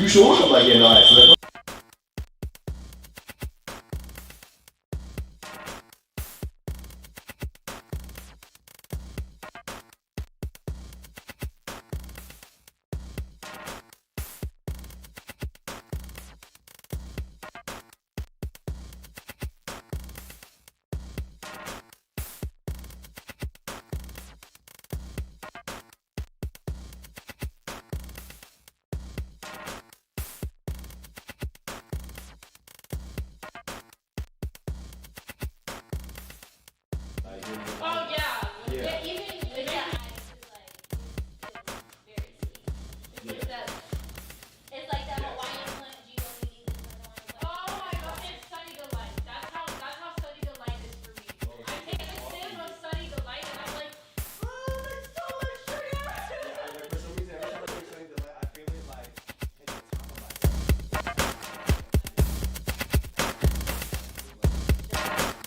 You sure? I'm like, yeah, no, alright, so let's go. Oh yeah. Yeah. Even with that eyes is like it's very sweet. It's that it's like that Hawaiian plant G-O-D. Oh my gosh, it's Sunny Delight. That's how Sunny Delight is for me. I take a sip of Sunny Delight and I'm like, oh, there's so much sugar. Yeah, like for some reason, every time I drink something Delight, I feel it like in the top of my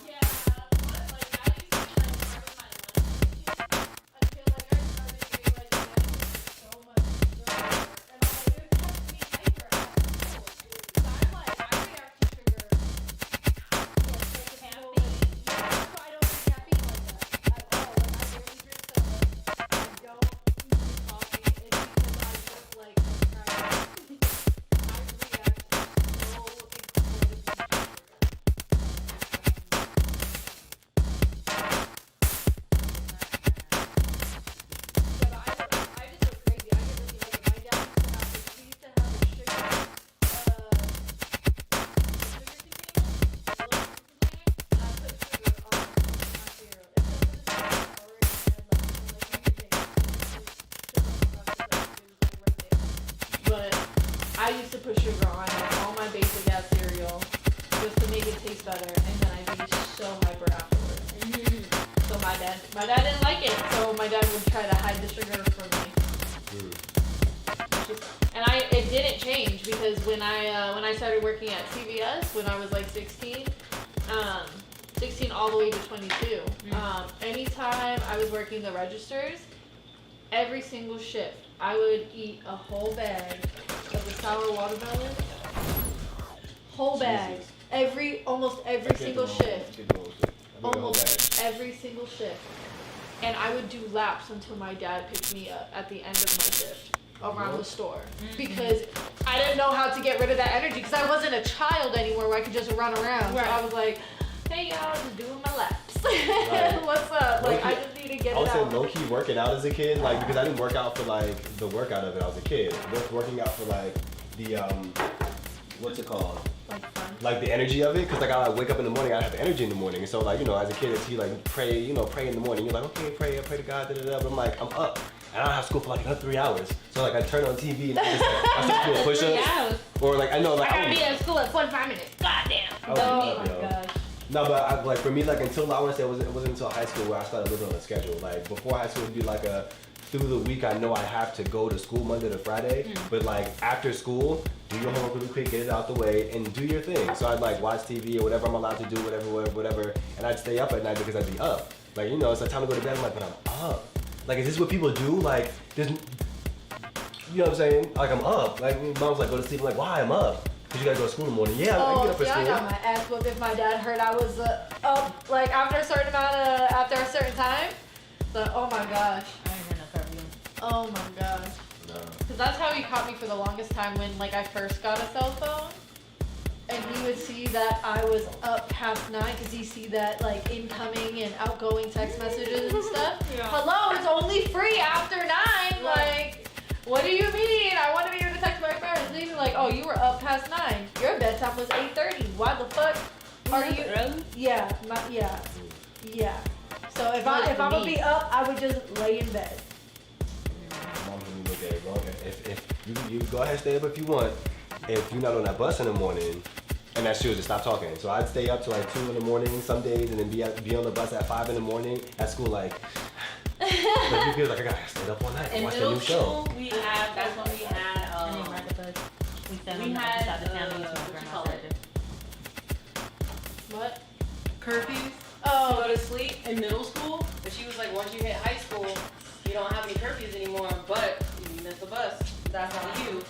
Yeah, but like that used to be like part of my lunch until like I started realizing that it's so much sugar. And I'm like, it has to be hyper at school. So I'm like, I react to sugar. Caffeine. Yeah, so I don't drink caffeine like that at all. Like I barely drink soda. I don't drink coffee. It's because I just like subscribe. I react so incredibly to sugar. But I just go crazy. I get really like my dad used to have this. We used to have a sugar container, a little sugar container, and I put sugar on my cereal. It doesn't taste orange and like everything. But I used to put sugar on like all my basic ass cereal just to make it taste better, and then I'd be so hyper afterwards. So my dad didn't like it, so my dad would try to hide the sugar from me. And it didn't change because when I started working at CVS when I was like 16, 16 all the way to 22. Anytime I was working the registers, every single shift I would eat a whole bag of the sour watermelon. Whole bag. Almost every single shift. Almost every single shift. And I would do laps until my dad picked me up at the end of my shift around the store. Because I didn't know how to get rid of that energy because I wasn't a child anymore where I could just run around. Right. So I was like, hey y'all, just doing my laps. Right. What's up? Like Low-key, I just need to get I would it say out. low key working out as a kid, like because I didn't work out for like the workout of it. I was a kid. Working out for like the what's it called? Like fun. Like the energy of it, because like I wake up in the morning, I have the energy in the morning, and so like as a kid, it's you like pray, pray in the morning. You're like, okay, pray to God, da da da. But I'm like, I'm up, and I don't have school for like another 3 hours. So like I turn on TV and I start doing push-ups, or like I know like I gotta be at school at 45 minutes. Goddamn. I would Oh love, my yo. gosh. No, but like for me, like until I want to say it wasn't until high school where I started living on a schedule. Like before high school, it'd be like through the week I know I have to go to school Monday to Friday, but like after school, do your homework really quick, get it out the way, and do your thing. So I'd like watch TV or whatever I'm allowed to do, whatever, and I'd stay up at night because I'd be up. Like it's like time to go to bed. I'm like, but I'm up. Like, is this what people do? Like, there's, you know what I'm saying? Like I'm up. Like mom's like, go to sleep. I'm like, why? I'm up. Cause you gotta go to school in the morning. Yeah, I get up for see, I school. got my ass whooped if my dad heard I was up like after a certain time. So, oh my gosh. I ain't heard no curfew. Oh my gosh. No. Cause that's how he caught me for the longest time when like I first got a cell phone. And he would see that I was up past 9 because he see that like incoming and outgoing text messages and stuff. Yeah. Hello, it's only free after 9. Like, what do you mean? I want to be able to text my parents. They'd be like, oh, you were up past 9. Your bedtime was 8:30. Why the fuck are you? Really? Yeah, yeah. So if I'm gonna be up, I would just lay in bed. Mom let me look at it wrong. If you go ahead and stay up if you want. If you're not on that bus in the morning, and that's true, just stop talking. So I'd stay up till like 2 in the morning some days, and then be on the bus at 5 in the morning at school like. But you feel like I gotta stay up all night and In watch the middle new show. school, that's when we had, I didn't ride the bus. We sat we on the had, side of the family what to my you grandma's call it? birthday. What? Curfews to Oh, go to sleep in middle school, but she was like, once you hit high school, you don't have any curfews anymore, but if you miss the bus, that's on you.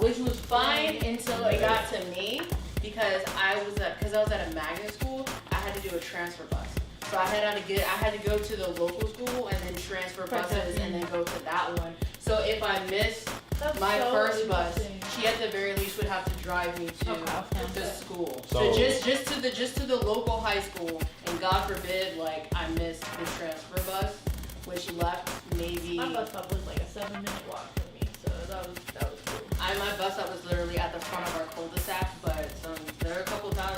which was fine until it got to me because I was at a magnet school. I had to do a transfer bus, so I had to go to the local school and then transfer buses and then go to that one. So if I missed my first bus, she at the very least would have to drive me to the school. So just to the local high school, and God forbid, like I missed the transfer bus, which left maybe. My bus stop was like a 7-minute walk from me, so that was cool. My bus stop was literally at the front of our cul-de-sac, but there are a couple times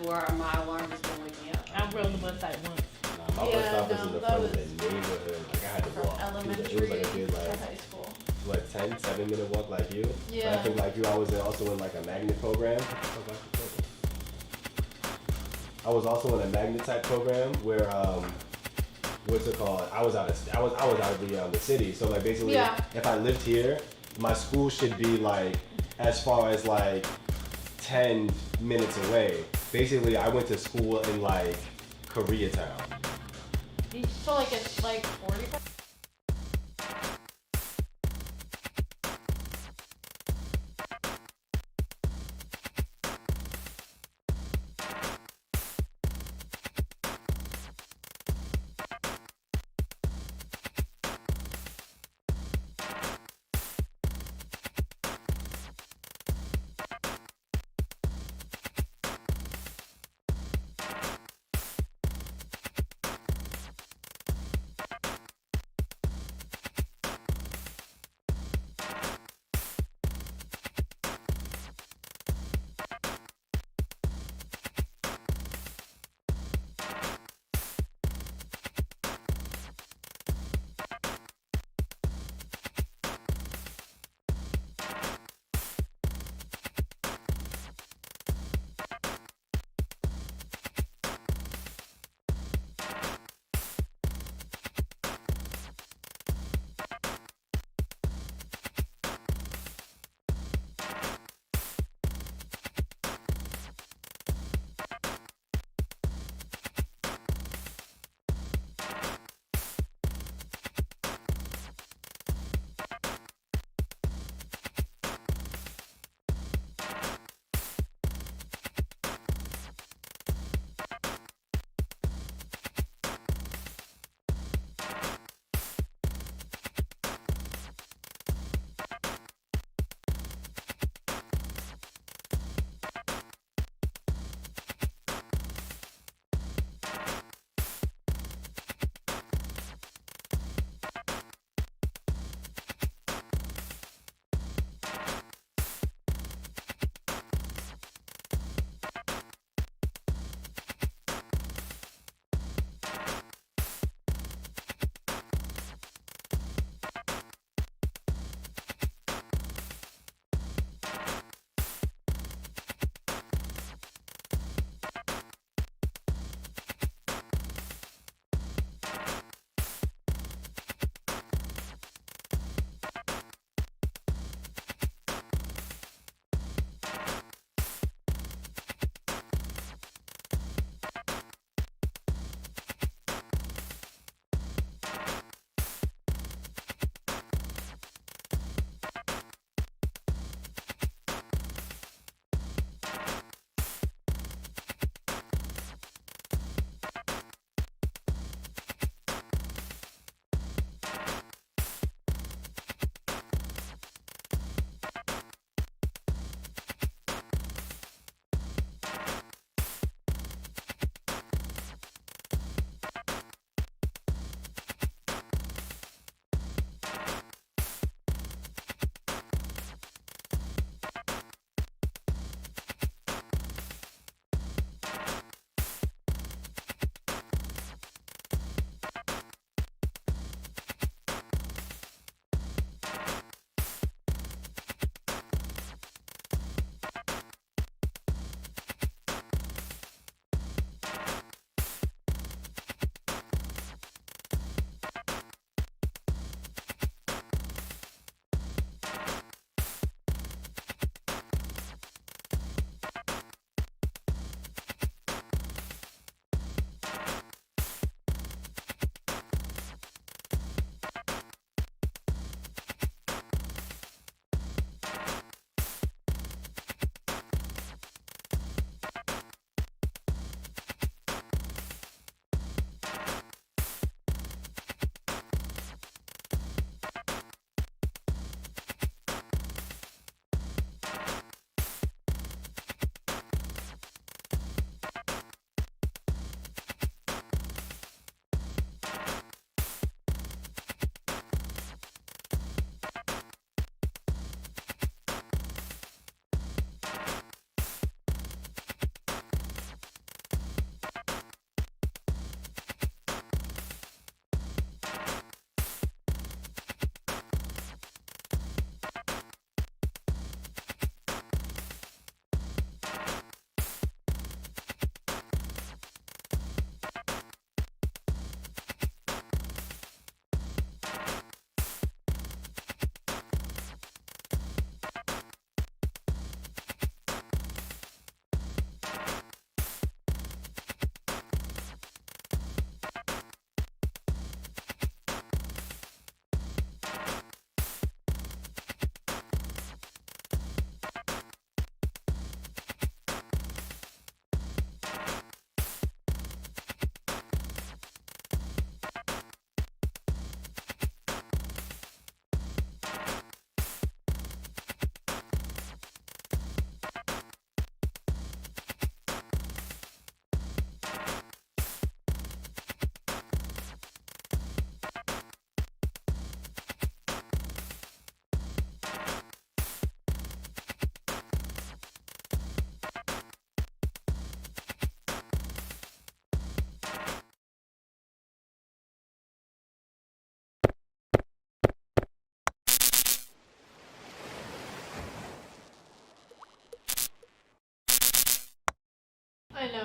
where my alarm has been waking me up. I rode the bus like once. Nah, my bus stop was in the front of the neighborhood. Like I had to walk. Elementary It was like a good to high school. 7-minute walk like you. Yeah. But I think like you, I was also in like a magnet program. I was also in a magnet type program where what's it called? I was out of the city. So like basically, if I lived here, my school should be like as far as like 10 minutes away. Basically, I went to school in like Koreatown. So like it's like 45.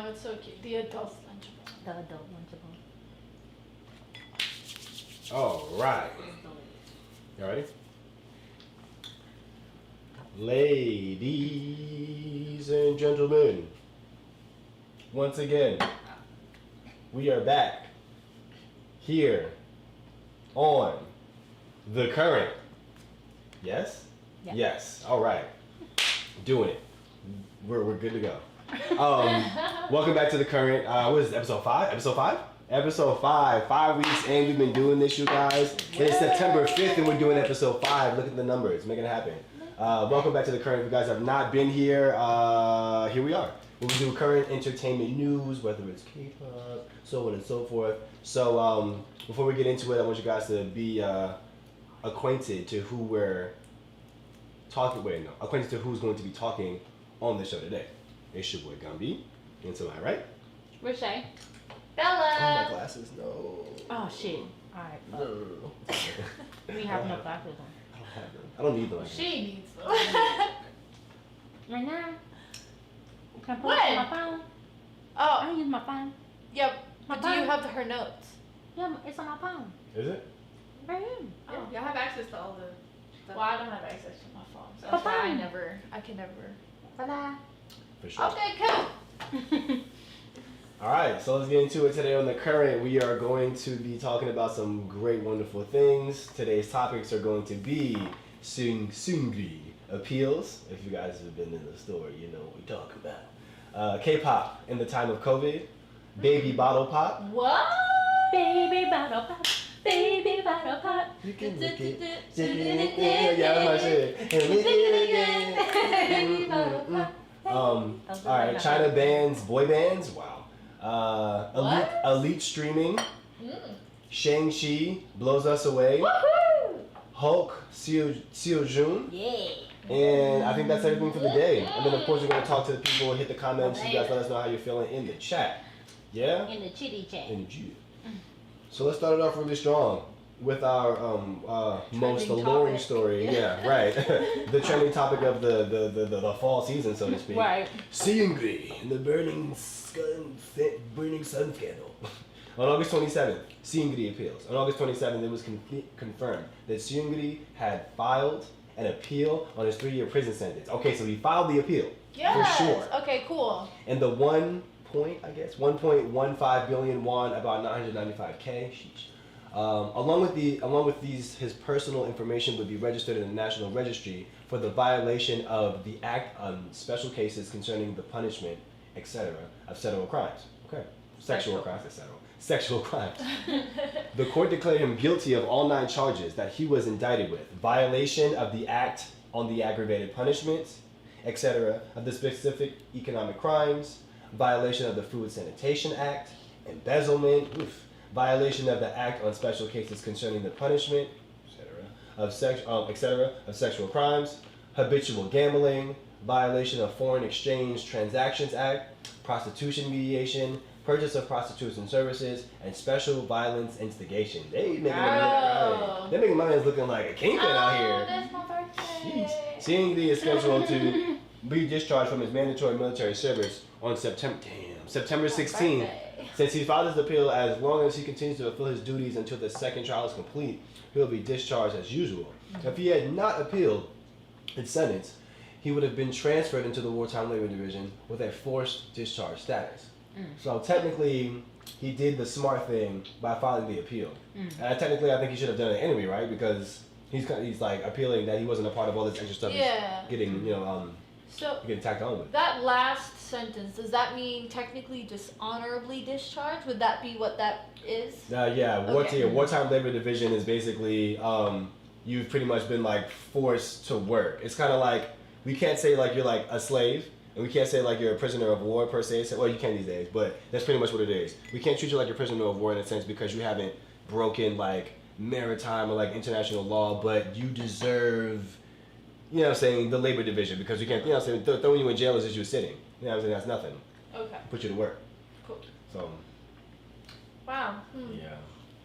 it's so cute. The adult's lunchable. The adult lunchable. All right. Y'all ready? Ladies and gentlemen, once again, we are back here on The Current. Yes? Yeah. Yes. All right. Doing it. We're good to go. Welcome back to The Current. What is it, episode 5? Episode 5? Episode 5. 5 weeks in, we've been doing this, you guys. It's September 5th and we're doing episode 5. Look at the numbers. Making it happen. Welcome back to The Current. If you guys have not been here, here we are. We do current entertainment news, whether it's K-pop, so on and so forth. So before we get into it, I want you guys to be acquainted to who we're talking with. No, acquainted to who's going to be talking on the show today. It's your boy Gumby. And to my right. We're Shay. Oh, Bella. my glasses, no. Oh shit. Alright, fuck. No. We have no glasses on. I don't have them. I don't need them. She needs them. Right now? Can I pull When? up my phone? I Oh, don't use my phone. yep. My But do you phone. have her notes? Yeah, it's on my phone. Is it? Right here. Yeah, y'all have access to all the Well, I don't have access to my phone, so That's that's why fine. I can never. Voila. For sure. Okay, cool. All right, so let's get into it today on The Current. We are going to be talking about some great, wonderful things. Today's topics are going to be SEUNGRI appeals. If you guys have been in the store, you know what we're talking about. K-pop in the time of COVID. Baby bottle pop. What? Baby bottle pop. Baby bottle pop. You can lick it. Yeah, that's my shit. And lick it again. All right, China bans boy bands. Wow. Elite streaming. SHANG-CHI blows us away. Woohoo! Hulk SEOJOON. Yeah. And I think that's everything for the day. And then of course we're gonna talk to the people, hit the comments. You guys let us know how you're feeling in the chat. Yeah. In the chitty chat. In the chat. So let's start it off really strong with our most alluring topic. story. Yeah, right. The trending topic of the fall season, so to speak. Right. SEUNGRI and the burning sun scandal. On August 27th, SEUNGRI appeals. On August 27th, it was confirmed that SEUNGRI had filed an appeal on his 3-year prison sentence. Okay, so he filed the appeal. Yes. For sure. Okay, cool. And the 1.15 billion won, about 995K. Sheesh. Along with his personal information would be registered in the National Registry for the violation of the Act on Special Cases Concerning the Punishment, etc., of federal crimes. Okay. Sexual crimes, etc. Sexual crimes. The court declared him guilty of all 9 charges that he was indicted with: violation of the Act on the Aggravated Punishments, etc., of the specific economic crimes, violation of the Food Sanitation Act, embezzlement, violation of the Act on Special Cases Concerning the Punishment, etc., of sexual crimes, habitual gambling, violation of Foreign Exchange Transactions Act, prostitution mediation, purchase of prostitution services, and special violence instigation. They making my man's looking like a kingpin out here. That's my birthday. Jeez. SEUNGRI is scheduled to be discharged from his mandatory military service on September 16th. Birthday. Since he filed his appeal, as long as he continues to fulfill his duties until the second trial is complete, he'll be discharged as usual. If he had not appealed his sentence, he would have been transferred into the Wartime Labor Division with a forced discharge status. So technically, he did the smart thing by filing the appeal. And I think he should have done it anyway, right? Because he's like appealing that he wasn't a part of all this extra stuff. Yeah. Getting So getting tacked on with. that last sentence, does that mean technically dishonorably discharged? Would that be what that is? Yeah. Okay. Wartime Labor Division is basically you've pretty much been like forced to work. It's kind of like we can't say like you're like a slave. And we can't say like you're a prisoner of war per se. Well, you can these days, but that's pretty much what it is. We can't treat you like you're a prisoner of war in a sense because you haven't broken like maritime or like international law, but you deserve, you know what I'm saying, the labor division because you can't, you know what I'm saying, throwing you in jail is just you sitting. You know what I'm saying, that's nothing. Okay. Put you to work. Cool. So. Wow. Yeah.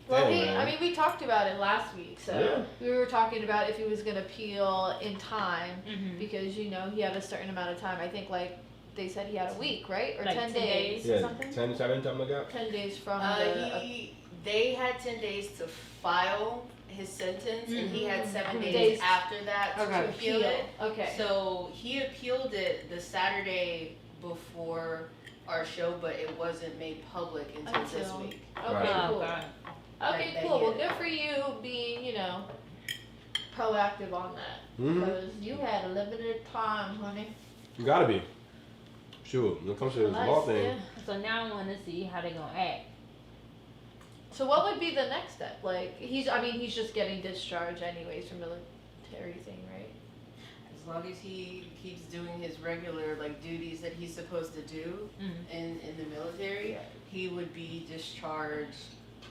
Well, Anyway. we talked about it last week, so Yeah. we were talking about if he was gonna appeal in time Mhm. because he had a certain amount of time. I think like they said he had a week, right? Or Like 10 10 days. days. or Yeah, something? 10, 7, something like that. 10 days from They had 10 days to file his sentence, and he had 7 Days. days after that to Okay. appeal it. Okay. So he appealed it the Saturday before our show, but it wasn't made public until this Until- week. Okay, Right. cool. God. Okay, Like, cool. Well, they- good for you being, you know, proactive on that. Mhm. Because you had a limited time, honey. You gotta be. Sure. When it comes to this law Nice, thing, yeah. So now I want to see how they gonna act. So what would be the next step? Like, he's just getting discharged anyways from military thing, right? As long as he keeps doing his regular like duties that he's supposed to do in the military, he would be discharged,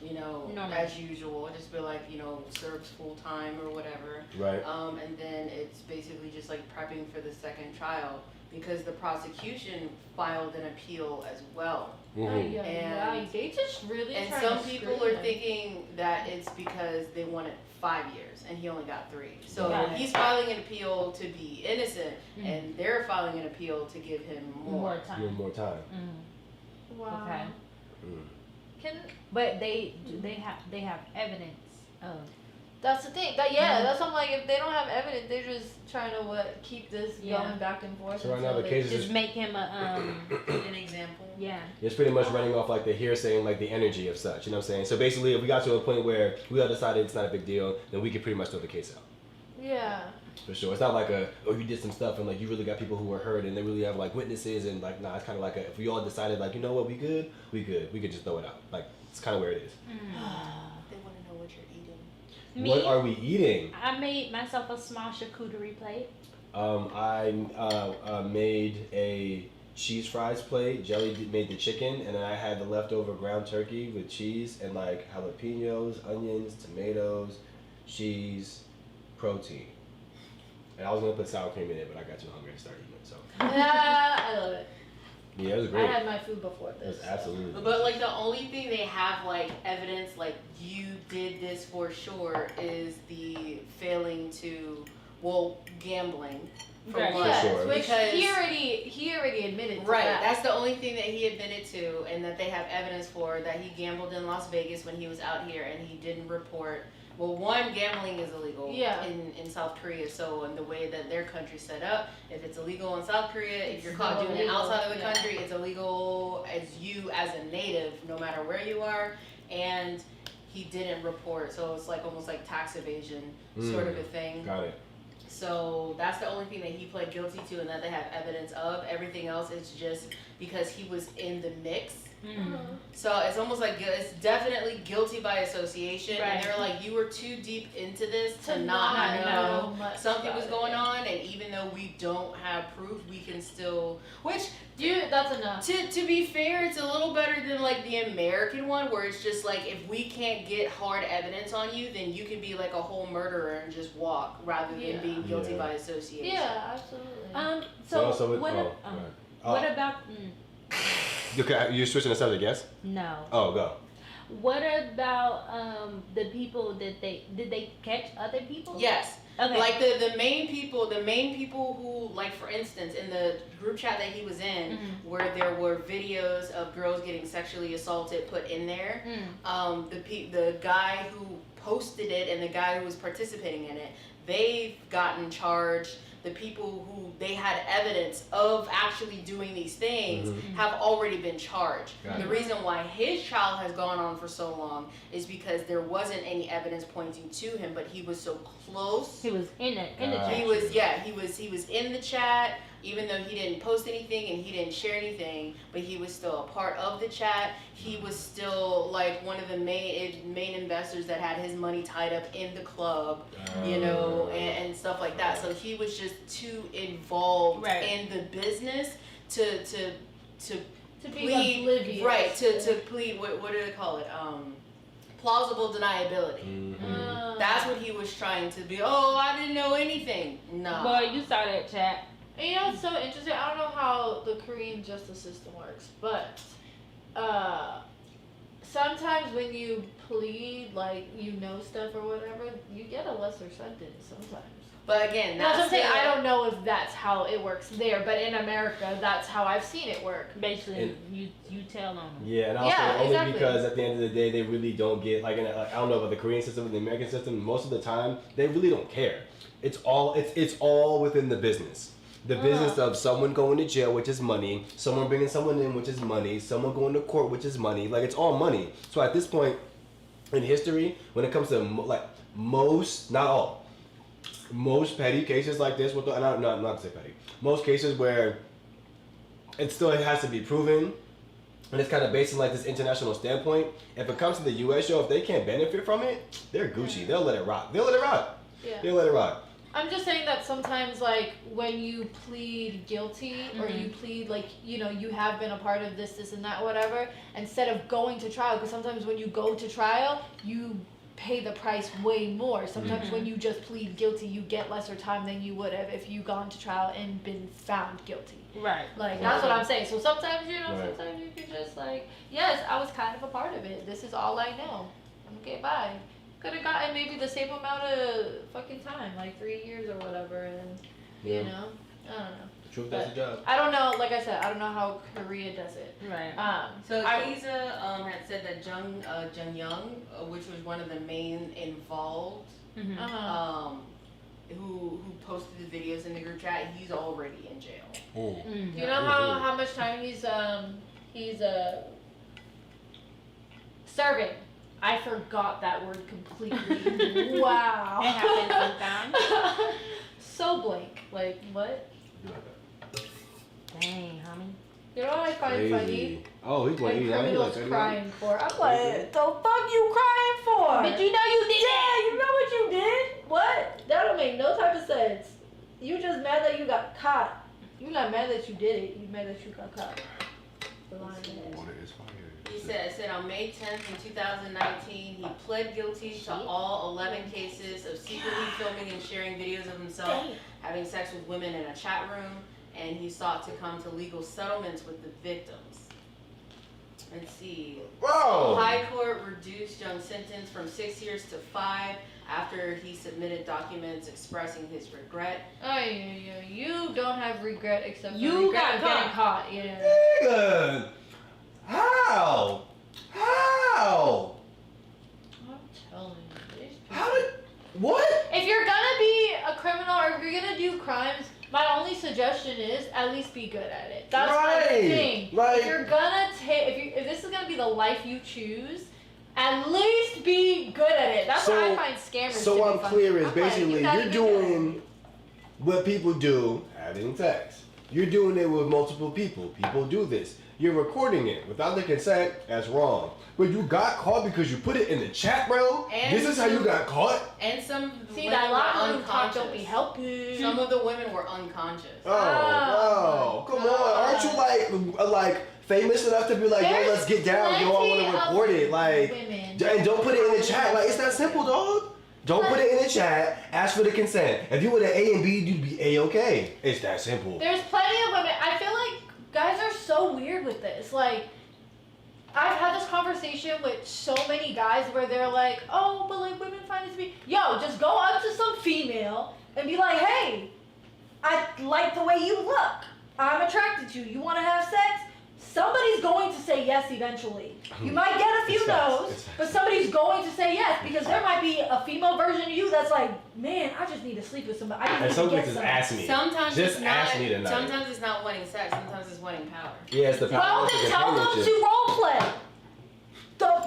you know, Normal. as usual. Just be like, you know, serves full time or whatever. right? And then it's basically just like prepping for the second trial because the prosecution filed an appeal as well. Mhm. And- They just really And trying some to people screw are him. thinking that it's because they wanted 5 years and he only got 3. So Got it. he's filing an appeal to be innocent, and they're filing an appeal to give him more. Give him time. more time. Wow. Okay. Mm. Can But they have evidence of. That's the thing. That's what I'm like. If they don't have evidence, they're just trying to keep this Yeah. going back and forth. So right now until the they- case is Just just, make him a An example. yeah. it's pretty much running off like the hearsay and like the energy of such. You know what I'm saying? So basically, if we got to a point where we all decided it's not a big deal, then we could pretty much throw the case out. Yeah. For sure. It's not like you did some stuff and like you really got people who were hurt and they really have like witnesses and like nah. It's kind of like if we all decided like you know what we good. We could just throw it out. Like it's kind of where it is. They want to know what you're eating. Me, What are we eating? I made myself a small charcuterie plate. I made a cheese fries plate. Made the chicken, and then I had the leftover ground turkey with cheese and like jalapenos, onions, tomatoes, cheese, protein. And I was gonna put sour cream in it, but I got too hungry to start eating it. So Yeah, I love it. yeah, it was I great. had my food before It this. was absolutely. But like the only thing they have like evidence like you did this for sure is the failing to gambling. For Right. one. Yeah, sure. which Because he already admitted to right, that. that's the only thing that he admitted to, and that they have evidence for that he gambled in Las Vegas when he was out here, and he didn't report. Well, one, gambling is illegal Yeah. in South Korea. So in the way that their country's set up, if it's illegal in South Korea, if It's you're caught doing it illegal, outside of the yeah. country, it's illegal as you as a native, no matter where you are. And he didn't report, so it's like almost like tax evasion sort of a thing. Got it. So that's the only thing that he pled guilty to and that they have evidence of. Everything else is just because he was in the mix. So it's almost like it's definitely guilty by association. Right. And they're like, you were too deep into this to To not not know know much something about was it, going yeah. on. And even though we don't have proof, we can still, which That's enough. to be fair, it's a little better than like the American one where it's just like if we can't get hard evidence on you, then you can be like a whole murderer and just walk rather than Yeah. being guilty Yeah. by association. Yeah, absolutely. So with, what? right. What about? You're switching the subject, yes? No. Oh, go. What about the people that did they catch other people? Yes. Okay. Like the main people who, like for instance, in the group chat that he was in, where there were videos of girls getting sexually assaulted put in there, the guy who posted it and the guy who was participating in it, they've gotten charged. The people who they had evidence of actually doing these things have already been charged. Got The it. reason why his trial has gone on for so long is because there wasn't any evidence pointing to him, but he was so close. He was in the Gotcha. He was in the chat, even though he didn't post anything and he didn't share anything, but he was still a part of the chat. He was still like one of the main investors that had his money tied up in the club, you know, and stuff like that. So he was just too involved Right. in the business to be plead, oblivious. right? To plead what do they call it? Plausible deniability. Mm-hmm. That's what he was trying to be. Oh, I didn't know anything. No. Boy, you saw that chat. And you know, it's so interesting. I don't know how the Korean justice system works, but sometimes when you plead, like, you know stuff or whatever, you get a lesser sentence sometimes. But again, That's what I'm saying. I still- don't know if that's how it works there, but in America, that's how I've seen it work. Basically, you tell on them. Yeah, and also Yeah, only exactly. because at the end of the day, they really don't get like, I don't know about the Korean system and the American system. Most of the time, they really don't care. It's all within the business. The business of someone going to jail, which is money. Someone bringing someone in, which is money. Someone going to court, which is money. Like, it's all money. So at this point in history, when it comes to like most, not all, most petty cases like this, with not to say petty, most cases where it still has to be proven, and it's kind of based on like this international standpoint. If it comes to the U.S. show, if they can't benefit from it, they're Gucci. They'll let it rock. They'll let it rock. Yeah. They'll let it rock. I'm just saying that sometimes, like, when you plead guilty or you plead, like, you know, you have been a part of this, and that, whatever, instead of going to trial, because sometimes when you go to trial, you pay the price way more. Sometimes when you just plead guilty, you get lesser time than you would have if you gone to trial and been found guilty. Right. Like, that's what I'm saying. So sometimes, you know, Right. sometimes you can just, like, yes, I was kind of a part of it. This is all I know. I'm okay, bye. Could have gotten maybe the same amount of fucking time, like 3 years or whatever, and, you know, I don't know. The truth does the job. I don't know, like I said, I don't know how Korea does it. Right. So Kiza had said that Jung Young, which was one of the main involved, who posted the videos in the group chat, he's already in jail. Do you know how much time he's serving? I forgot that word completely. Wow. It happens sometimes. So blank. Like, what? Dang, homie. You know what I find funny? Crazy. Oh, he's When 29. criminals He's like crying for. I'm like, the fuck you crying for? But you know you did Yeah, you know what you did? What? That don't make no type of sense. You just mad that you got caught. You not mad that you did it. You mad that you got caught. The line is. Water is fire. He said on May 10th in 2019, he pled guilty to all 11 cases of secretly filming and sharing videos of himself having sex with women in a chat room, and he sought to come to legal settlements with the victims. Let's see. Bro! High Court reduced Young's sentence from 6 years to 5 after he submitted documents expressing his regret. Oh, yeah. You don't have regret except for You regret got of getting caught. caught. Yeah. Nigga! How? How? I'm telling you. these people- How did? What? If you're gonna be a criminal or if you're gonna do crimes, my only suggestion is at least be good at it. That's my Right. thing. Like- if you're gonna if this is gonna be the life you choose, at least be good at it. That's what I find scammers. So to be I'm funny. clear is I'm like, basically not you're even good. doing what people do, having sex. You're doing it with multiple people. People do this. You're recording it without the consent. That's wrong. But you got caught because you put it in the chat, bro. And This is how you got caught. And some of the See women that were locker room talk don't be unconscious. helping. Some of the women were unconscious. Oh, bro, come on! Aren't you like famous enough to be like, yo, There's let's get down, yo, I want plenty to of record it, like, women. and don't put it in the chat. Like, it's that simple, dog. Don't put it in the chat. Ask for the consent. If you were the A and B, you'd be A-okay. It's that simple. There's plenty of women. I feel like guys are so weird with this. Like, I've had this conversation with so many guys where they're like, oh, but like women find it to be. Yo, just go up to some female and be like, hey, I like the way you look. I'm attracted to you. You want to have sex? Somebody's going to say yes eventually. You might get a few It's facts. no's, It's facts. but somebody's going to say yes because there might be a female version of you that's like, man, I just need to sleep with somebody. I just And need some to get bitches somebody. ask me. Sometimes Just it's ask not. me tonight. Sometimes it's not wanting sex. Sometimes it's wanting power. Yeah, it's the power Well, of the then tell them companionship. to role play.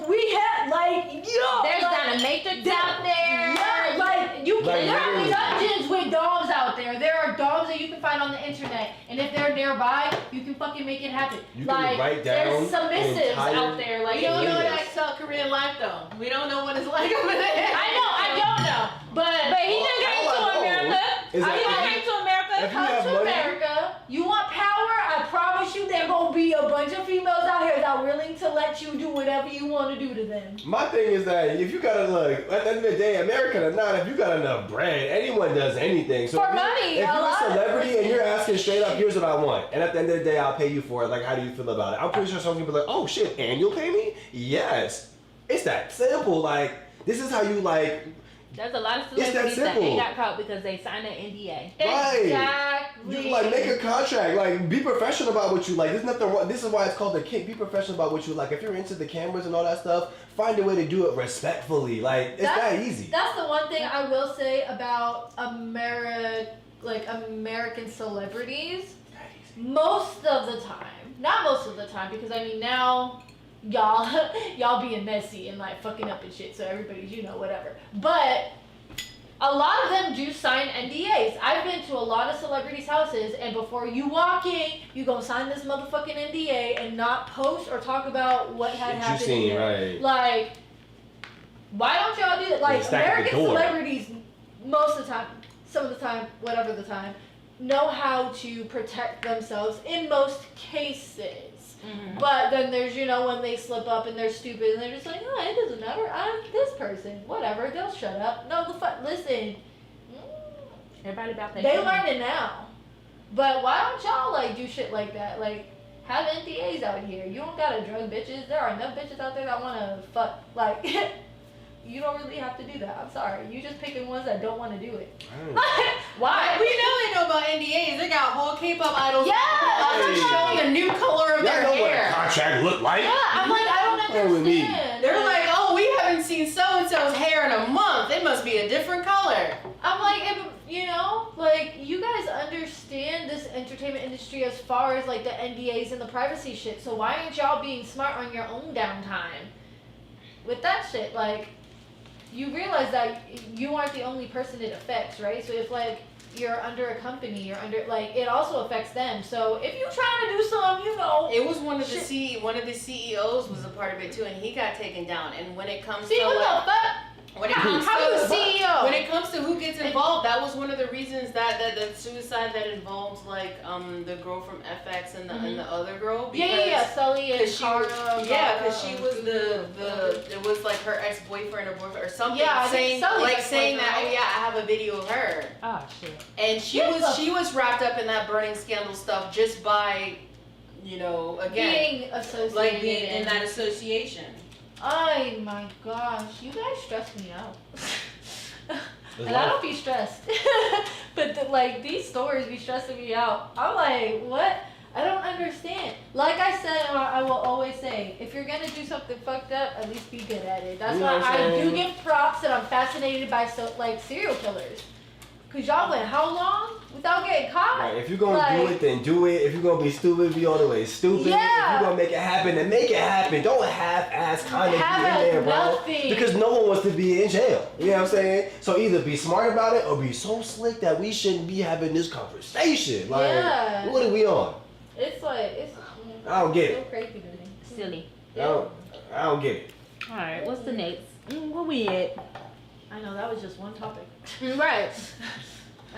We had like There's like, dominatrix out there. Yeah, like you Like, can. There are literally. dungeons with dogs out there. There are dogs that you can find on the internet, and if they're nearby, you can fucking make it happen. You can like write down there's submissives entire out there. Like We don't know Yes. that South Korean life though. We don't know what it's like over there. I don't know, but But he done came all I to know America. is that He if done you- came to America. if you come have to money- America. You want power? I promise you, there gonna be a bunch of females out here that are willing to let you do whatever you want to do to them. My thing is that if you gotta look, at the end of the day, American or not, if you got enough bread, anyone does anything. So For if you- money, if a you're a lot. celebrity and you're asking straight up, here's what I want, and at the end of the day, I'll pay you for it. Like, how do you feel about it? I'm pretty sure someone's gonna be like, oh shit, and you'll pay me? Yes. It's that simple. Like, this is how you like. There's a lot of It's that celebrities that simple. ain't got caught because they signed an NDA. Right. Exactly. You like make a contract. Like, be professional about what you like. There's nothing wrong. This is why it's called the kick. Be professional about what you like. If you're into the cameras and all that stuff, find a way to do it respectfully. Like, it's that easy. That's the one thing I will say about American celebrities. Most of the time, not most of the time, because I mean now y'all being messy and like fucking up and shit, so everybody's whatever. But a lot of them do sign NDAs. I've been to a lot of celebrities' houses, and before you walk in, you gonna sign this motherfucking NDA and not post or talk about what had happened. You seen, in there. right? Like, why don't y'all do that? Like, stack at the American door. celebrities, most of the time, some of the time, whatever the time, know how to protect themselves in most cases. Mm-hmm. But then there's, when they slip up and they're stupid and they're just like, oh, it doesn't matter. I'm this person. Whatever. They'll shut up. No, listen. Everybody about that. They learn it now. But why don't y'all, like, do shit like that? Like, have NDAs out here. You don't gotta drug bitches. There are enough bitches out there that wanna fuck. Like, you don't really have to do that. I'm sorry. You just picking ones that don't want to do it. Why? We know they know about NDAs. They got whole K-pop idols Yeah! showing the new color of their Y'all know what a hair. contract look like? Yeah, I'm like, I don't What's wrong with me? understand. They're like, oh, we haven't seen so-and-so's hair in a month. It must be a different color. I'm like, like, you guys understand this entertainment industry as far as, like, the NDAs and the privacy shit. So why aren't y'all being smart on your own downtime with that shit? Like, you realize that you aren't the only person it affects, right? So if, like, you're under a company, it also affects them. So if you trying to do some, It was one of the CEOs was a part of it too, and he got taken down. And when it comes see, to what like, the fuck? when it comes How to you the CEO? when it comes to who gets involved, that was one of the reasons that the suicide that involves like the girl from FX and the other girl. Yeah, Sully and Cara. Because she was it was like her ex-boyfriend or boyfriend or something. Yeah, I think saying Sully's saying that ex-boyfriend, right? I have a video of her. Oh shit. And she was wrapped up in that burning scandal stuff just by, again, being associated. like being in that association. Oh my gosh, you guys stress me out. And I don't be stressed. But these stories be stressing me out. I'm like, what? I don't understand. Like I said, I will always say, if you're gonna do something fucked up, at least be good at it. That's why I do give props that I'm fascinated by serial killers. Cause y'all went how long without getting caught? Right, if you're gonna do it, then do it. If you're gonna be stupid, be all the way stupid. Yeah. If you're gonna make it happen, then make it happen. Don't half-ass kind of be in there, bro. Nothing. Because no one wants to be in jail. You know what I'm saying? So either be smart about it or be so slick that we shouldn't be having this conversation. Like, Yeah. what are we on? It's I don't get so it. crazy to me. Silly. I don't get it. All right. What's the next? Where we at? I know that was just one topic. Right.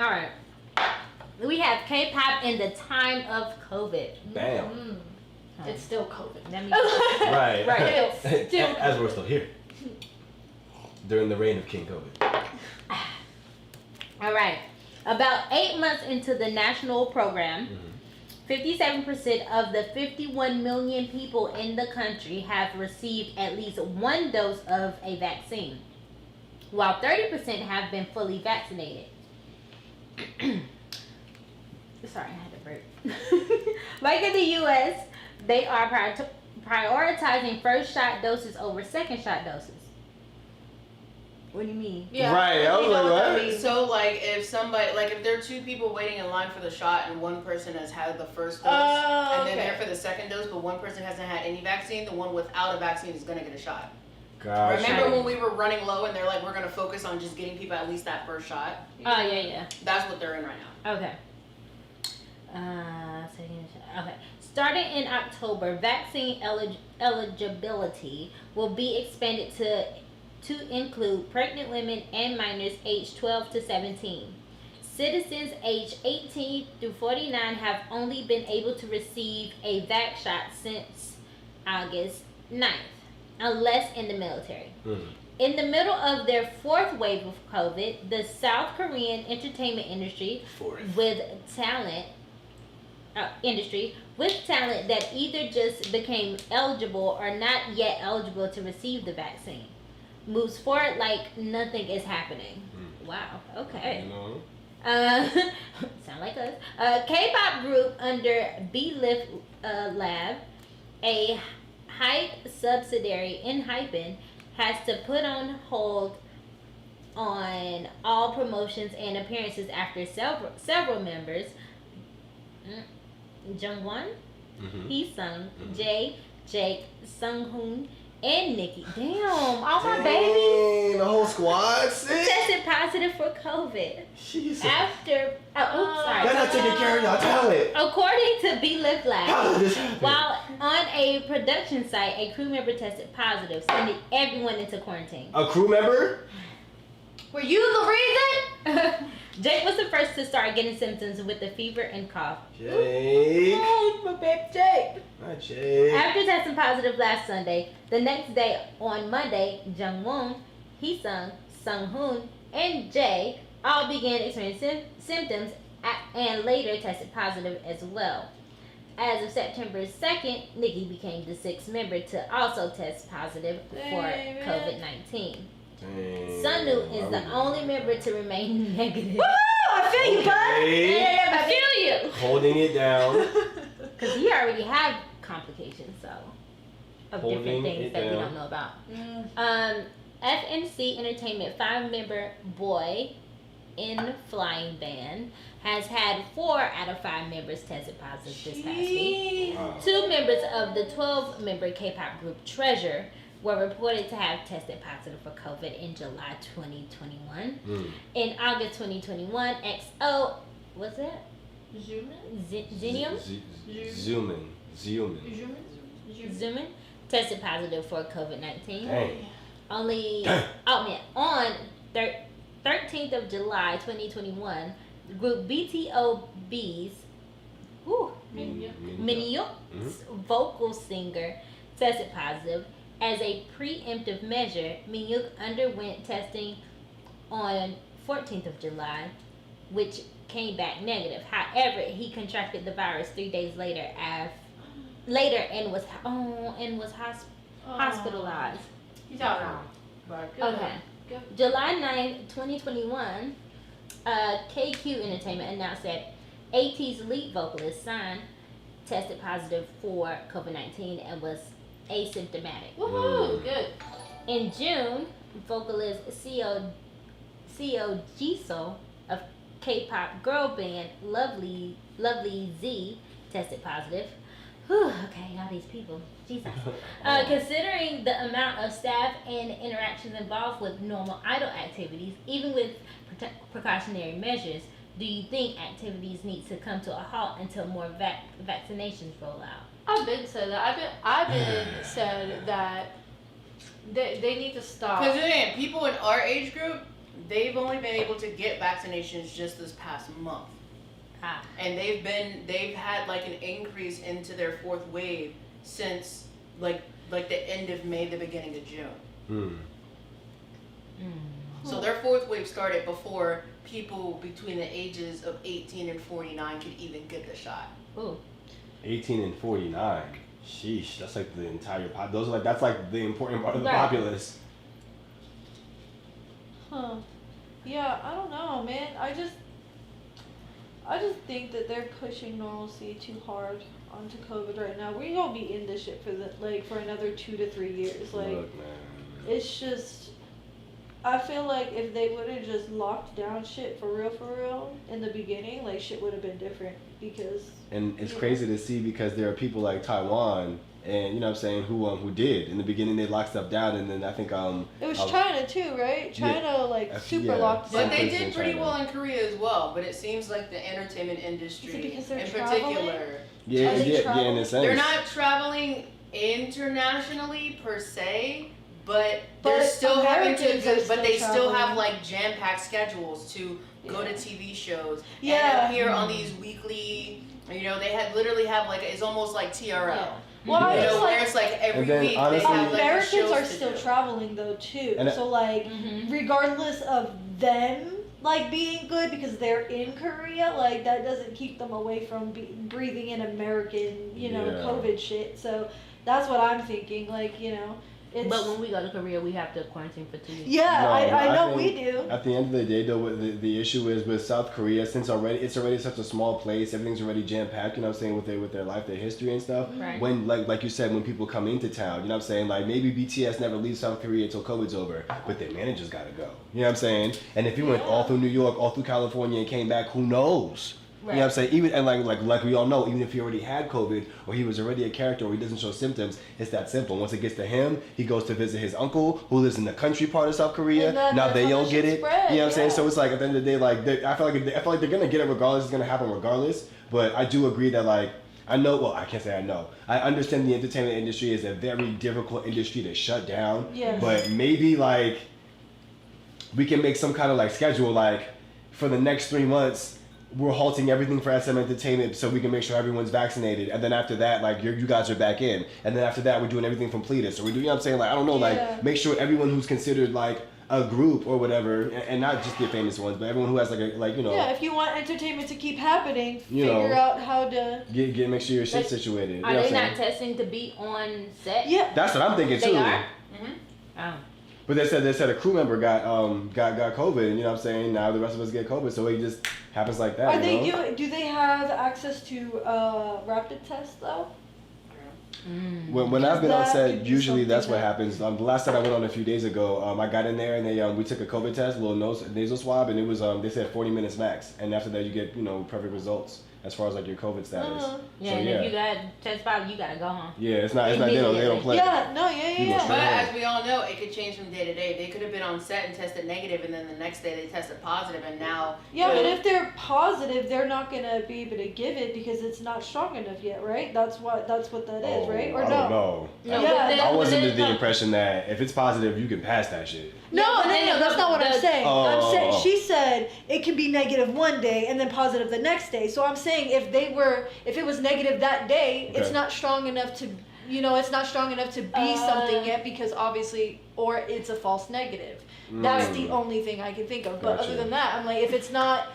All right. We have K-pop in the time of COVID. Bam. Mm. It's still COVID. That means Right. Right. It's still As we're still here. During the reign of King COVID. all right. About 8 months into the national program, 57% of the 51 million people in the country have received at least one dose of a vaccine, while 30% have been fully vaccinated. Sorry, I had to burp. Like in the U.S., they are prioritizing first shot doses over second shot doses. What do you mean? Yeah. Right, I was You know like, what that what? means. So if there are two people waiting in line for the shot and one person has had the first dose and they're there for the second dose, but one person hasn't had any vaccine, the one without a vaccine is gonna get a shot. Gosh. Remember when we were running low and they're like, we're gonna focus on just getting people at least that first shot? Oh, yeah. That's what they're in right now. Okay. Okay. Starting in October, vaccine eligibility will be expanded to include pregnant women and minors aged 12 to 17. Citizens aged 18 through 49 have only been able to receive a vax shot since August 9th, unless in the military. In the middle of their fourth wave of COVID, the South Korean entertainment industry with talent industry with talent that either just became eligible or not yet eligible to receive the vaccine. Moves forward like nothing is happening. Wow. Okay. You know? Sound like us. K-pop group under B-Lift Lab, a Hype subsidiary in Hypen, has to put on hold on all promotions and appearances after several members, Jungwon, Hee-sung, Jae, Jake, Sunghoon, and Nikki. Damn, all my babies. The whole squad sick. Tested positive for COVID. Jesus. After, sorry. Y'all not taking care of y'all talent. According to B-Lift Lab, How did this happen? while on a production site, a crew member tested positive, sending everyone into quarantine. A crew member? Were you the reason? Jake was the first to start getting symptoms with a fever and cough. Jake. Oh, my baby Jake. Not Jake. After testing positive last Sunday, the next day on Monday, Jungwon, Hee-sung, Sunghoon, and Jae all began experiencing symptoms and later tested positive as well. As of September 2nd, Nikki became the sixth member to also test positive for COVID-19. Sunu is the only member to remain negative. Woo! I feel you, bud. I feel you. Holding it down. Because he already had complications, so of Holding different things it that we down. don't know about. FNC Entertainment 5-member boy in flying band has had 4 out of 5 members tested positive this past week. Wow. 2 members of the 12-member K-pop group Treasure were reported to have tested positive for COVID in July 2021. In August 2021, XO, what's that? Zenium? Zoomin tested positive for COVID-19. Dang. On 13th of July 2021, the group BTOB's Minhyuk's vocal singer tested positive. As a preemptive measure, Minhyuk underwent testing on 14th of July, which came back negative. However, he contracted the virus 3 days later and was hospitalized. You talking about? Okay. July 9th, 2021, KQ Entertainment announced that AT's lead vocalist, San, tested positive for COVID-19 and was asymptomatic. Woohoo! Good. In June, vocalist SEOJOON of K-pop girl band Lovely Z tested positive. Whew, okay, all these people. Jesus. Considering the amount of staff and interactions involved with normal idol activities, even with precautionary measures, do you think activities need to come to a halt until more vaccinations roll out? I've been said that. I've been said that they need to stop. Because again, people in our age group, they've only been able to get vaccinations just this past month. And they've had like an increase into their 4th wave since like the end of May, the beginning of June. So their 4th wave started before people between the ages of 18 and 49 could even get the shot. Ooh. 18 and 49. Sheesh, that's like the entire that's like the important part of the Right. populace. Huh. Yeah, I don't know, man. I just think that they're pushing normalcy too hard onto COVID right now. We gonna be in this shit for another 2 to 3 years. Like, Look, man. it's just, I feel like if they would have just locked down shit for real in the beginning, like shit would have been different because. And it's crazy to see because there are people like Taiwan and you know what I'm saying who did in the beginning they locked stuff down and then I think It was China too, right? China super yeah. locked But down. they Some did pretty China. well in Korea as well. But it seems like the entertainment industry Is it because they're in traveling? particular, yeah, Are they in a traveling? sense. they're not traveling internationally per se, but But they're still having Americans to. are But they still still have traveling. like jam-packed schedules to go to TV shows Yeah. and appear on these weekly. You know, they literally have like it's almost like TRL. Yeah. Well, I You was know, like, where it's like every And then, week honestly- they have like Americans shows are to still do. traveling though too. And So like, regardless of them like being good because they're in Korea. Like that doesn't keep them away from breathing in American, COVID shit. So that's what I'm thinking. Like, it's. But when we go to Korea, we have to quarantine for 2 weeks. Yeah, No, I know think we do. At the end of the day, though, the issue is with South Korea, since it's already such a small place, everything's already jam packed. You know what I'm saying, with their life, their history and stuff. Right. When like you said, when people come into town, you know what I'm saying, like maybe BTS never leaves South Korea until COVID's over, but their managers gotta go. You know what I'm saying? And if he went all through New York, all through California, and came back, who knows? Right. You know what I'm saying? Even and like we all know, even if he already had COVID or he was already a character or he doesn't show symptoms, it's that simple. Once it gets to him, he goes to visit his uncle who lives in the country part of South Korea. Now they all get it. Spread, you know what I'm saying? So it's like at the end of the day, like I feel like they're gonna get it regardless. It's gonna happen regardless. But I do agree that like I know. Well, I can't say I know. I understand the entertainment industry is a very difficult industry to shut down. Yes. But maybe like we can make some kind of like schedule like for the next 3 months. We're halting everything for SM Entertainment so we can make sure everyone's vaccinated. And then after that, like, you guys are back in. And then after that, we're doing everything from Pledis. So we're doing, you know what I'm saying? Like, I don't know, like, make sure everyone who's considered, like, a group or whatever, and not just the famous ones, but everyone who has, Yeah, if you want entertainment to keep happening, You know, figure out how to... make sure your shit's situated. Are you know they what I'm not saying? testing to be on set? Yeah. That's what I'm thinking, too. They are? Mhm. Oh. But they said a crew member got COVID, and you know what I'm saying? Now the rest of us get COVID, so it just happens like that. Are they you know? do they have access to rapid tests though? When I've been on Because that set, could be usually that's what something happens. The last time I went on a few days ago, I got in there and they we took a COVID test, a little nasal swab, and it was they said 40 minutes max, and after that you get perfect results as far as like your COVID status. Yeah, So, and if you got test positive, you gotta go home. Yeah, it's not they don't play. Yeah, no, You go yeah. straight But home. as we all know, it could change from day to day. They could have been on set and tested negative, and then the next day they tested positive, and now. Yeah, but if they're positive, they're not gonna be able to give it because it's not strong enough yet, right? That's what that is, right? Or I no? don't know. No, Yeah. but then- I was but under then- the impression that if it's positive, you can pass that shit. No, but then that's not what I'm saying. I'm saying Oh. she said it can be negative one day and then positive the next day. So I'm saying if it was negative that day, it's Okay. not strong enough to, it's not strong enough to be something yet because obviously, or it's a false negative. That's the only thing I can think of. But Gotcha. other than that, I'm like, if it's not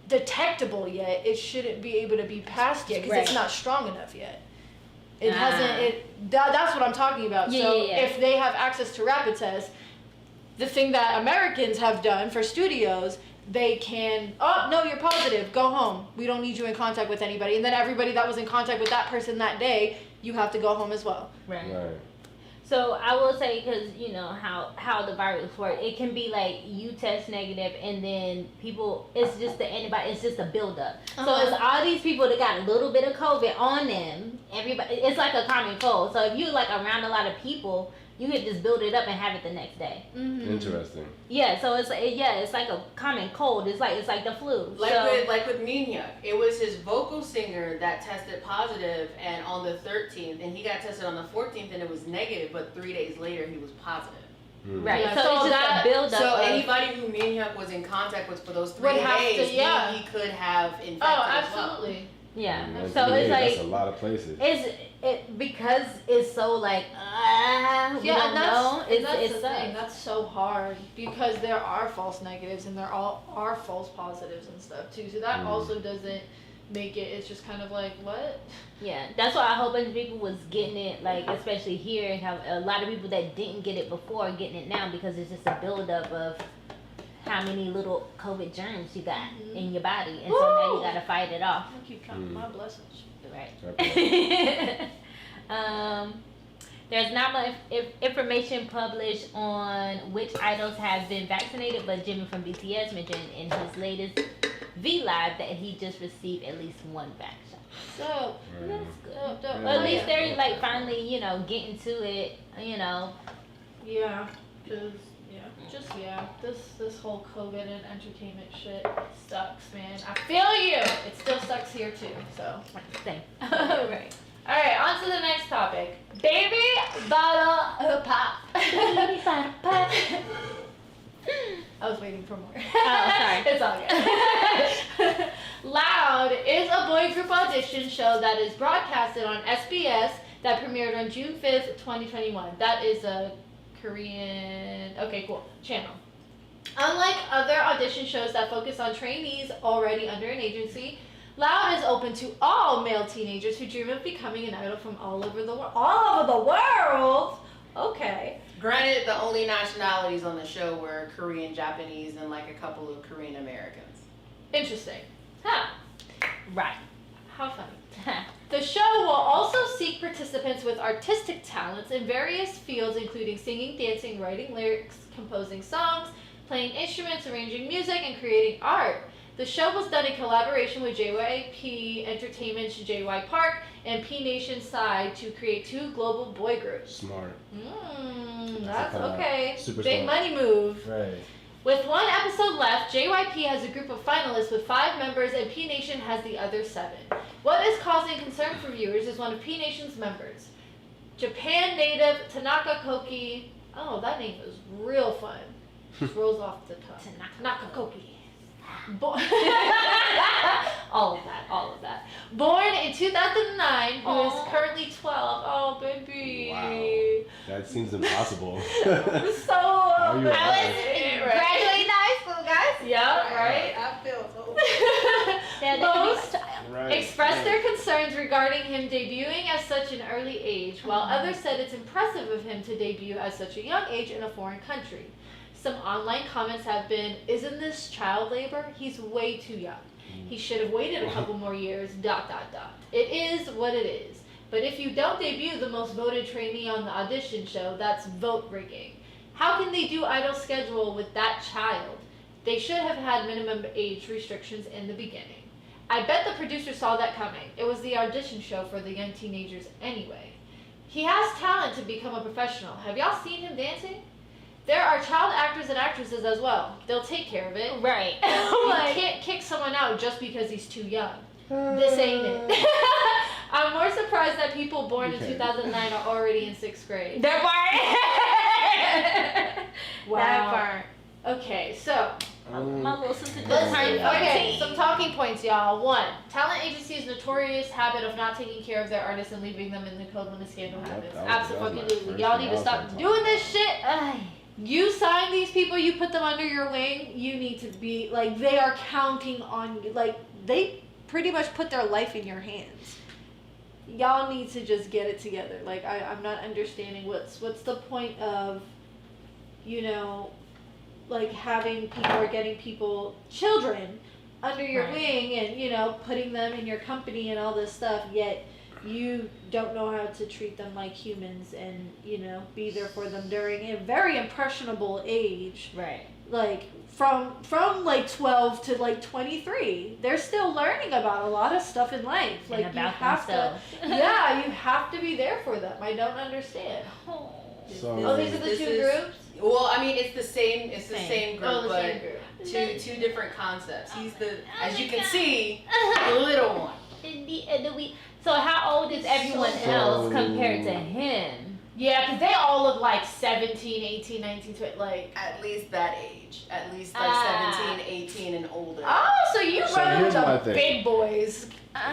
detectable yet, it shouldn't be able to be passed yet because it's Right. not strong enough yet. It hasn't. That's what I'm talking about. Yeah, so yeah, yeah. if they have access to rapid tests, the thing that Americans have done for studios, they can, oh, no, you're positive, go home. We don't need you in contact with anybody. And then everybody that was in contact with that person that day, you have to go home as well. Right. Right. So I will say, because you know how the virus works, it can be like you test negative and then people, it's just the antibody, it's just a buildup. So it's all these people that got a little bit of COVID on them. Everybody, it's like a common cold. So if you like around a lot of people, you could just build it up and have it the next day. Interesting. Yeah, so it's like a common cold. It's like the flu. Like with Minhyuk, it was his vocal singer that tested positive, and on the 13th, and he got tested on the 14th, and it was negative, but 3 days later he was positive. Right. Yeah, so so it's just that- a buildup. So of, anybody who Minhyuk was in contact with for those 3 Would have to- days, yeah. he could have infected Oh, as well. absolutely. yeah. Mm, So it's that's like a lot of places. it because it's so like we Yeah, don't and know. that's It's the thing. That's so hard because there are false negatives and there are false positives and stuff too. So that also doesn't make it. It's just kind of like what? Yeah, that's why I hope other people was getting it, like especially here, and have a lot of people that didn't get it before are getting it now because it's just a buildup of how many little COVID germs you got in your body, and so now you gotta fight it off. I keep counting my blessings. Right. There's not much information published on which idols have been vaccinated, but Jimmy from BTS mentioned in his latest V Live that he just received at least one vaccine. So That's good. dope. At least they're like finally, getting to it, yeah, cause this whole COVID and entertainment shit sucks, man. I feel you. It still sucks here too. So. Same. Right. All right, on to the next topic. Baby bottle pop. Baby bottle pop. I was waiting for more. Oh, sorry. It's all good. Loud is a boy group audition show that is broadcasted on SBS that premiered on June 5th, 2021. That is a Korean, okay, cool, channel. Unlike other audition shows that focus on trainees already under an agency, Loud is open to all male teenagers who dream of becoming an idol from all over the world. All over the world? Okay. Granted, the only nationalities on the show were Korean, Japanese, and like a couple of Korean Americans. Interesting. Huh. Right. How funny. The show will also seek participants with artistic talents in various fields, including singing, dancing, writing lyrics, composing songs, playing instruments, arranging music, and creating art. The show was done in collaboration with JYP Entertainment's JY Park and P Nation's Side to create 2 global boy groups. Smart. That's okay. Super Big smart. money move. Right. With 1 episode left, JYP has a group of finalists with 5 members and P Nation has the other 7. What is causing concern for viewers is one of P Nation's members, Japan native Tanaka Koki. Oh, that name is real fun. Just rolls off the tongue. Tanaka Koki. All of that. Born in 2009, who is currently 12. Oh, baby. Wow. That seems impossible. So, How are you alive? Graduating high school, guys. yeah, right? I feel so. Most Right. expressed their concerns regarding him debuting at such an early age, while others said it's impressive of him to debut at such a young age in a foreign country. Some online comments have been, "Isn't this child labor? He's way too young. He should have waited a couple more years, ... It is what it is. But if you don't debut the most voted trainee on the audition show, that's vote rigging. How can they do idol schedule with that child? They should have had minimum age restrictions in the beginning. I bet the producer saw that coming. It was the audition show for the young teenagers anyway. He has talent to become a professional. Have y'all seen him dancing? There are child actors and actresses as well. They'll take care of it. Right. You can't kick someone out just because he's too young. This ain't it." I'm more surprised that people born in 2009 are already in 6th grade. That part. Wow. That part. Okay, so My little sister let's just see. turned Okay, 14. some talking points, y'all. 1, talent agencies' notorious habit of not taking care of their artists and leaving them in the cold when a scandal happens. that was my Absolutely. first Y'all thing need I to was stop gonna talk doing this shit. Ay. You sign these people, you put them under your wing, you need to be, like, they are counting on you. Like, they pretty much put their life in your hands. Y'all need to just get it together. Like, I'm not understanding what's the point of, you know, like, having people or getting people, children, under your Right. wing and, you know, putting them in your company and all this stuff, yet you don't know how to treat them like humans and, you know, be there for them during a very impressionable age. Right. Like, from like 12 to like 23. They're still learning about a lot of stuff in life. Like, And you about have themselves. to, yeah, you have to be there for them. I don't understand. Oh. So- Oh, these are the This 2 is- groups? Well, I mean, it's the same. It's the Same. same group, Oh, the but same group. two different concepts. He's the, Oh as my you can God. see, the little one. In the end of the week. So how old is everyone So- else compared to him? Yeah, because they all look like 17, 18, 19, 20, like. At least that age. At least like Ah. 17, 18, and older. Oh, so you So run with here's my the thing. big boys.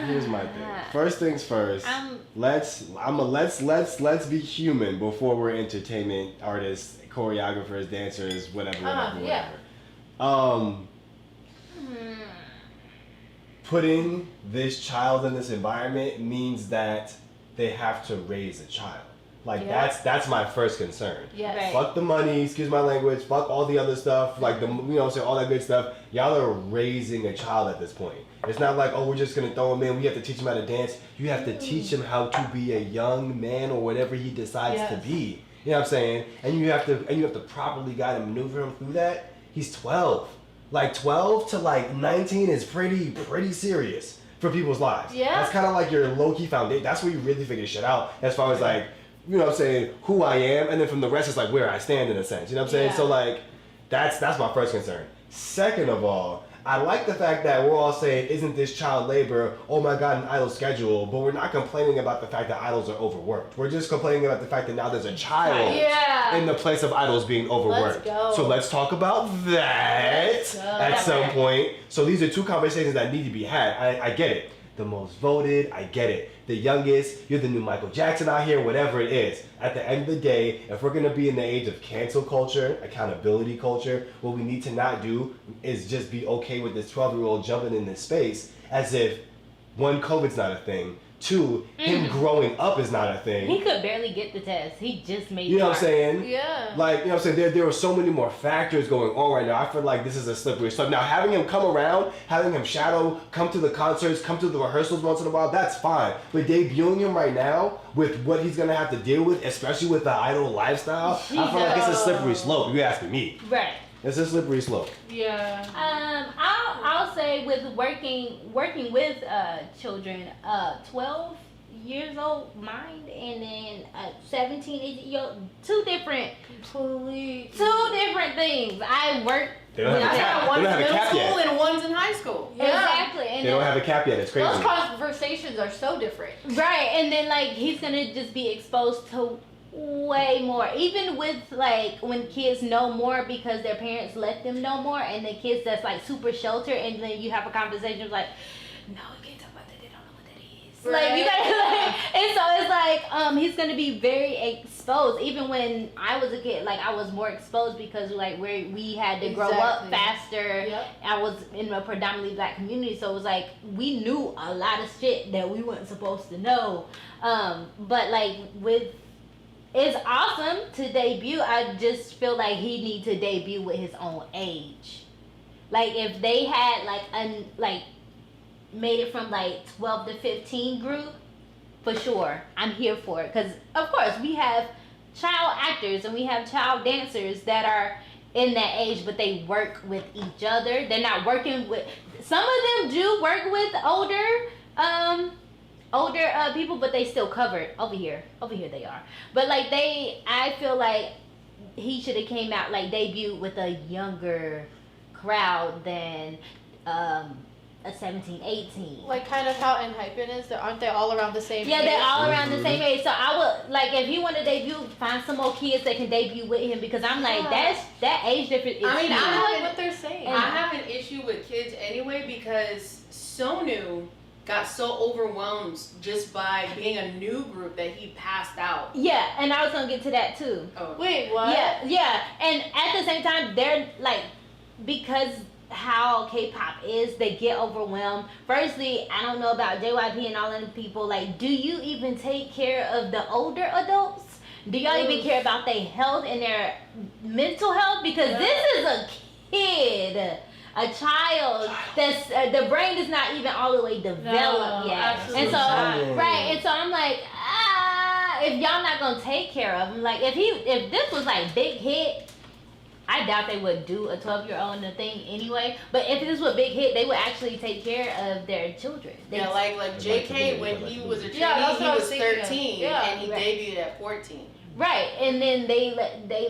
Here's my thing. First things first. I'm Let's be human before we're entertainment artists, choreographers, dancers, whatever. Yeah. Putting this child in this environment means that they have to raise a child. Like Yeah. that's my first concern. Yes. Right. Fuck the money, excuse my language, fuck all the other stuff, like the, you know what I'm saying, all that good stuff. Y'all are raising a child at this point. It's not like, oh, we're just gonna throw him in, we have to teach him how to dance. You have to teach him how to be a young man or whatever he decides to Yes. be. You know what I'm saying? And you have to properly guide and maneuver him through that. He's 12. Like 12 to like 19 is pretty serious for people's lives. Yeah. That's kind of like your low-key foundation. That's where you really figure shit out as far as like, you know what I'm saying, who I am, and then from the rest it's like where I stand in a sense. You know what I'm saying? Yeah. So like that's my first concern. Second of all, I like the fact that we're all saying, isn't this child labor? Oh my God, an idol schedule. But we're not complaining about the fact that idols are overworked. We're just complaining about the fact that now there's a child Yeah. in the place of idols being overworked. go. So let's talk about that Let's go. at some point. So these are 2 conversations that need to be had. I get it. the most voted. I get it. The youngest, you're the new Michael Jackson out here, whatever it is. At the end of the day, if we're gonna be in the age of cancel culture, accountability culture, what we need to not do is just be okay with this 12-year-old jumping in this space as if, one, COVID's not a thing. Two, him growing up is not a thing. He could barely get the test. He just made You know what I'm saying? Yeah. Like, you know what I'm saying? There are so many more factors going on right now. I feel like this is a slippery slope. Now, having him come around, having him shadow, come to the concerts, come to the rehearsals once in a while, that's fine. But debuting him right now with what he's going to have to deal with, especially with the idol lifestyle, I feel like it's a slippery slope, if you asking me. Right. It's a slippery slope. Yeah. I'll say with working with children, 12 years old mind and then 17, 18 year old, two different things. I work. They don't have a cap. One's They don't have a middle cap school yet. and one's in high school. Yeah. Exactly. And They don't have a cap yet. It's crazy. Those conversations are so different. right, and then like he's gonna just be exposed to way more, even with like when kids know more because their parents let them know more, and the kids that's like super sheltered, and then you have a conversation like, no, you can't talk about that, they don't know what that is. Like you gotta like, and so it's like he's gonna be very exposed. Even when I was a kid, like I was more exposed because like we had to grow up Exactly. faster. Yep. I was in a predominantly black community, so it was like we knew a lot of shit that we weren't supposed to know. But like with, it's awesome to debut. I just feel like he needs to debut with his own age. Like if they had like made it from like 12 to 15 group, for sure, I'm here for it. Because of course we have child actors and we have child dancers that are in that age, but they work with each other. They're not working with. Some of them do work with older people, but they still covered over here they are, but like I feel like he should have came out like debut with a younger crowd than a 17, 18. Like kind of how Unhypen is. Aren't they all around the same? Yeah, age? they're all around the same age. So I would like if he want to debut, find some more kids that can debut with him, because I'm like that age difference is I mean, huge. I I like what they're saying. I have an issue with kids anyway because Sonu got so overwhelmed just by being a new group that he passed out. Yeah, and I was gonna get to that too. Oh. Wait, what? Yeah, and at the same time, they're like, because how K-pop is, they get overwhelmed. Firstly, I don't know about JYP and all of the people. Like, do you even take care of the older adults? Do y'all even care about their health and their mental health? Because this is a kid. A child that's the brain is not even all the way developed yet, absolutely and so not. and so I'm like, if y'all not gonna take care of him, like if this was like big hit, I doubt they would do a 12-year-old in the thing anyway. But if this was big hit, they would actually take care of their children. Yeah, like JK when he was a trainee, that's he what I was was thinking of. 13 Yeah. and he debuted at 14. Right, and then they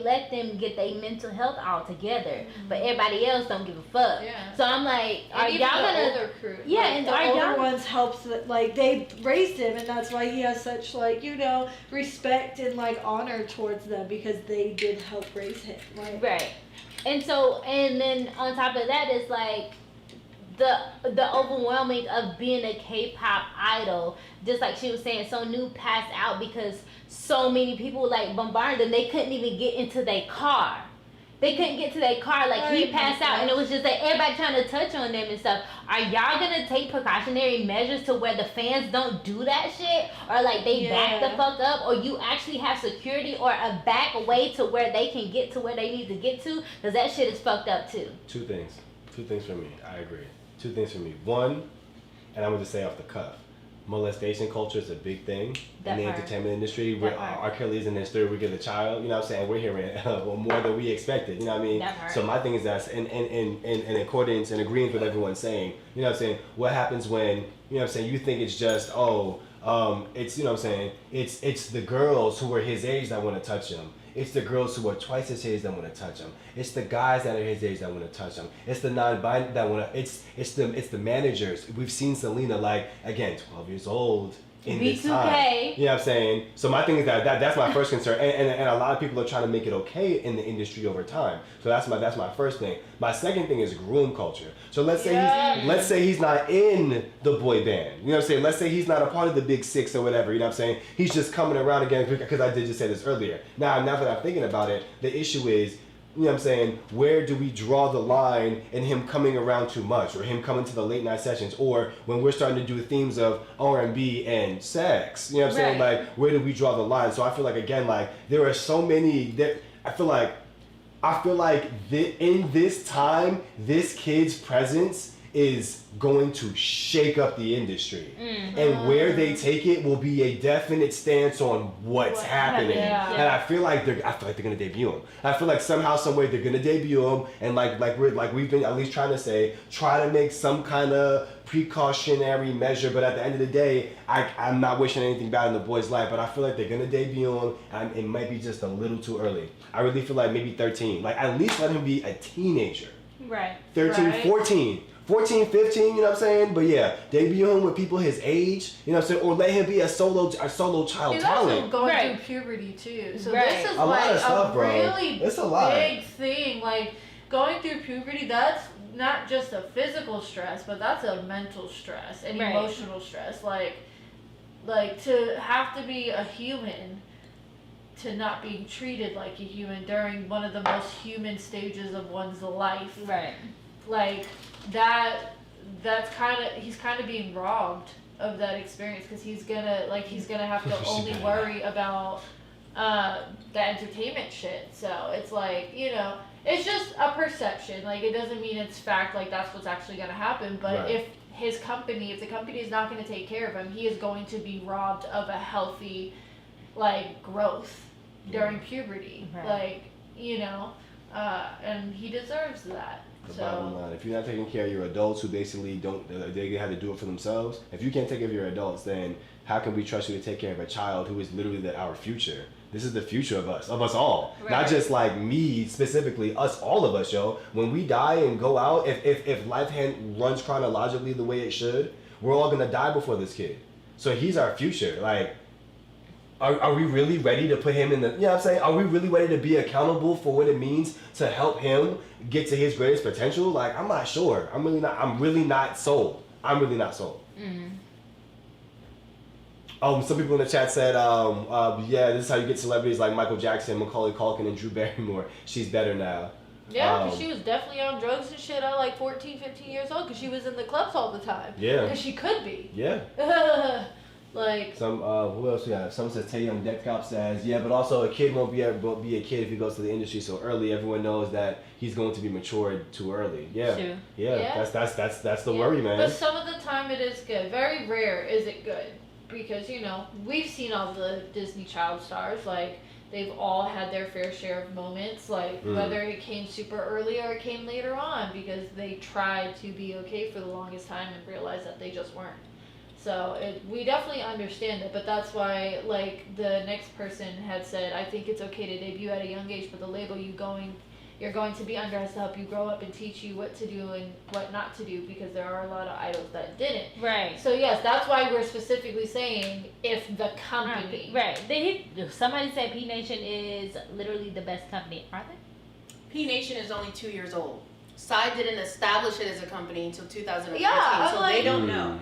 let them get their mental health all together, but everybody else don't give a fuck. Yeah. So I'm like, are And even y'all the gonna? older crew? Yeah, Like, and The are older y'all? ones helps that, like, they raised him, and that's why he has such, like, respect and like honor towards them, because they did help raise him. Like, Right. And so, and then on top of that is like the overwhelming of being a K-pop idol. Just like she was saying, so new passed out because so many people like bombarded them. They couldn't even get into their car. They couldn't get to their car. Like he passed out, and it was just like everybody trying to touch on them and stuff. Are y'all gonna take precautionary measures to where the fans don't do that shit, or like they back the fuck up, or you actually have security or a back way to where they can get to where they need to get to? Because that shit is fucked up too. Two things for me. I agree. Two things for me. One, and I'm gonna just say off the cuff, molestation culture is a big thing in the entertainment industry. Where R. Kelly's in his third week of the child, you know what I'm saying? We're hearing more than we expected, you know what I mean? So my thing is that in accordance and agreeing with everyone saying, you know what I'm saying, what happens when, you know what I'm saying, you think it's just, it's, you know what I'm saying, it's the girls who are his age that want to touch him. It's the girls who are twice his age that want to touch him. It's the guys that are his age that want to touch him. It's the non-binary that want to. It's the managers. We've seen Selena, like, again, 12 years old. in B2K. this time. You know what I'm saying? So my thing is that's my first concern, and a lot of people are trying to make it okay in the industry over time. So that's my first thing. My second thing is groom culture. So let's say he's not in the boy band. You know what I'm saying? Let's say he's not a part of the Big Six or whatever. You know what I'm saying? He's just coming around again because I did just say this earlier. Now that I'm thinking about it, the issue is, you know what I'm saying, where do we draw the line in him coming around too much, or him coming to the late night sessions, or when we're starting to do themes of R&B and sex, you know what I'm saying, like, where do we draw the line? So I feel like, again, like, there are so many, I feel like in this time, this kid's presence is going to shake up the industry. And where they take it will be a definite stance on what's happening. And I feel like they're gonna debut him. I feel like somehow, some way they're gonna debut him, and like we've been at least trying to say, try to make some kind of precautionary measure, but at the end of the day, I'm not wishing anything bad in the boy's life, but I feel like they're gonna debut him, and it might be just a little too early. I really feel like maybe 13. Like, at least let him be a teenager. Right. 13, 14, 15, you know what I'm saying? But yeah, debut him with people his age, you know what I'm saying? Or let him be a solo child He's talent. also going through puberty too. So Right. this is A lot like of stuff, a bro. really It's a lot. big thing. Like, going through puberty, that's not just a physical stress, but that's a mental stress and Right. emotional stress. Like to have to be a human, to not being treated like a human during one of the most human stages of one's life. Right. Like, he's kind of being robbed of that experience, because he's gonna have to only worry about the entertainment shit. So it's like, you know, it's just a perception. Like, it doesn't mean it's fact, like that's what's actually gonna happen. But Right. if the company is not gonna take care of him, he is going to be robbed of a healthy, like, growth during puberty. Right. Like, you know, and he deserves that. The bottom line, if you're not taking care of your adults who basically they have to do it for themselves, if you can't take care of your adults, then how can we trust you to take care of a child who is literally our future? This is the future of us all. Right. Not just like me specifically, all of us, yo. When we die and go out, if life runs chronologically the way it should, we're all gonna die before this kid. So he's our future. Like, are we really ready to put him in the, you know what I'm saying? Are we really ready to be accountable for what it means to help him get to his greatest potential? Like, I'm not sure. I'm really not sold. Oh, some people in the chat said, yeah, this is how you get celebrities like Michael Jackson, Macaulay Culkin, and Drew Barrymore. She's better now. Yeah, because she was definitely on drugs and shit at like 14, 15 years old, because she was in the clubs all the time. Yeah. Because she could be. Yeah. Like, Some who else we have? Someone says Taeyong Deck Cop says, yeah, but also a kid won't be a kid if he goes to the industry so early. Everyone knows that he's going to be matured too early. Yeah. True. Yeah. That's the worry, man. But some of the time it is good. Very rare is it good, because, you know, we've seen all the Disney child stars, like, they've all had their fair share of moments, like, whether it came super early or it came later on, because they tried to be okay for the longest time and realized that they just weren't. So we definitely understand it, but that's why, like, the next person had said, I think it's okay to debut at a young age, but the label you're going to be under has to help you grow up and teach you what to do and what not to do, because there are a lot of idols that didn't. Right. So yes, that's why we're specifically saying if the company. Right. Somebody said P Nation is literally the best company. Are they? P Nation is only 2 years old. Psy didn't establish it as a company until 2015, Yeah, so like, they don't know.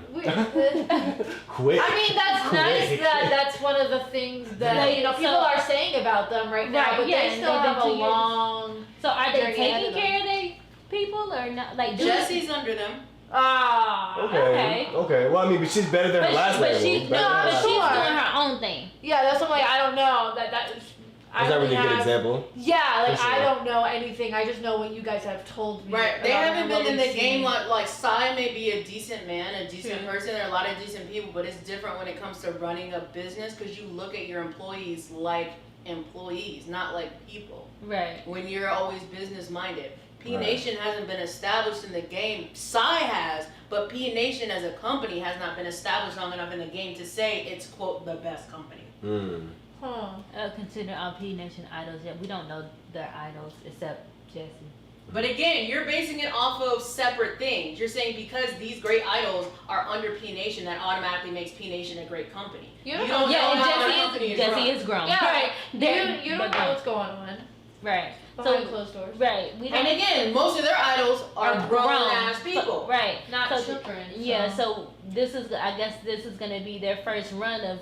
Quick. I mean, that's nice that that's one of the things that, you know, people are saying about them right now, Right, but yeah, they and still they've have a been 2 years. long. So are they Journey ahead taking of them. care of their people or not? Like, Jesse's under them. Okay. Well, I mean, but she's better than her last but label. she's Better than her last doing label. her own thing. Yeah, that's what I'm like, I don't know. Is that really a good example? Yeah, like, For sure. I don't know anything. I just know what you guys have told me. Right, they about haven't what been in we've the game seen. like Psy may be a decent man, a decent person. There are a lot of decent people, but it's different when it comes to running a business, because you look at your employees like employees, not like people. Right. When you're always business minded. P Right. Nation hasn't been established in the game. Psy has, but P Nation as a company has not been established long enough in the game to say it's, quote, the best company. Huh. Consider our P Nation idols. Yeah, we don't know their idols except Jesse. But again, you're basing it off of separate things. You're saying because these great idols are under P Nation, that automatically makes P Nation a great company. You don't know Yeah, how the company and Jesse run. is grown. Yeah, Right. you don't know what's going on Right. behind closed doors. Right. We And don't again, most of their idols are grown ass people. So, right. Not So, children. Yeah, so I guess this is gonna be their first run of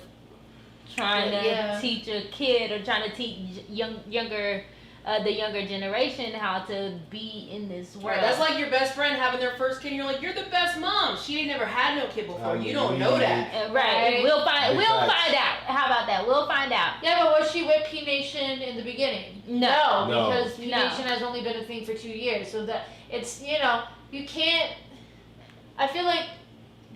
trying to Yeah. teach a kid or trying to teach the younger generation how to be in this world. Right, that's like your best friend having their first kid, and you're like, you're the best mom. She ain't never had no kid before. You don't know that. Right. We'll find Big facts. out. How about that? We'll find out. Yeah, but was she with P Nation in the beginning? No. No. Because P No. Nation has only been a thing for 2 years. So that it's, you can't. I feel like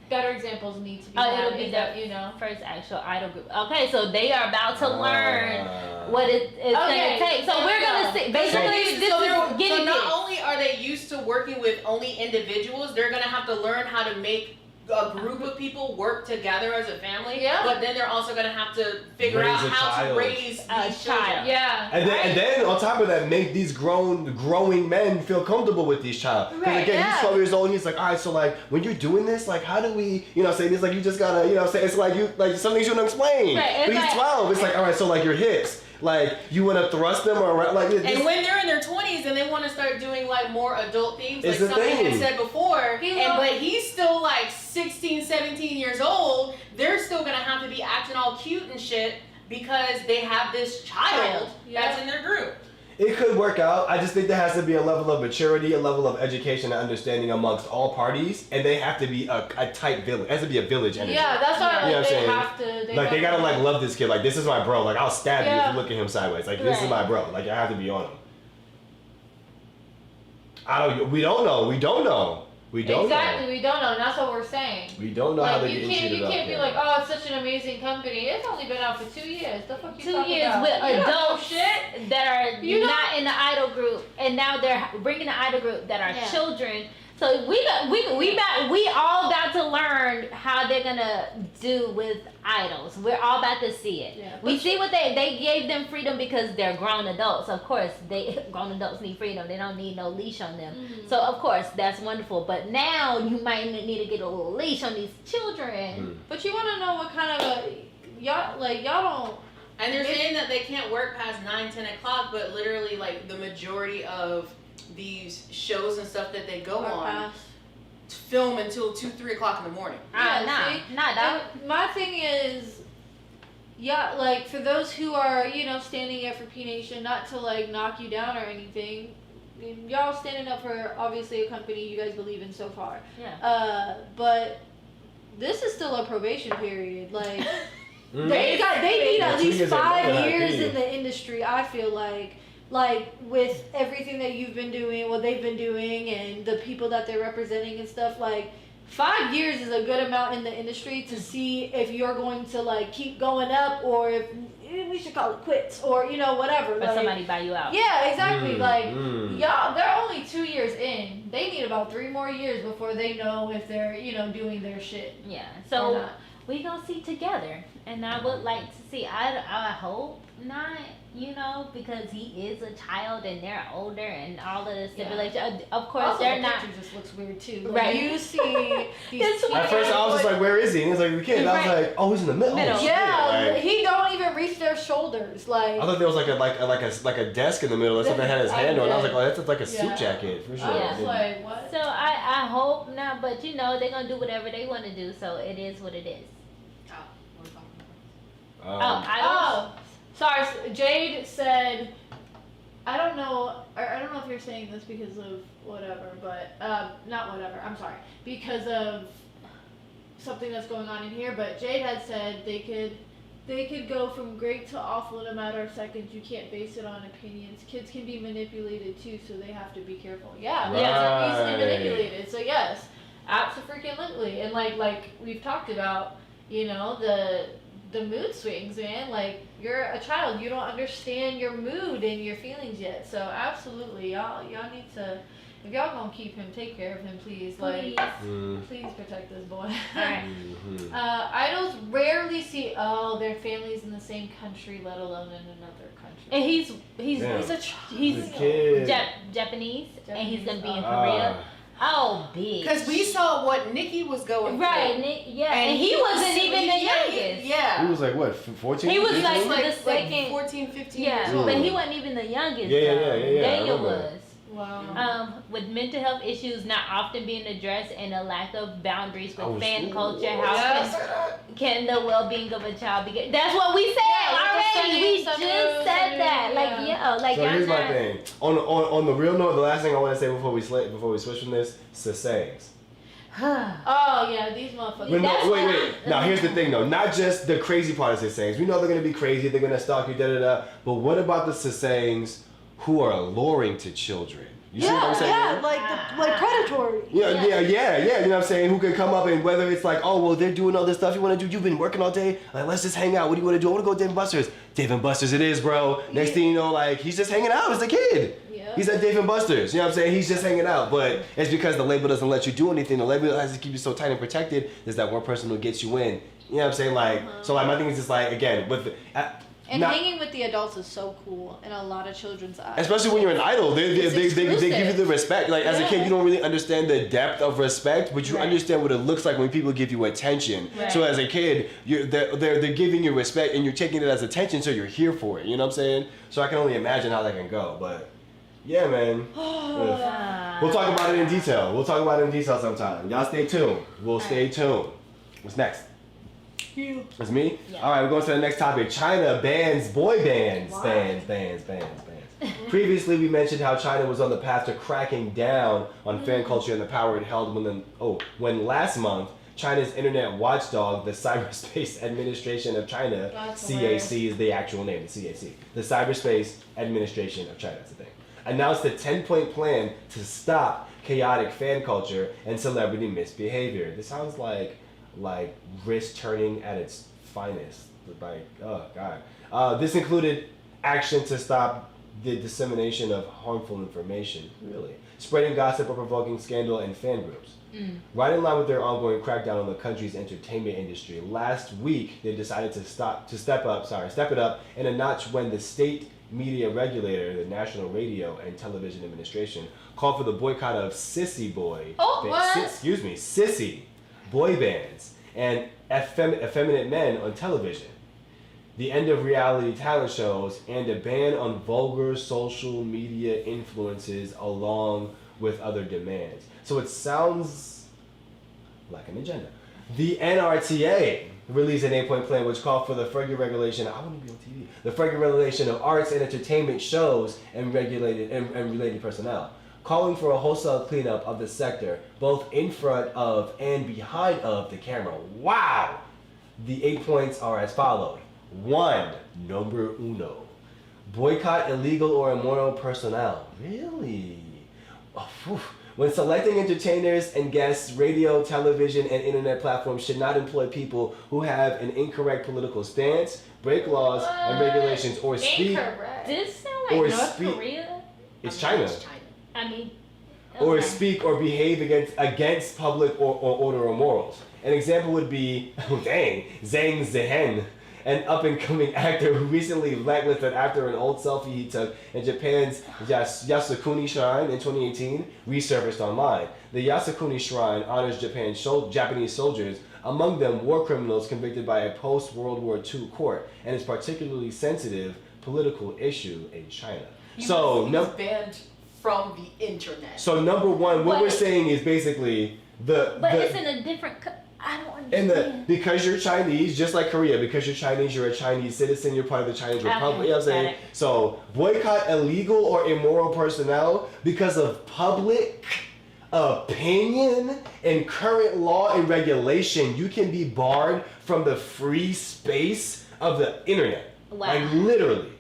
better examples need to be had. It'll be in their that, first actual idol group. Okay, so they are about to learn what it's Okay, gonna take. So there we're we gonna go. see. Basically, this So is guinea so not pigs. only are they used to working with only individuals, they're gonna have to learn how to make a group of people work together as a family. Yeah. But then they're also gonna have to figure Raise out a how child. to raise A these child. children. Yeah. And then on top of that, make these growing men feel comfortable with these child. Because Right, again, yeah. he's 12 years old and he's like, all right, so like when you're doing this, like how do we, say this, like you just gotta, say it's like some things you don't explain. Right, it's but he's like- 12. It's like, all right, so like your hips, like you want to thrust them around, like this, And when they're in their 20s and they want to start doing like more adult themes, like It's the somebody had thing. said before, He but loves- he's still like 16, 17 years old, they're still gonna have to be acting all cute and shit because they have this child Yeah. that's in their group. it could work out. I just think there has to be a level of maturity, a level of education and understanding amongst all parties, and they have to be a tight village. It has to be a village energy. Yeah, that's why You know like, what I'm they saying? have to. They gotta like love this kid. Like this is my bro. Like I'll stab you if Yeah. you look at him sideways. Like this is Right. my bro. Like I have to be on him. We don't know. We don't know. We don't Exactly, know. we don't know, and that's what we're saying. We don't know how Like they you get can't, cheated you up. can't be yeah. like, oh, it's such an amazing company. It's only been out for 2 years. The fuck you 2 talking years about? with You don't know adults shit. that are You not in the idol group, and now they're bringing the idol group that are Yeah. children. So we all about to learn how they're gonna do with idols. We're all about to see it. Yeah. We see what they gave them freedom because they're grown adults. Of course, grown adults need freedom. They don't need no leash on them. Mm-hmm. So of course that's wonderful. But now you might need to get a little leash on these children. But you want to know what kind of y'all don't. And they're saying that they can't work past 9, 10 o'clock, but literally like the majority of these shows and stuff that they go on film until 2, 3 o'clock in the morning. Nah, dog. And my thing is, yeah, like for those who are standing up for P Nation, not to like knock you down or anything. I mean, y'all standing up for obviously a company you guys believe in so far. Yeah. But this is still a probation period. Like Mm. they need Yeah, at 2 least years ain't 5 nothing, years I in the industry. I feel like with everything that you've been doing, what they've been doing, and the people that they're representing and stuff, like 5 years is a good amount in the industry to see if you're going to like keep going up or if we should call it quits or whatever. Or Like, somebody buy you out. yeah, exactly. Like Mm. y'all, they're only 2 years in. They need about 3 more years before they know if they're doing their shit. Yeah. Or So not. we gonna see together, and I would like to see. I hope not. Because he is a child and they're older and all of the stipulation. Of course, Also, they're the not. picture just looks weird too. Like, Right. You see these It's weird. At first I was just like, where is he? And he's like, we can't. And I was Right. like, oh, he's in the middle. Middle. Oh, shit. yeah, Like, he don't even reach their shoulders. Like I thought there was like a desk in the middle or something that had his hand on. I was like, oh, that's like a Yeah. suit jacket for sure. I was Yeah. like, what? So I hope not, but they're gonna do whatever they want to do. So it is what it is. Oh, sorry. Jade said, I don't know if you're saying this because of whatever, but not whatever. I'm sorry, because of something that's going on in here. But Jade had said they could go from great to awful in a matter of seconds. You can't base it on opinions. Kids can be manipulated too, so they have to be careful. Yeah, kids are easily Right. manipulated. So yes, absolutely. And like we've talked about, the mood swings, man. Like you're a child, you don't understand your mood and your feelings yet. So absolutely, y'all need to if y'all gonna keep him, take care of him, please. Please. Please protect this boy. Alright. Idols rarely see their families in the same country, let alone in another country. And he's Damn. He's a he's The kid. Japanese, and he's gonna be in Ah. Korea. Oh, bitch. Because we saw what Nikki was going Right, through. Nick, yeah, and he wasn't even the youngest. Yeah. He was like, what, 14? He was 15? like, Like, the second. 14, 15 Yeah, years old. but he wasn't even the youngest. Yeah, though. I Daniel remember. was. Wow. With mental health issues not often being addressed and a lack of boundaries with fan Ooh. culture, how Yeah. can the well-being of a child be? That's what we said Yeah, with the already. We Sunny, just said that. Like, yeah. yo, like So y'all here's my not. thing. On the real note, the last thing I want to say before we switch from this, sasays. Oh yeah, these motherfuckers. That's Wait. Now here's the thing though. Not just the crazy part of sasays. We know they're gonna be crazy. They're gonna stalk you. But what about the sasays who are alluring to children? You see what I'm saying? Yeah, like predatory. Yeah. You know what I'm saying? Who can come up and whether it's like, oh, well, they're doing all this stuff you want to do. You've been working all day. Like, let's just hang out. What do you want to do? I want to go to Dave & Buster's. Dave & Buster's it is, bro. Next thing you know, like, he's just hanging out as a kid. Yeah. He's at Dave & Buster's. You know what I'm saying? He's just hanging out. But it's because the label doesn't let you do anything. The label has to keep you so tight and protected. There's that one person who gets you in. You know what I'm saying? Like, so like, my thing is just like, again, with And not- hanging with the adults is so cool in a lot of children's eyes. especially when you're an idol, they give you the respect. Like as a kid, you don't really understand the depth of respect, but you understand what it looks like when people give you attention. Right. So as a kid, they're giving you respect, and you're taking it as attention, so you're here for it. You know what I'm saying? So I can only imagine how that can go. But yeah, man, we'll talk about it in detail. We'll talk about it in detail sometime. Y'all stay tuned. We'll stay tuned. What's next? It's me? Yeah. Alright, we're going to the next topic. China bans boy bands. Bans. Previously, we mentioned how China was on the path to cracking down on fan culture and the power it held when last month, China's internet watchdog, the Cyberspace Administration of China, CAC is the actual name, the CAC, the Cyberspace Administration of China, that's the thing, announced a 10-point plan to stop chaotic fan culture and celebrity misbehavior. This sounds like wrist turning at its finest. Like, oh god. This included action to stop the dissemination of harmful information, really, spreading gossip or provoking scandal in fan groups. Right in line with their ongoing crackdown on the country's entertainment industry, last week they decided to step it up in a notch when the state media regulator, the National Radio and Television Administration, called for the boycott of sissy boy bands and effeminate men on television, the end of reality talent shows, and a ban on vulgar social media influences along with other demands. So it sounds like an agenda. The NRTA released an 8-point plan which called for the further regulation, I want to be on TV, the further regulation of arts and entertainment shows and related personnel, calling for a wholesale cleanup of the sector, both in front of and behind of the camera. Wow! The 8 points are as follows. 1, number uno. Boycott illegal or immoral personnel. Really? Oh, phew. When selecting entertainers and guests, radio, television, and internet platforms should not employ people who have an incorrect political stance, break laws and regulations, or speak. Incorrect. This sound like Or North speak- Korea. It's China. I mean, Or okay. speak or behave against public or order or morals. An example would be, Zhang Zhen, an up-and-coming actor who recently blacklisted after an old selfie he took in Japan's Yasukuni Shrine in 2018 resurfaced online. The Yasukuni Shrine honors Japanese soldiers, among them war criminals convicted by a post-World War II court, and is particularly sensitive political issue in China. He was banned from the internet. So number one, what we're saying is basically But it's in a different. I don't understand. because you're Chinese, just like Korea, because you're Chinese, you're a Chinese citizen, you're part of the Chinese Republic. You know what I'm saying? So boycott illegal or immoral personnel because of public opinion and current law and regulation. You can be barred from the free space of the internet. Wow. Like literally.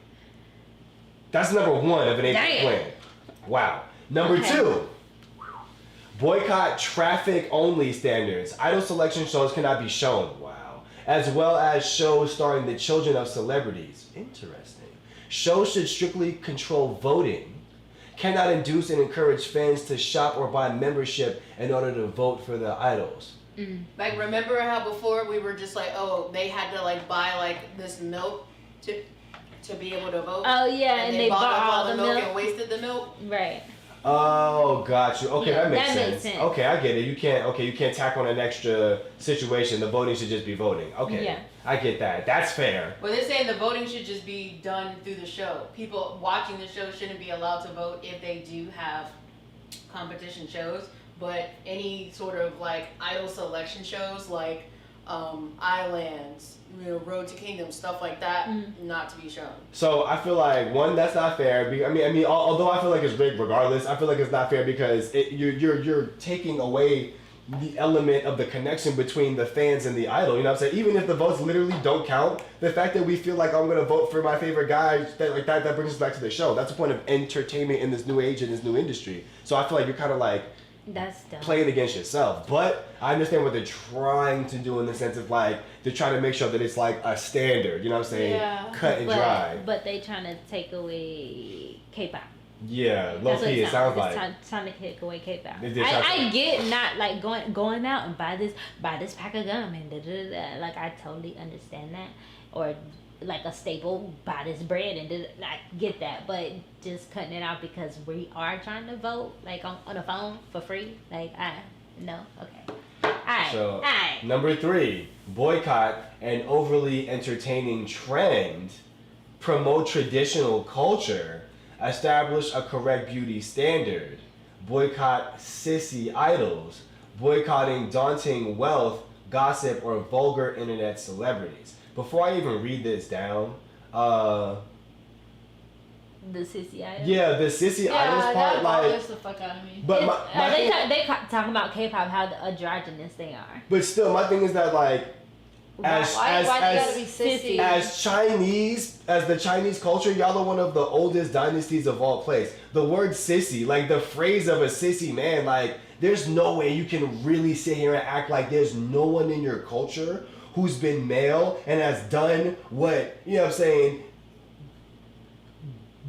That's number one of an 8-point plan. Wow. Number 2. Boycott traffic-only standards. Idol selection shows cannot be shown. Wow. As well as shows starring the children of celebrities. Interesting. Shows should strictly control voting. cannot induce and encourage fans to shop or buy membership in order to vote for the idols. Like, remember how before we were just like, oh, they had to like buy like this milk to be able to vote. Oh yeah, and they bought bought up all the milk. and wasted the milk. Right. Oh, got you. Okay, Yeah, that makes that sense. makes sense. Okay, I get it. You can't tack on an extra situation. The voting should just be voting. Okay, Yeah. I get that. That's fair. But they're saying the voting should just be done through the show. People watching the show shouldn't be allowed to vote if they do have competition shows. But any sort of like idol selection shows, like Islands, Road to Kingdom, stuff like that, not to be shown. So I feel like one, that's not fair. I mean, although I feel like it's rigged regardless, I feel like it's not fair because you're taking away the element of the connection between the fans and the idol. You know what I'm saying? Even if the votes literally don't count, the fact that we feel like I'm gonna vote for my favorite guy, that brings us back to the show. That's the point of entertainment in this new age, in this new industry. So I feel like you're kind of like That's dumb. playing against yourself. But I understand what they're trying to do in the sense of like they're trying to make sure that it's like a standard. You know what I'm saying? Yeah. Cut and dry. But they trying to take away K-pop. Yeah, low That's what key. It sounds like. trying to take away K-pop. It did sound I like- get not like going out and buy this pack of gum and da da da. Like I totally understand that, or like a staple, buy this bread and da, da, I get that. But just cutting it out because we are trying to vote like on the phone for free. Like no, okay. Alright. So, Alright. number 3, boycott an overly entertaining trend, promote traditional culture, establish a correct beauty standard, boycott sissy idols, boycotting daunting wealth, gossip, or vulgar internet celebrities. Before I even read this down, The sissy idols. yeah, the sissy Yeah, idols part, that like, bothers the fuck out of me. but They talking about K-pop, how androgynous they are. but still, my thing is that like, Why they gotta be sissy? as the Chinese culture, y'all are one of the oldest dynasties of all place. The word sissy, like the phrase of a sissy man, like there's no way you can really sit here and act like there's no one in your culture who's been male and has done what, you know what I'm saying,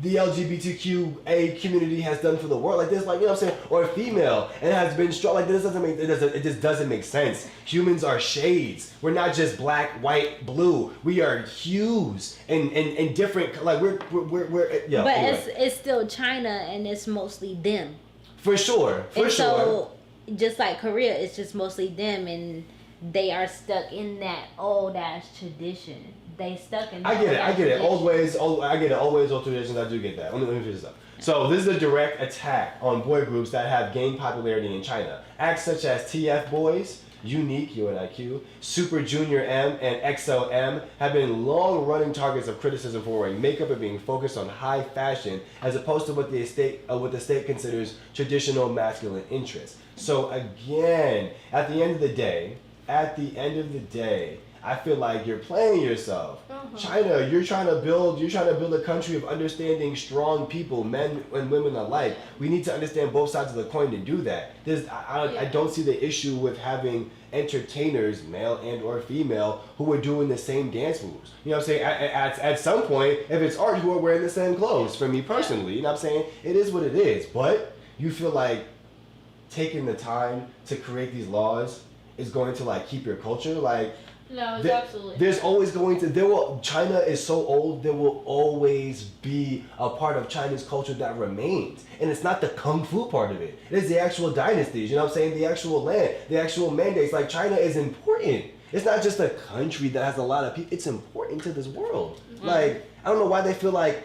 the LGBTQA community has done for the world, like this, like, you know what I'm saying, or female and has been strong, like this doesn't make it just doesn't make sense. Humans are shades. We're not just black, white, blue. We are hues and different, like we're yeah. But Anyway. it's still China and it's mostly them. For sure. So just like Korea, it's just mostly them and they are stuck in that old ass tradition. They stuck in that I get it. tradition. Old ways, old traditions. I do get that. Let me finish this up. So this is a direct attack on boy groups that have gained popularity in China. Acts such as TF Boys, Unique, UNIQ, Super Junior M, and XOM have been long-running targets of criticism for wearing makeup and being focused on high fashion, as opposed to what the state considers traditional masculine interests. So again, at the end of the day, I feel like you're playing yourself. China, you're trying to build a country of understanding strong people, men and women alike. We need to understand both sides of the coin to do that. I don't see the issue with having entertainers, male and or female, who are doing the same dance moves. You know what I'm saying? At some point, if it's art, who are wearing the same clothes, for me personally, you know what I'm saying? It is what it is. But you feel like taking the time to create these laws is going to like keep your culture like. No, it's absolutely. There's always China is so old, there will always be a part of Chinese culture that remains. And it's not the kung fu part of it. It is the actual dynasties, you know what I'm saying? The actual land, the actual mandates. Like China is important. It's not just a country that has a lot of people. It's important to this world. Mm-hmm. Like, I don't know why they feel like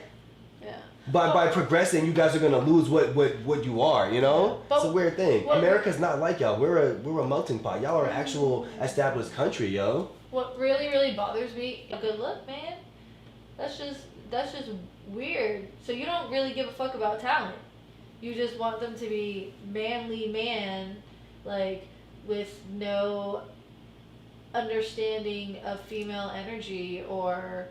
by progressing, you guys are gonna lose what you are, you know? But it's a weird thing. what- America's not like y'all. We're a melting pot. Y'all are an actual established country, yo. What really, really bothers me, a good look, man. That's just weird. So you don't really give a fuck about talent. You just want them to be manly man, like with no understanding of female energy or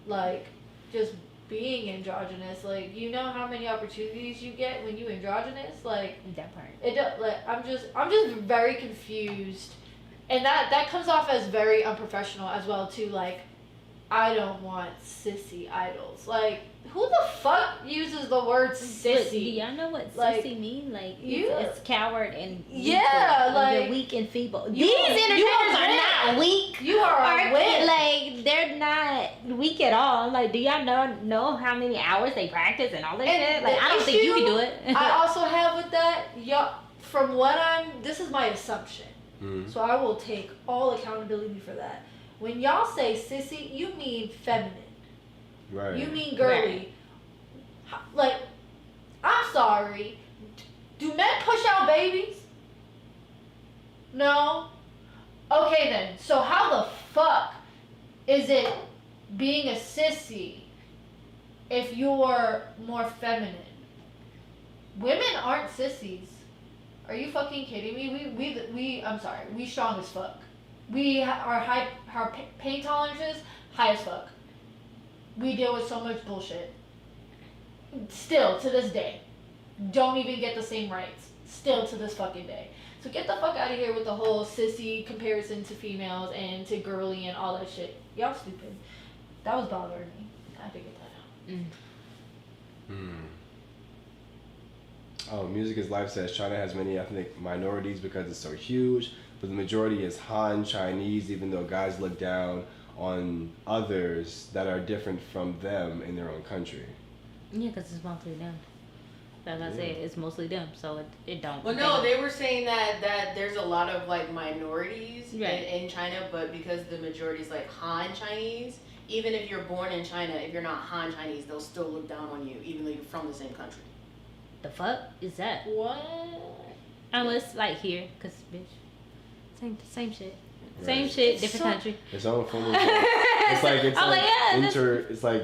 like just being androgynous. Like, you know how many opportunities you get when you androgynous? Like That part. it don't, like I'm just very confused. And that comes off as very unprofessional as well too. Like, I don't want sissy idols. Like, who the fuck uses the word But do sissy? y'all know what Like, sissy mean? Like, yeah. it's coward and Yeah, weak, like, you're weak and feeble. you- These you entertainers are are not weak. You are a win. Like, they're not weak at all. Like, do y'all know how many hours they practice and all that And shit? Like, the I don't think you issue can do it. I also have with that, from what this is my assumption. So I will take all accountability for that. When y'all say sissy, you mean feminine. Right. You mean girly. Like, I'm sorry. Do men push out babies? No? Okay then. So how the fuck is it being a sissy if you're more feminine? Women aren't sissies. Are you fucking kidding me? We I'm sorry. We strong as fuck. Our pain tolerances high as fuck. We deal with so much bullshit. Still to this day, don't even get the same rights. Still to this fucking day. So get the fuck out of here with the whole sissy comparison to females and to girly and all that shit. Y'all stupid. That was bothering me. I had to get that out. Oh, Music is Life says China has many ethnic minorities because it's so huge, but the majority is Han Chinese, even though guys look down on others that are different from them in their own country. Yeah, because it's mostly them. Like I said, it's mostly them, so it don't. Well, no, they were saying that there's a lot of like minorities Right. in China, but because the majority is like Han Chinese, even if you're born in China, if you're not Han Chinese, they'll still look down on you, even though you're from the same country. The fuck is that? What? Unless like here, cause bitch, same shit, Right. same shit, different So- country. It's own form of it's I'm like yeah, this- it's like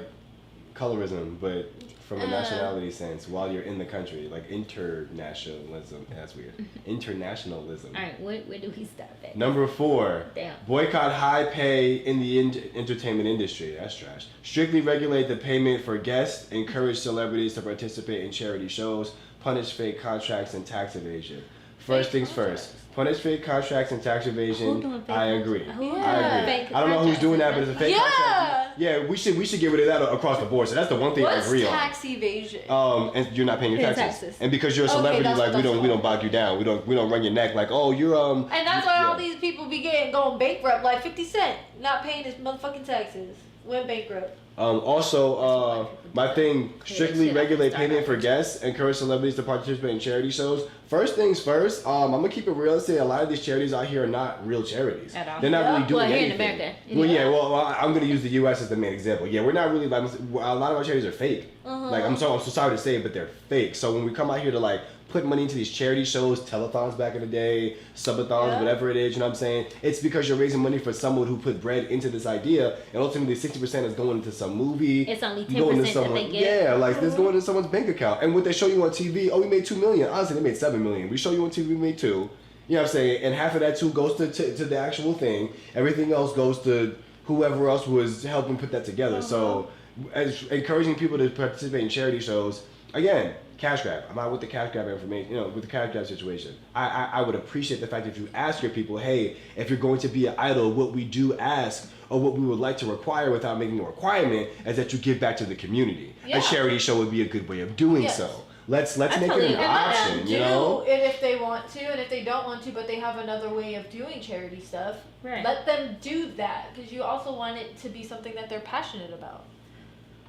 colorism, but from a nationality sense while you're in the country, like internationalism. That's weird. Internationalism. All right, where do we stop at? Number 4, Damn. boycott high pay in the entertainment industry. That's trash. Strictly regulate the payment for guests. Encourage celebrities to participate in charity shows. Punish fake contracts and tax evasion. First things first. Punish fake contracts and tax Who evasion. doing fake I agree. contracts? Who I agree. doing fake I don't know who's contracts? doing that, but it's a fake Yeah. contract. Yeah, we should get rid of that across the board. So that's the one thing I What's agree tax evasion? on. And you're not paying your Paying taxes. taxes. And because you're a Okay, celebrity, that's- like we that's don't bog you down. We don't run your neck like, oh, you're And that's why all yeah. these people be going bankrupt, like 50 Cent, not paying his motherfucking taxes. Went bankrupt. Also, my thing, strictly shit, regulate I can payment start for guests, encourage celebrities to participate in charity shows. First things first, I'm gonna keep it real and say a lot of these charities out here are not real charities. At all. They're not really doing Well, here in anything. America. Well, yeah, well, I'm gonna use the U.S. as the main example. Yeah, we're not really, like, a lot of our charities are fake. Like, I'm so sorry to say it, but they're fake. So when we come out here to, like, put money into these charity shows, telethons back in the day, subathons, whatever it is, you know what I'm saying? It's because you're raising money for someone who put bread into this idea, and ultimately 60% is going into some movie. It's only going to 10% that someone, they get. yeah, like this going to someone's bank account. And what they show you on TV, oh, we made $2 million. Honestly, they made $7 million. We show you on TV, we made $2 million. You know what I'm saying? And half of that $2 goes to the actual thing. Everything else goes to whoever else was helping put that together. So, as encouraging people to participate in charity shows, again, cash grab. I'm out with the cash grab information, with the cash grab situation. I would appreciate the fact that you ask your people, hey, if you're going to be an idol, what we do ask or what we would like to require without making a requirement is that you give back to the community. Yeah. A charity show would be a good way of doing Yes. so. Let's make totally it an agree. option, you know? Do it if they want to, and if they don't want to, but they have another way of doing charity stuff, Right. let them do that, because you also want it to be something that they're passionate about.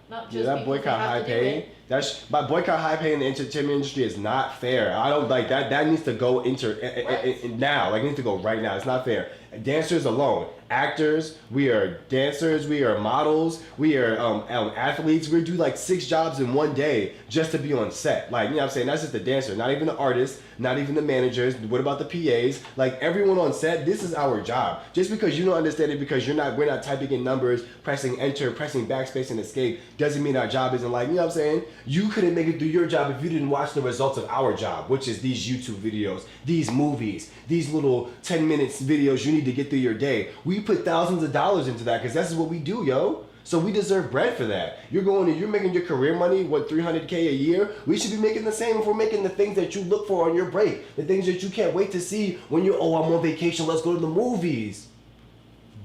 Not just Yeah, that because they boycott have high to do pay. it. But boycott high pay in the entertainment industry is not fair. I don't like that. That needs to go now. Like, it needs to go right now. It's not fair. Dancers alone, actors. We are dancers. We are models. We are athletes. We do like 6 jobs in one day just to be on set. Like, you know what I'm saying? That's just the dancer. Not even the artists. Not even the managers. What about the PAs? Like, everyone on set. This is our job. Just because you don't understand it, because we're not typing in numbers, pressing enter, pressing backspace and escape, doesn't mean our job isn't, like, you know what I'm saying? You couldn't make it through your job if you didn't watch the results of our job, which is these YouTube videos, these movies, these little 10 minutes videos you need to get through your day. We put thousands of dollars into that because that's what we do, yo. So we deserve bread for that. You're making your career money, what, $300K a year? We should be making the same if we're making the things that you look for on your break, the things that you can't wait to see when I'm on vacation, let's go to the movies.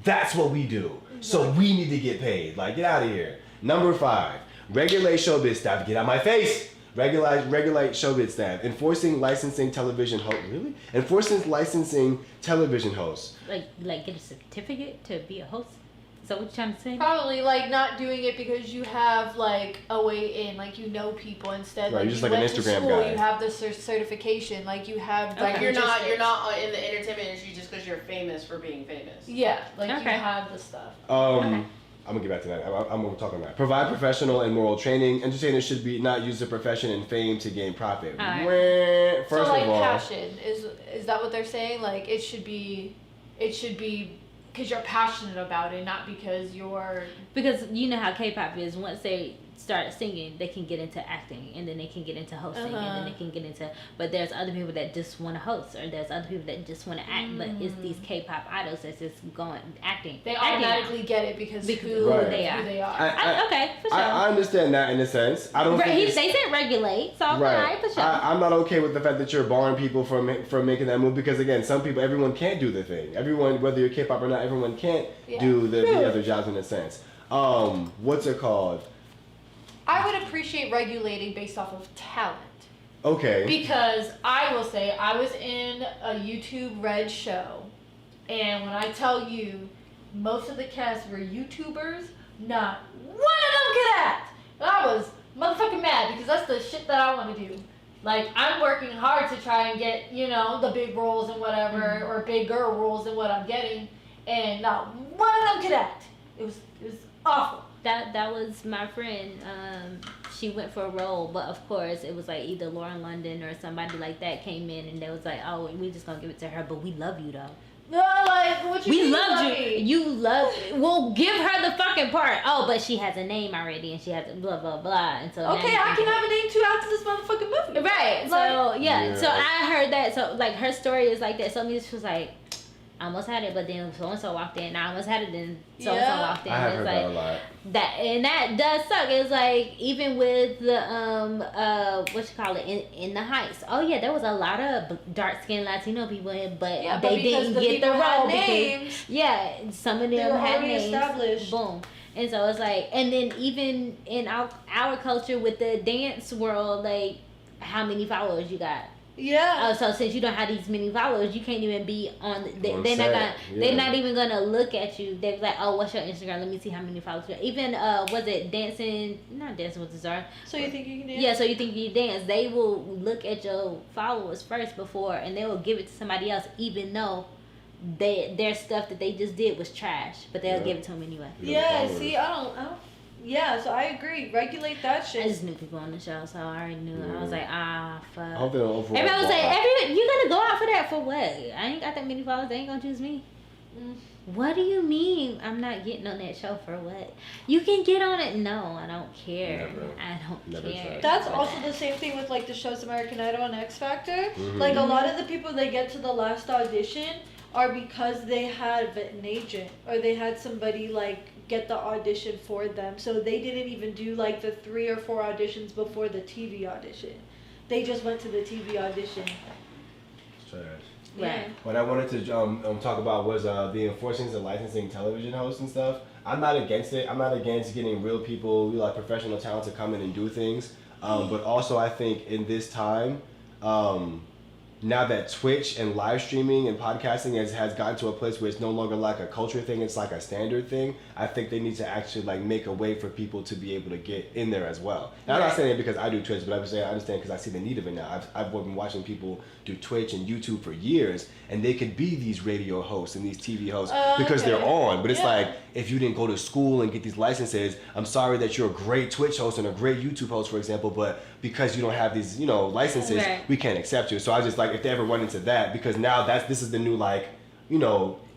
That's what we do. So we need to get paid. Like, get out of here. Number 5, regulate showbiz staff. Get out my face. Regulate showbiz staff. Enforcing licensing television hosts. Really? Enforcing licensing television hosts. Like get a certificate to be a host. Is that what you're trying to say? Probably like not doing it because you have like a way in, like you know people instead. Right, like you're just you like an went to Instagram school, guy. you have the certification, like you have Like you're not logistics. in the entertainment industry just because you're famous for being famous. Yeah, like you Okay. have the stuff. I'm gonna get back to that. I'm gonna talk on that. Provide professional and moral training. Entertainers should be not use their profession and fame to gain profit. Alright. Wah. First so like of all, passion is that what they're saying? Like it should be because you're passionate about it, not because you're. Because you know how K-pop is. Once they start singing, they can get into acting, and then they can get into hosting, and then they can get into. But there's other people that just want to host, or there's other people that just want to act. But it's these K-pop idols that's just going acting. They acting automatically get it because who Right. they are. okay, for sure. I understand that in a sense. I don't think They said regulate, so right. for sure. I'm not okay with the fact that you're barring people from making that move because again, everyone can't do the thing. Everyone, whether you're K-pop or not, everyone can't do the other jobs in a sense. What's it called? I would appreciate regulating based off of talent. Okay. Because I will say, I was in a YouTube Red show, and when I tell you, most of the cast were YouTubers, not one of them could act. And I was motherfucking mad because that's the shit that I want to do. Like, I'm working hard to try and get, the big roles and whatever, or bigger roles than what I'm getting, and not one of them could act. It was awful. That was my friend. She went for a role, but of course it was like either Lauren London or somebody like that came in, and they was like, "Oh, we just gonna give it to her, but we love you though. No, like, what you We mean loved you. me? You love. We'll give her the fucking part. Oh, but she has a name already, and she has a blah blah blah. And so now Okay, you I can have a name too after this motherfucking movie. Right. Like, So yeah. Yeah. So I heard that. So like her story is like that. So me was like, I almost had it, but then so and so walked in. I almost had it, then so and so Yeah. walked in. I have It's heard like that a lot. that does suck. It's like even with the what you call it in the Heights. Oh yeah, there was a lot of dark skinned Latino people in, but Yeah, they but because didn't the get the people had role because names, yeah, some of They them were had already names. established. Boom. And so it's like, and then even in our culture with the dance world, like how many followers you got? Yeah. So since you don't have these many followers, you can't even be on. They're not set, gonna. yeah. They're not even gonna look at you. They're like, oh, what's your Instagram? Let me see how many followers you got. Even was it dancing? Not Dancing with the Stars. So you think you can dance? Yeah. So you think you dance? They will look at your followers first before, and they will give it to somebody else, even though their stuff that they just did was trash. But they'll Yeah. give it to them anyway. Yeah, see, I don't. Yeah, so I agree. Regulate that I shit. just knew people on the show, so I already knew. I was like, I fuck. hope they don't overall. Everybody was like, you gonna go out for that for what? I ain't got that many followers. They ain't gonna choose me. What do you mean I'm not getting on that show for what? You can get on it. No, I don't care. Never. I don't Never care. tried. That's for also that. the same thing with like the shows American Idol and X Factor. Mhm. Like a lot of the people that get to the last audition are because they have an agent or they had somebody like get the audition for them. So they didn't even do like the 3 or 4 auditions before the TV audition. They just went to the TV audition. It's trash. Right. What I wanted to talk about was the enforcing and licensing television hosts and stuff. I'm not against it. I'm not against getting real people, like professional talent to come in and do things. But also I think in this time, now that Twitch and live streaming and podcasting has gotten to a place where it's no longer like a culture thing, it's like a standard thing. I think they need to actually like make a way for people to be able to get in there as well. And I'm not saying it because I do Twitch, but I'm saying I understand because I see the need of it now. I've been watching people do Twitch and YouTube for years, and they could be these radio hosts and these TV hosts because they're on. But it's like, if you didn't go to school and get these licenses, I'm sorry that you're a great Twitch host and a great YouTube host, for example, but because you don't have these, licenses, we can't accept you. So I was just like, if they ever run into that, because now this is the new like,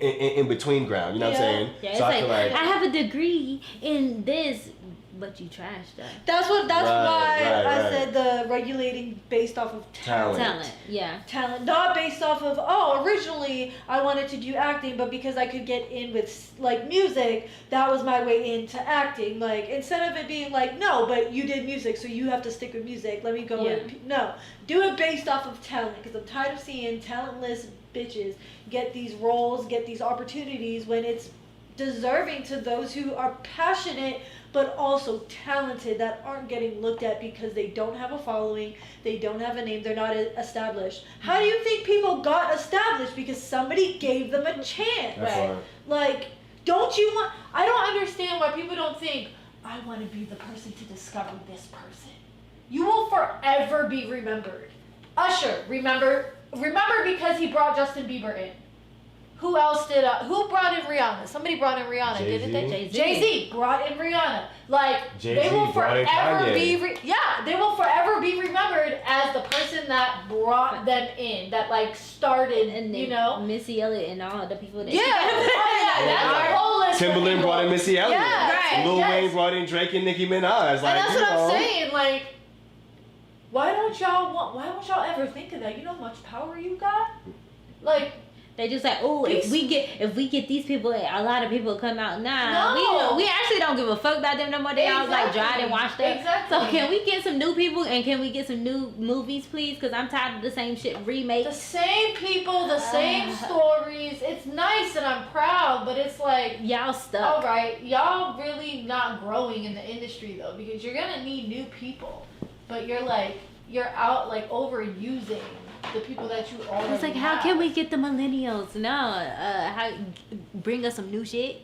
in between ground. You know what I'm saying? Yeah, it's So like, I feel I have a degree in this, but you trash though. That's why Right, I right. said the regulating based off of talent. Talent, yeah. Talent, not based off of originally I wanted to do acting, but because I could get in with like music, that was my way into acting. Like instead of it being like, no, but you did music, so you have to stick with music. Let me go with no, do it based off of talent, because I'm tired of seeing talentless bitches get these roles, get these opportunities when it's deserving to those who are passionate but also talented that aren't getting looked at because they don't have a following, they don't have a name, they're not established. How do you think people got established? Because somebody gave them a chance. Right. Like, don't you want? I don't understand why people don't think, I want to be the person to discover this person. You will forever be remembered. Usher, remember because he brought Justin Bieber in. Who else did? Who brought in Rihanna? Somebody brought in Rihanna, Jay-Z. didn't they? Jay-Z brought in Rihanna. Like Jay-Z they will brought in forever Kanye. they will forever be remembered as the person that brought them in, that like started, And you know. Missy Elliott and all the people that. Yeah, oh, yeah, that's a whole list. of Timberland people. brought in Missy Elliott. Yeah, right. Lil yes. Wayne brought in Drake and Nicki Minaj. Like, And that's you what know. I'm saying. Like, why don't y'all ever think of that? You know how much power you got? Like, They just like, oh, if we get these people, a lot of people come out. Nah, No. we actually don't give a fuck about them no more. They all like dried and washed up. Exactly. So can we get some new people and can we get some new movies, please? Because I'm tired of the same shit the remakes. same people, the same stories. It's nice and I'm proud, but it's like, Y'all stuck. all right, y'all really not growing in the industry though, because you're gonna need new people, but you're out like overusing the people that you already It's like, have. how can we get the millennials? No, how bring us some new shit?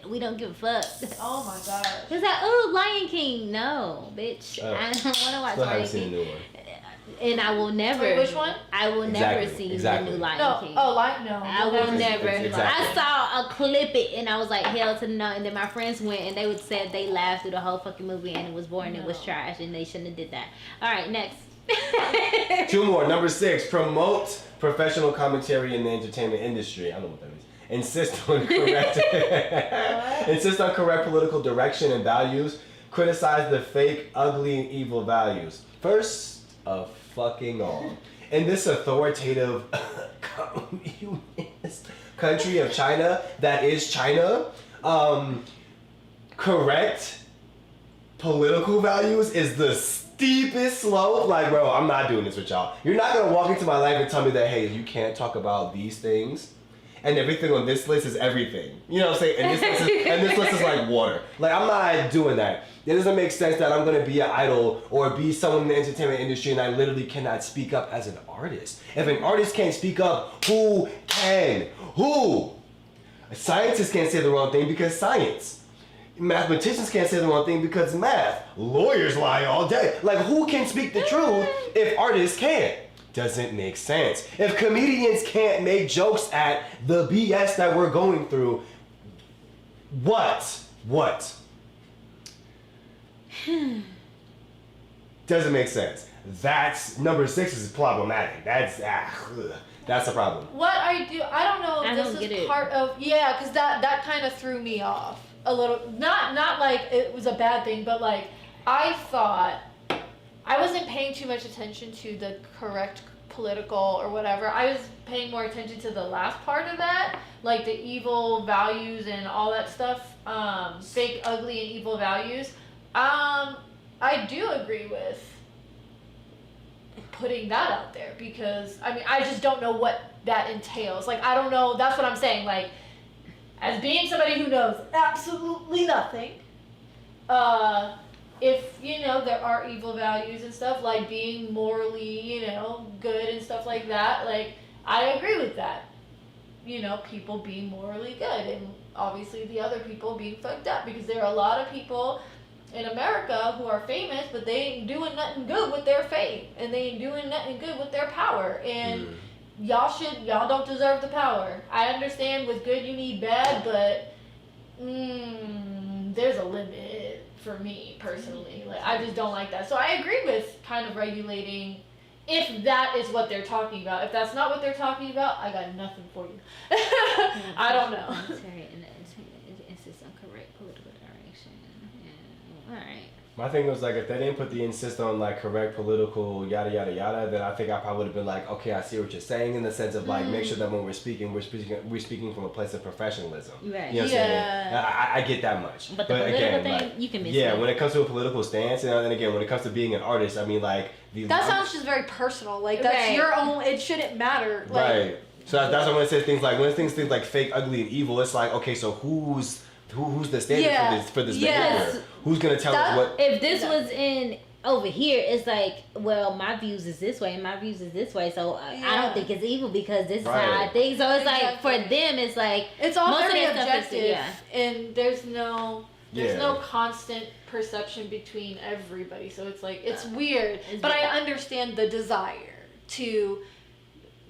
We don't give a fuck. Oh my gosh. It's like, oh, Lion King. No, bitch. I don't want to watch Still Lion haven't seen the King. new one. And I will never. Wait, which one? I will never see Exactly. the new Lion No, King. no. I will never. Exactly. I saw a clip it and I was like, hell to the no. And then my friends went and they would say they laughed through the whole fucking movie and it was boring. It was trash and they shouldn't have did that. All right, next. 2 more. Number 6. Promote professional commentary in the entertainment industry. I don't know what that means. Insist on correct political direction and values. Criticize the fake, ugly, and evil values. First of fucking all, in this authoritative communist country of China that is China, correct political values is the steepest slope. Like, bro, I'm not doing this with y'all. You're not gonna walk into my life and tell me that, hey, you can't talk about these things, and everything on this list is everything. You know what I'm saying? And this list is like water. Like, I'm not doing that. It doesn't make sense that I'm gonna be an idol or be someone in the entertainment industry and I literally cannot speak up as an artist. If an artist can't speak up, who can? Who? Scientists can't say the wrong thing because science. Mathematicians can't say the wrong thing because math. Lawyers lie all day. Like, who can speak the truth if artists can't? Doesn't make sense. If comedians can't make jokes at the BS that we're going through, what? Doesn't make sense. That's number 6 is problematic. That's the problem. What I don't know if I this don't is get it. part of, because that kind of threw me off a little. Not like it was a bad thing, but like I thought I wasn't paying too much attention to the correct political or whatever. I was paying more attention to the last part of that, like the evil values and all that stuff, fake, ugly, and evil values. I do agree with putting that out there because I just don't know what that entails. Like, I don't know. That's what I'm saying. Like, as being somebody who knows absolutely nothing, if there are evil values and stuff, like being morally good and stuff like that, like I agree with that. People being morally good and obviously the other people being fucked up, because there are a lot of people in America who are famous, but they ain't doing nothing good with their fame, and they ain't doing nothing good with their power, and y'all don't deserve the power. I understand with good you need bad, but there's a limit for me personally. Like, I just don't like that. So I agree with kind of regulating if that is what they're talking about. If that's not what they're talking about, I got nothing for you. I don't know. Insist on correct political direction. Yeah. All right. My thing was like, if they didn't put the insist on like correct political yada yada yada, then I think I probably would have been like, okay, I see what you're saying, in the sense of like, make sure that when we're speaking from a place of professionalism. Right. You know what I'm saying? I get that much. But the political again, thing, like, you can miss yeah, it. when it comes to a political stance, and then again, when it comes to being an artist, I mean, like That sounds just very personal. Like, that's Right. your own. It shouldn't matter. Like, right. So that's when it says things like fake, ugly, and evil. It's like, okay, so who's the standard for this behavior? Who's gonna tell us what? If this was in over here, it's like, well, my views is this way and my views is this way, so I don't think it's evil because this is how I think. So it's like for them, it's like it's all most very of that stuff objective, is, and there's no constant perception between everybody. So it's like it's weird, but I understand the desire to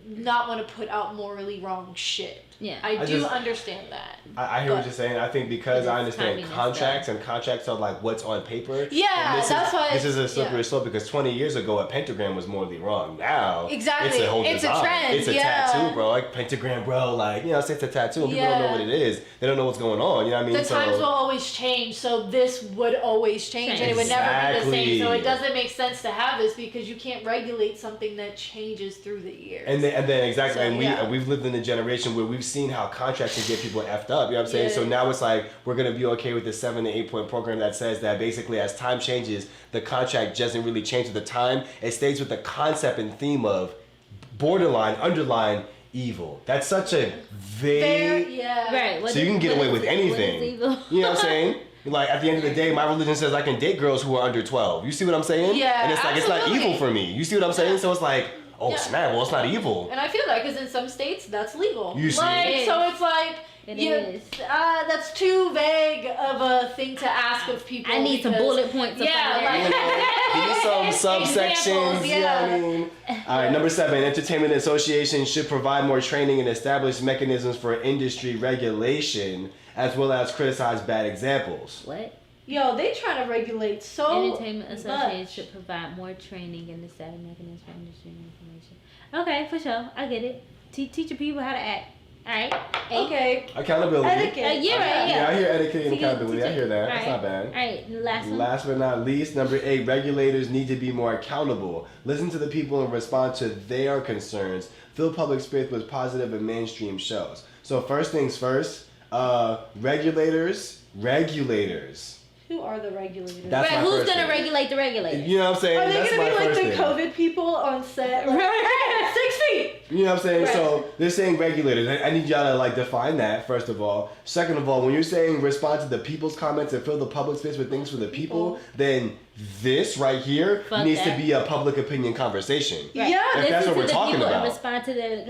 not want to put out morally wrong shit. Yeah, I do understand that. I hear what you're saying. I think because I understand contracts and contracts are like what's on paper. Yeah, that's why. This is a slippery slope because 20 years ago a pentagram was morally wrong. Now it's a whole design. A trend. It's a tattoo, bro. Like pentagram, bro. Like it's a tattoo. And people don't know what it is. They don't know what's going on. You know what I mean? The times will always change, so this would always change, and it would never be the same. So it doesn't make sense to have this because you can't regulate something that changes through the years. And then exactly, and we've lived in a generation where we've seen how contracts can get people effed up. You know what I'm saying? So now it's like we're gonna be okay with this 7 to 8 point program that says that basically as time changes, the contract doesn't really change with the time. It stays with the concept and theme of borderline, underline, evil. That's such a vague. right. So you can get away with anything. You know what I'm saying? Like at the end of the day, my religion says I can date girls who are under 12. You see what I'm saying? Yeah. And it's like it's not evil for me. You see what I'm saying? So it's like, snap! Well, it's not evil. And I feel that because in some states that's legal. You see? So it's like. It is. That's too vague of a thing to ask of people. I need some bullet points. Give me some subsections. You know what I mean? All right, number 7. Entertainment associations should provide more training and establish mechanisms for industry regulation, as well as criticize bad examples. What? Yo, they trying to regulate so Entertainment associations should provide more training and establish mechanisms for industry information. Okay, for sure. I get it. Teaching people how to act. All right. Okay. Accountability. Etiquette. Yeah, right. Yeah, I hear etiquette and accountability. I hear that. That's not bad. All right, last one. Last but not least, number 8, regulators need to be more accountable. Listen to the people and respond to their concerns. Fill public space with positive and mainstream shows. So first things first, regulators. Who are the regulators? That's my who's first gonna thing. regulate the regulators? You know what I'm saying? Are they That's gonna my be like first the thing. COVID people on set? Like, hey, 6 feet. You know what I'm saying? So they're saying regulators. I need y'all to like define that first of all. Second of all, when you're saying respond to the people's comments and fill the public space with things for the people, then this right here needs to be a public opinion conversation. Right. Yeah, if that's what we're Listen to the talking people and about. respond to their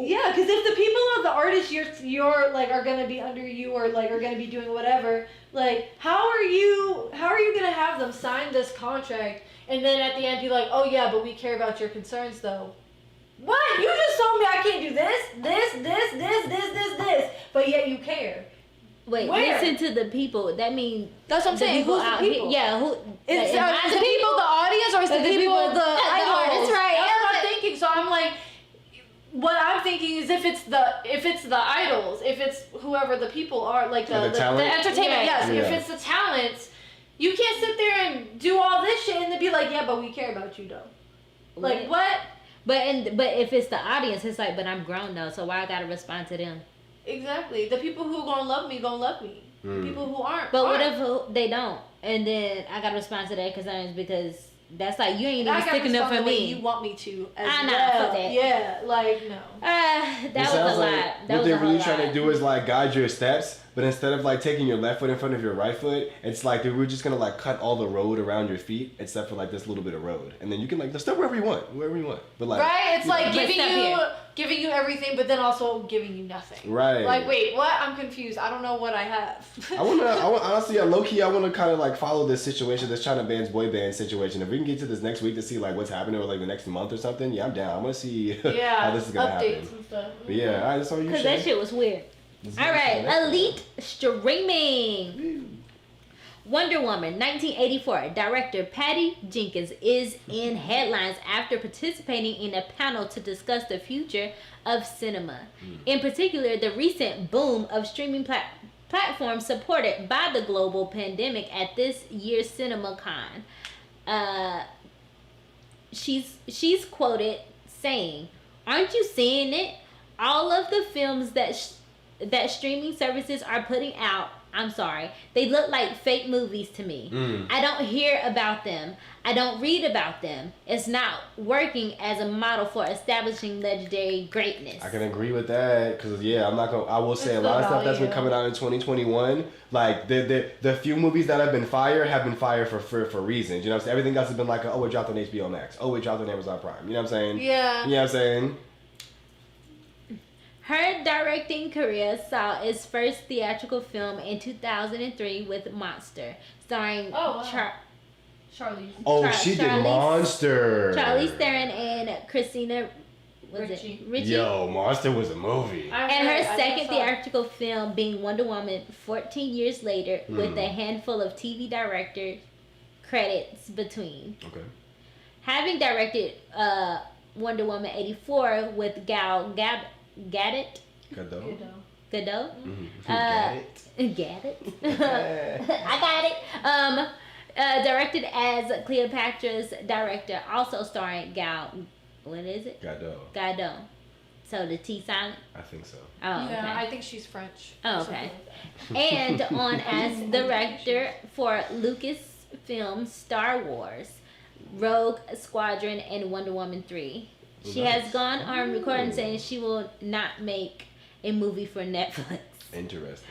Yeah, because if the people of the artists you're like are gonna be under you or like are gonna be doing whatever, like how are you gonna have them sign this contract and then at the end be like, oh yeah, but we care about your concerns though. What? You just told me I can't do this, but yet you care. Wait, Where? listen to the people. That means That's what I'm saying. Who's the out people? here. Yeah, who? Is like, am I the people the audience or is the people the idols? artists, right? That's what I'm thinking. So I'm like, what I'm thinking is if it's the idols, if it's whoever the people are, like the entertainment, yes. Yeah. If it's the talents, you can't sit there and do all this shit and then be like, yeah, but we care about you though. Like what? But if it's the audience, it's like, but I'm grown though, so why I gotta respond to them? Exactly. The people who gonna love me. People who aren't. But what if they don't? And then I gotta respond to their concerns because that's like you ain't even sticking up for me. You want me to? As I know. well. Fuck that. Yeah. Like no. That was a lot. That what was they're a whole really trying lot. to do is like guide your steps, but instead of like taking your left foot in front of your right foot, it's like we're just gonna like cut all the road around your feet except for like this little bit of road, and then you can like step wherever you want. But like right, it's like know. giving you everything, but then also giving you nothing. Right. Like wait, what? I'm confused. I don't know what I have. I want honestly, low key, I want to kind of like follow this situation, this China Band's boy band situation. If we can get to this next week to see like what's happening or like the next month or something, yeah, I'm down. I want to see how this is gonna updates happen. and stuff. But yeah, all right, that's all you. Because that shit was weird. All right, elite streaming. Wonder Woman 1984 director Patty Jenkins is in headlines after participating in a panel to discuss the future of cinema. In particular, the recent boom of streaming platforms supported by the global pandemic at this year's CinemaCon. She's quoted saying, "Aren't you seeing it? All of the films that streaming services are putting out I'm sorry. They look like fake movies to me. I don't hear about them. I don't read about them. It's not working as a model for establishing legendary greatness. I can agree with that because I will say It's a lot of the stuff that's been value. coming out in 2021. Like the few movies that have been fired for reasons. You know what I'm saying? Everything else has been like, oh, it dropped on HBO Max. Oh, it dropped on Amazon Prime. You know what I'm saying? Yeah. You know what I'm saying? Her directing career saw its first theatrical film in 2003 with Monster, starring Oh, wow. Charlie's. Oh, she did Monster. Charlize Theron and Christina Ricci. Ricci. Yo, Monster was a movie. And her second theatrical film being Wonder Woman 14 years later with a handful of TV director credits between. Okay. Having directed Wonder Woman 84 with Gal Gadot. Gadot. Gadot? Got it. Get it? I got it. Directed as Cleopatra's director, also starring Gal. What is it? Gadot. So the T silent. I think so. Oh, okay. Yeah, I think she's French. Oh, okay. And on as director for Lucasfilm Star Wars, Rogue Squadron, and Wonder Woman 3. She has gone on record saying she will not make a movie for Netflix. Interesting.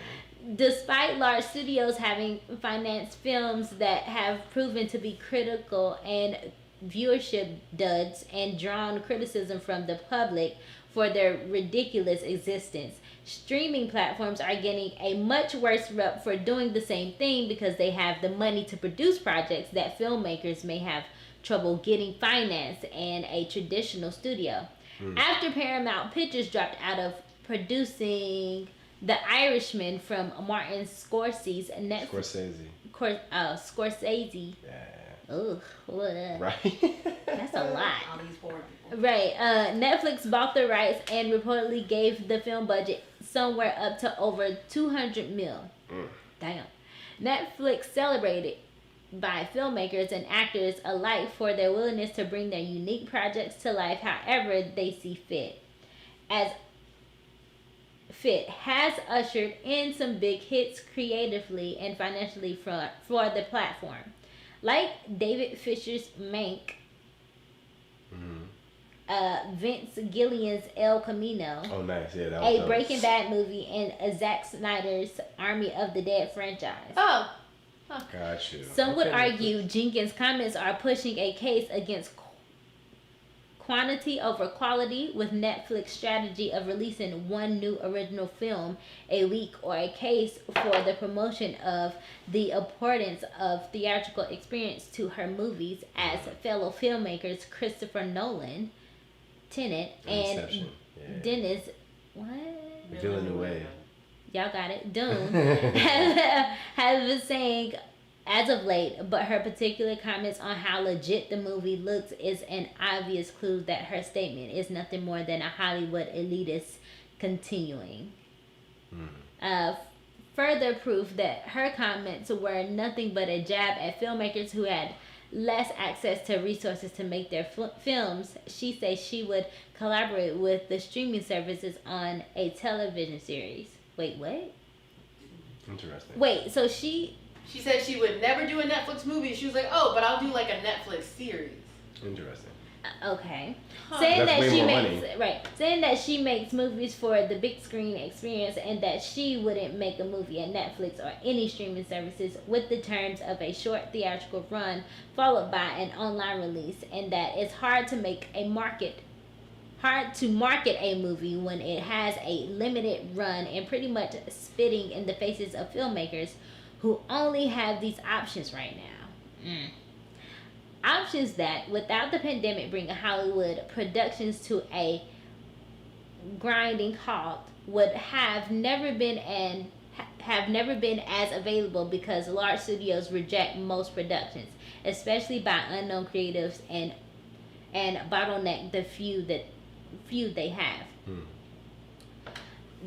Despite large studios having financed films that have proven to be critical and viewership duds and drawn criticism from the public for their ridiculous existence, streaming platforms are getting a much worse rep for doing the same thing because they have the money to produce projects that filmmakers may have trouble getting financed in a traditional studio. After Paramount Pictures dropped out of producing The Irishman from Martin Scorsese's Netflix. Scorsese. Yeah. Ugh. Right. That's a lot. All these foreign people. Right. Netflix bought the rights and reportedly gave the film budget somewhere up to over 200 mil. Damn. Netflix celebrated by filmmakers and actors alike for their willingness to bring their unique projects to life however they see fit. Has ushered in some big hits creatively and financially for the platform. Like David Fincher's Mank, Vince Gillian's El Camino, Oh, nice. Yeah, that was a Breaking Bad movie, and Zack Snyder's Army of the Dead franchise. Oh. Got you. Some would argue Jenkins' comments are pushing a case against quantity over quality, with Netflix's strategy of releasing one new original film a week, or a case for the promotion of the importance of theatrical experience to her movies, as fellow filmmakers Christopher Nolan, Tenet, and Inception. Yeah. Dennis, what? Villeneuve. Y'all got it, Dune, have been saying as of late, but her particular comments on how legit the movie looks is an obvious clue that her statement is nothing more than a Hollywood elitist continuing. Further proof that her comments were nothing but a jab at filmmakers who had less access to resources to make their films. She says she would collaborate with the streaming services on a television series. Wait, what? Interesting. Wait, so she said she would never do a Netflix movie. She was like, oh, but I'll do like a Netflix series. Interesting. okay. Saying That's that way she more makes saying that she makes movies for the big screen experience, and that she wouldn't make a movie at Netflix or any streaming services with the terms of a short theatrical run followed by an online release, and that it's hard to market a movie when it has a limited run, and pretty much spitting in the faces of filmmakers who only have these options right now. Options that, without the pandemic bringing Hollywood productions to a grinding halt, would have never been as available because large studios reject most productions, especially by unknown creatives, and bottleneck the few they have.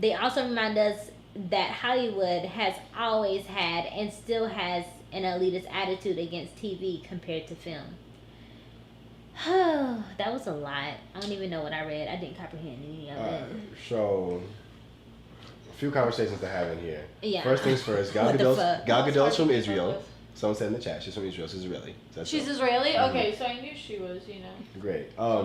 They also remind us that Hollywood has always had and still has an elitist attitude against TV compared to film. That was a lot. I don't even know what I read. I didn't comprehend any of it. So, few conversations to have in here. Yeah. First things first, Gal What the Gadot's fuck? from Sorry, Israel. Someone said in the chat, she's from Israel. She's Israeli. So that's She's dope. Israeli? Mhm. Okay, so I knew she was, you know. Great. I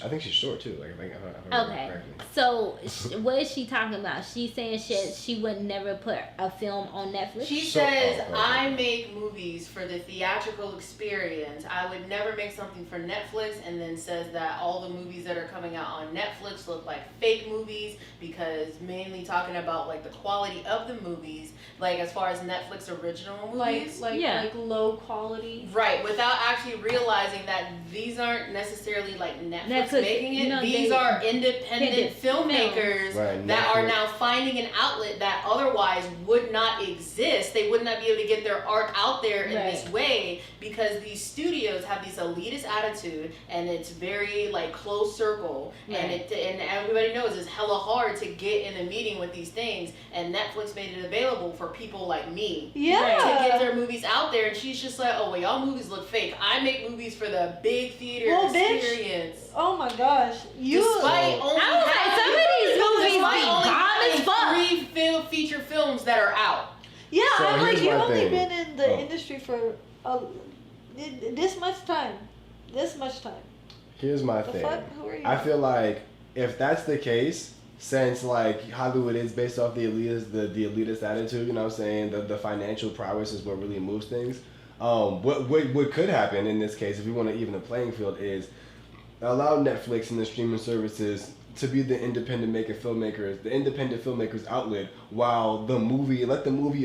think she's short too. Like, if I remember Okay. correctly. So what is she talking about? She's saying she would never put a film on Netflix. She So- says, oh, I make movies for the theatrical experience. I would never make something for Netflix, and then says that all the movies that are coming out on Netflix look like fake movies because mainly talking about like the quality of the movies, like as far as Netflix original movies. Like low quality. Right, without actually realizing that these aren't necessarily like Netflix Netflix, making it. no, These they- are independent filmmakers Right, that are Netflix. now finding an outlet that otherwise would not exist. They would not be able to get their art out there in this way because these studios have this elitist attitude and it's very like closed circle and everybody knows it's hella hard to get in a meeting with these things, and Netflix made it available for people like me to get their movies out there. And she's just like, oh, well, y'all movies look fake. I make movies for the big theater Well, bitch. experience. Oh my gosh, Despite only I was like, having- some of these movies despite be only bomb as having fuck. 3 feature films that are out. Yeah, So I'm like, here's you've my only thing. been in the Oh. industry for this much time. This much time. Here's my The thing. fuck? Who are you? I feel like if that's the case, since like Hollywood is based off the elitist attitude, you know what I'm saying? The financial prowess is what really moves things. What could happen in this case, if we want to even the playing field, is allow Netflix and the streaming services to be the independent filmmakers outlet, while the movies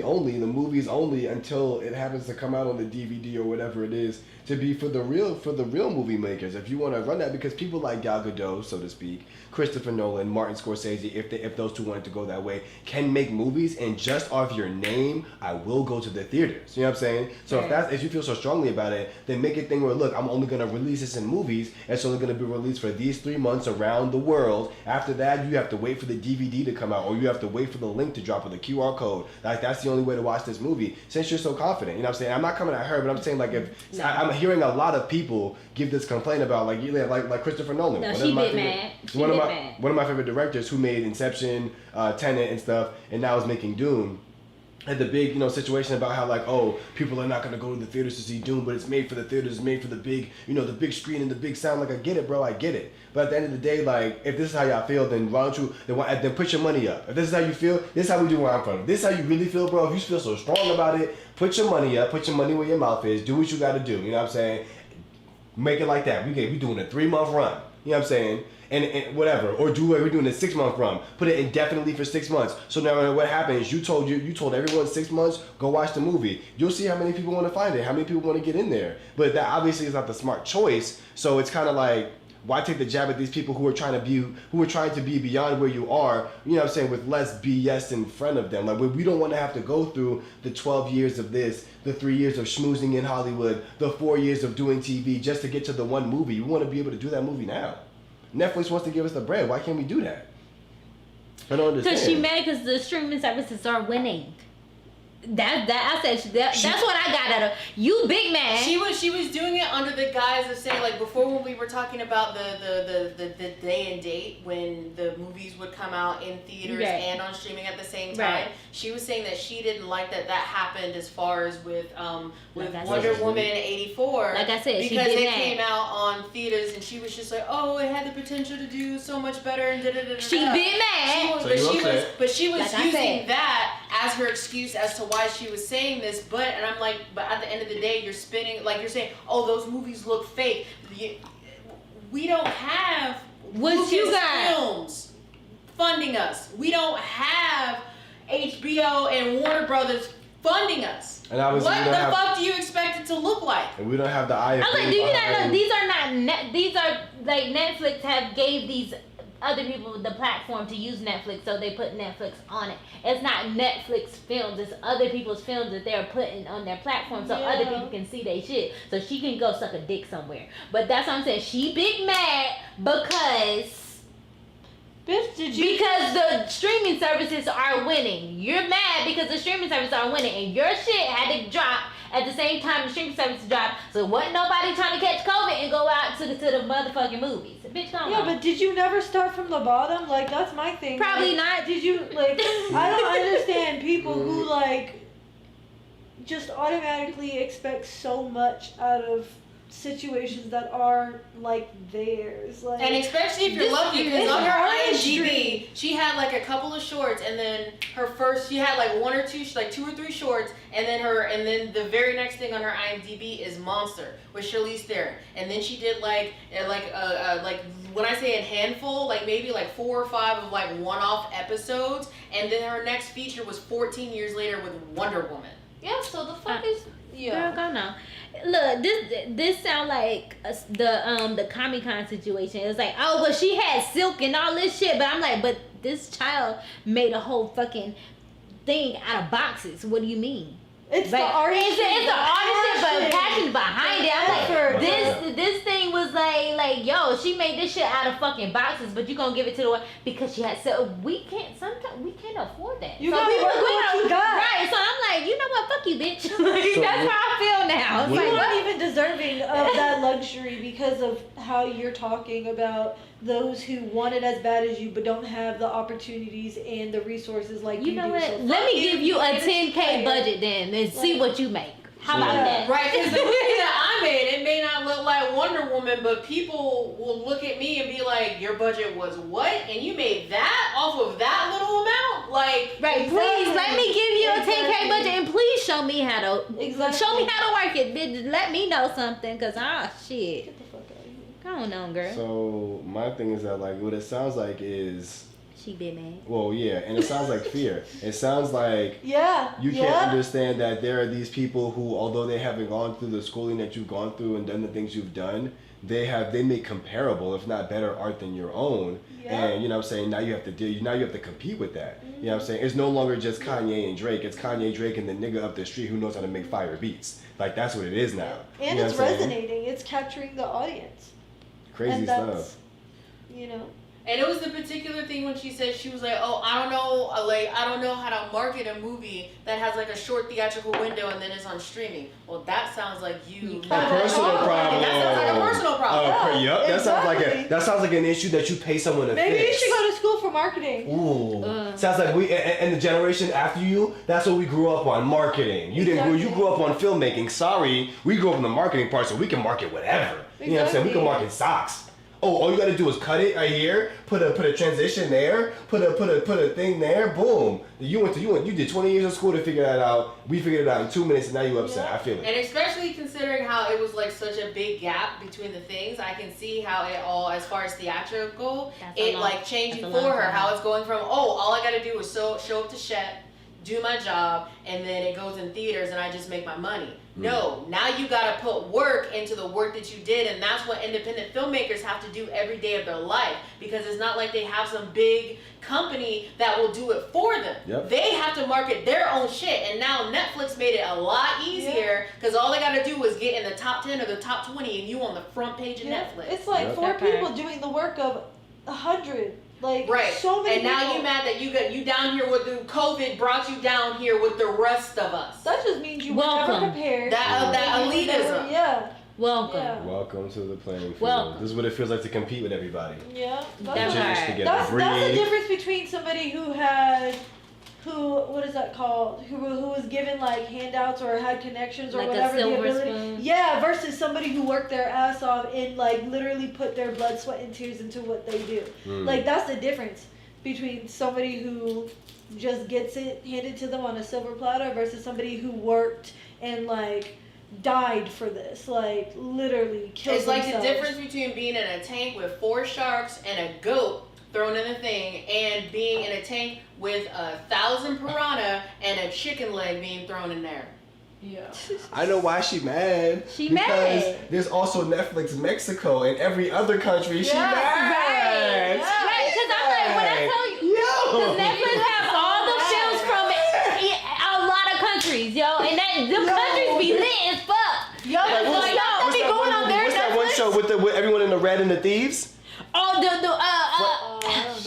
only until it happens to come out on the DVD or whatever it is, to be for the real movie makers. If you want to run that, because people like Gal Gadot, so to speak, Christopher Nolan, Martin Scorsese, if those two wanted to go that way, can make movies, and just off your name, I will go to the theaters. You know what I'm saying? So if you feel so strongly about it, then make a thing where, look, I'm only gonna release this in movies. It's only gonna be released for these 3 months around the world. After that, you have to wait for the DVD to come out, or you have to wait for the link to drop with the QR code. Like, that's the only way to watch this movie. Since you're so confident, you know what I'm saying? I'm not coming at her, but I'm saying, like, I'm hearing a lot of people give this complaint about like Christopher Nolan. No, she bit mad. One of my favorite directors who made Inception, Tenet and stuff, and now is making Dune. Had the big, situation about how like, oh, people are not gonna go to the theaters to see Dune, but it's made for the theaters, it's made for the big, the big screen and the big sound. Like, I get it, bro, I get it. But at the end of the day, like, if this is how y'all feel, then why don't you, then put your money up. If this is how you feel, this is how we do where I'm from. If this is how you really feel, bro, if you feel so strong about it, put your money up, put your money where your mouth is, do what you gotta do, you know what I'm saying? Make it like that. We doing a 3-month run, you know what I'm saying? And whatever, or we're doing a 6-month run. Put it indefinitely for 6 months. So now what happens? You told everyone 6 months. Go watch the movie. You'll see how many people want to find it, how many people want to get in there. But that obviously is not the smart choice. So it's kind of like, why take the jab at these people who are trying to be beyond where you are? You know what I'm saying? With less BS in front of them. Like, we don't want to have to go through the 12 years of this, the 3 years of schmoozing in Hollywood, the 4 years of doing TV just to get to the one movie. We want to be able to do that movie now. Netflix wants to give us the bread. Why can't we do that? I don't understand. Because she mad because the streaming services are winning. That's what I got out of you, big man. She was doing it under the guise of saying, like, before when we were talking about the day and date when the movies would come out in theaters and on streaming at the same time. She was saying that she didn't like that happened as far as with Wonder Woman 84. Like I said, because it came out on theaters and she was just like, oh, it had the potential to do so much better and da-da-da-da-da. She bit mad. She was like using that as her excuse as to why she was saying this, but at the end of the day, you're spinning, like you're saying, oh, those movies look fake. We don't have Lucasfilms funding us. We don't have HBO and Warner Brothers funding us. And what the fuck do you expect it to look like? And we don't have the IFA. I was like, do you not know these are not these are like Netflix have gave these other people the platform to use Netflix, so they put Netflix on it. It's not Netflix films, it's other people's films that they're putting on their platform so other people can see their shit. So she can go suck a dick somewhere. But that's what I'm saying. She big mad because the streaming services are winning. You're mad because the streaming services are winning and your shit had to drop at the same time the streaming service dropped. So wasn't nobody trying to catch COVID and go out to the motherfucking movies. Bitch, come Yeah, on. but did you never start from the bottom? Like, that's my thing. Probably Like, not. Did you, like, I don't understand people who, like, just automatically expect so much out of situations that aren't like theirs. Like, And especially if you're this- lucky, because it's on her artistry. IMDb, she had like a couple of shorts, and then she had like one or two, like 2 or 3 shorts, and then the very next thing on her IMDb is Monster with Charlize Theron, and then she did like when I say a handful, like maybe like 4 or 5 of like one-off episodes, and then her next feature was 14 years later with Wonder Woman. Yeah, so the fuck is Girl, go now. Look, this sound like the Comic-Con situation. It's like, oh, well, she had silk and all this shit, but I'm like, but this child made a whole fucking thing out of boxes. What do you mean? it's Like, the artistry. it's the artistry, but passion behind it. I'm Effort. like, this thing was like, yo, she made this shit out of fucking boxes, but you gonna give it to the one because she had so we can't afford that. You so gotta work with what you got. Right, so I'm like, you know what, fuck you, bitch. Like, So that's what- how I feel now. It's You're like, not what? even deserving of that luxury because of how you're talking about those who want it as bad as you but don't have the opportunities and the resources like you, You know do. what? So Let me give you a It's 10K fair. budget then and see what you make. How about Yeah. that? Right, because the movie that I made, it may not look like Wonder Woman, but people will look at me and be like, your budget was what? And you made that off of that little amount? Like, Right, please let me give you a 10K budget and please show me how to Exactly. show me how to work it, bitch. Let me know something, cause shit. Get the fuck out of here. Go on, girl. So my thing is that like what it sounds like is She been mad. well yeah, and it sounds like fear. It sounds like Yeah. you yeah. can't understand that there are these people who, although they haven't gone through the schooling that you've gone through and done the things you've done, they make comparable, if not better, art than your own. Yeah. And you know what I'm saying, now you have to compete with that. You know what I'm saying? It's no longer just Kanye and Drake. It's Kanye, Drake, and the nigga up the street who knows how to make fire beats. Like that's what it is now. And You know it's what I'm saying? resonating. It's capturing the audience. Crazy and that's, stuff. you know. and it was the particular thing when she said, she was like, oh, I don't know how to market a movie that has like a short theatrical window and then it's on streaming. Well, that sounds like you. A personal problem. That sounds like a personal problem. Yep. exactly. That sounds like an issue that you pay someone to Maybe fix. you should go to school for marketing. Ooh. Sounds like we and the generation after you, that's what we grew up on, marketing. You grew up on filmmaking. Sorry, we grew up in the marketing part, so we can market whatever. You know what I'm saying? We can market socks. Oh, all you gotta do is cut it right here, put a transition there, put a thing there, boom. You did 20 years of school to figure that out. We figured it out in 2 minutes and now you upset. I feel it. And especially considering how it was like such a big gap between the things, I can see how it all, as far as theatrical, changing that's a for long her, time. how it's going from, oh, all I gotta do is show up to Shet, do my job, and then it goes in theaters and I just make my money. No, now you gotta put work into the work that you did, and that's what independent filmmakers have to do every day of their life, because it's not like they have some big company that will do it for them. Yep. They have to market their own shit, and now Netflix made it a lot easier, because all they gotta do is get in the top 10 or the top 20 and you on the front page of Netflix. It's like Yep. 4 That part. people doing the work of 100. Like, Right. so many and now people. you mad that you down here with the COVID brought you down here with the rest of us. That just means you were Welcome. never prepared. That You were elitism. never- Yeah. Welcome. Yeah. Welcome to the playing field. Welcome. This is what it feels like to compete with everybody. Yeah. That That's, part. Just to get that's the breathe. difference between somebody what is that called? Who was given like handouts or had connections or Like a whatever the silver ability. spoon. Yeah, versus somebody who worked their ass off and like literally put their blood, sweat, and tears into what they do. Like that's the difference between somebody who just gets it handed to them on a silver platter versus somebody who worked and like died for this, like literally killed It's like the themselves. difference between being in a tank with 4 sharks and a goat thrown in a thing, and being in a tank with 1,000 piranha and a chicken leg being thrown in there. Yeah. I know why she mad. She because mad. there's also Netflix Mexico and every other country. She mad. Right. Right, because I'm like, when I tell you, because Netflix has all the films from a lot of countries, yo, and them countries be lit as fuck. Yo, What's y'all be that going on there. What's that one show with everyone in the red and the thieves? Oh,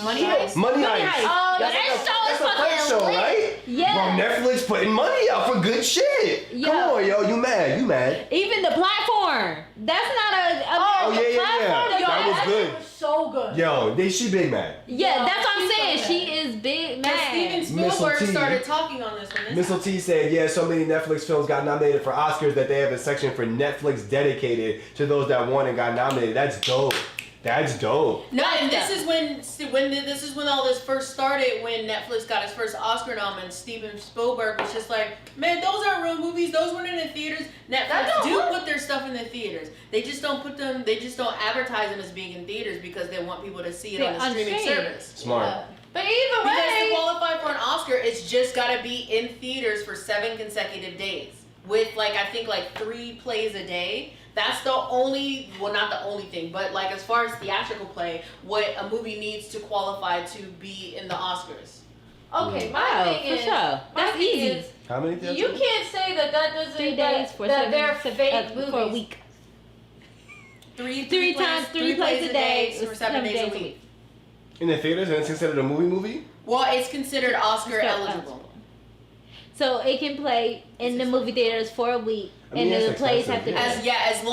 Money Heist? Money Heist. Oh, That's that like show is that's a French fucking show, lit. right? Yeah. Bro, Netflix putting money out for good shit. Yo. Come on, yo. You mad. Even the platform. That's not a Oh, yeah. platform. That was good. was so good. Yo, she big mad. Yeah, Yo, that's what I'm she's so saying. mad. She is big Because mad. Steven Missile Spielberg T. started talking on this one. Missile T said, yeah, so many Netflix films got nominated for Oscars that they have a section for Netflix dedicated to those that won and got nominated. That's dope. That's dope. No, and this is when all this first started. When Netflix got its first Oscar nom, and Steven Spielberg was just like, "Man, those aren't real movies. Those weren't in the theaters." Netflix do put their stuff in the theaters. They just don't put them. They just don't advertise them as being in theaters because they want people to see it on the streaming service. Smart. Yeah. But either Because to way, qualify for an Oscar, it's just got to be in theaters for 7 consecutive days with I think 3 plays a day. That's the only, well, not the only thing, but as far as theatrical play, what a movie needs to qualify to be in the Oscars. okay, my thing for is, sure. my That's thing easy. is, How many theaters? you can't say that doesn't 3 days for that they're fake movies for a week. Three times, three plays a day for 7 days a week. In the theaters, and it's considered a movie? Well, it's considered Oscar eligible. So it can play in the movie theaters for a week, I mean, and that's the plays have to expensive, be. As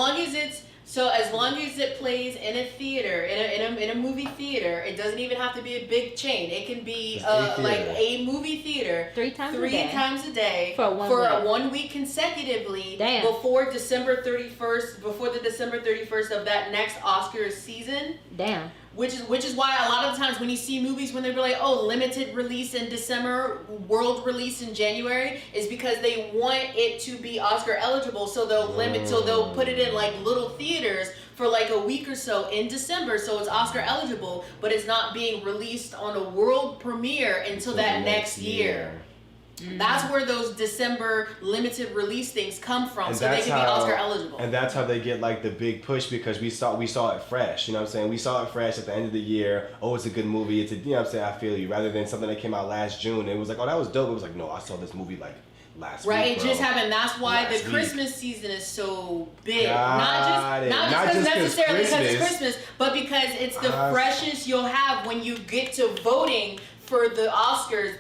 long as it plays in a theater, in a movie theater, it doesn't even have to be a big chain. It can be Just a movie theater 3 times three a day. times a day For 1 week. 1 week consecutively. Damn. Before December 31st, before the December 31st of that next Oscars season. Damn. Which is why a lot of times when you see movies when they're like, oh, limited release in December, world release in January, is because they want it to be Oscar eligible, so they'll put it in little theaters for a week or so in December, so it's Oscar eligible, but it's not being released on a world premiere until that next year. Mm-hmm. That's where those December limited release things come from, And so they that's can be how- Oscar eligible. And that's how they get the big push, because we saw it fresh. You know what I'm saying? We saw it fresh at the end of the year. Oh, it's a good movie. It's a, you know what I'm saying? I feel you. Rather than something that came out last June, it was like, oh, that was dope. It was like, no, I saw this movie last week. Right, it bro. just happened. That's why Last the week. Christmas season is so big. Got it. Not just necessarily because it's Christmas. Christmas, but because it's the Ah, freshest you'll have when you get to voting for the Oscars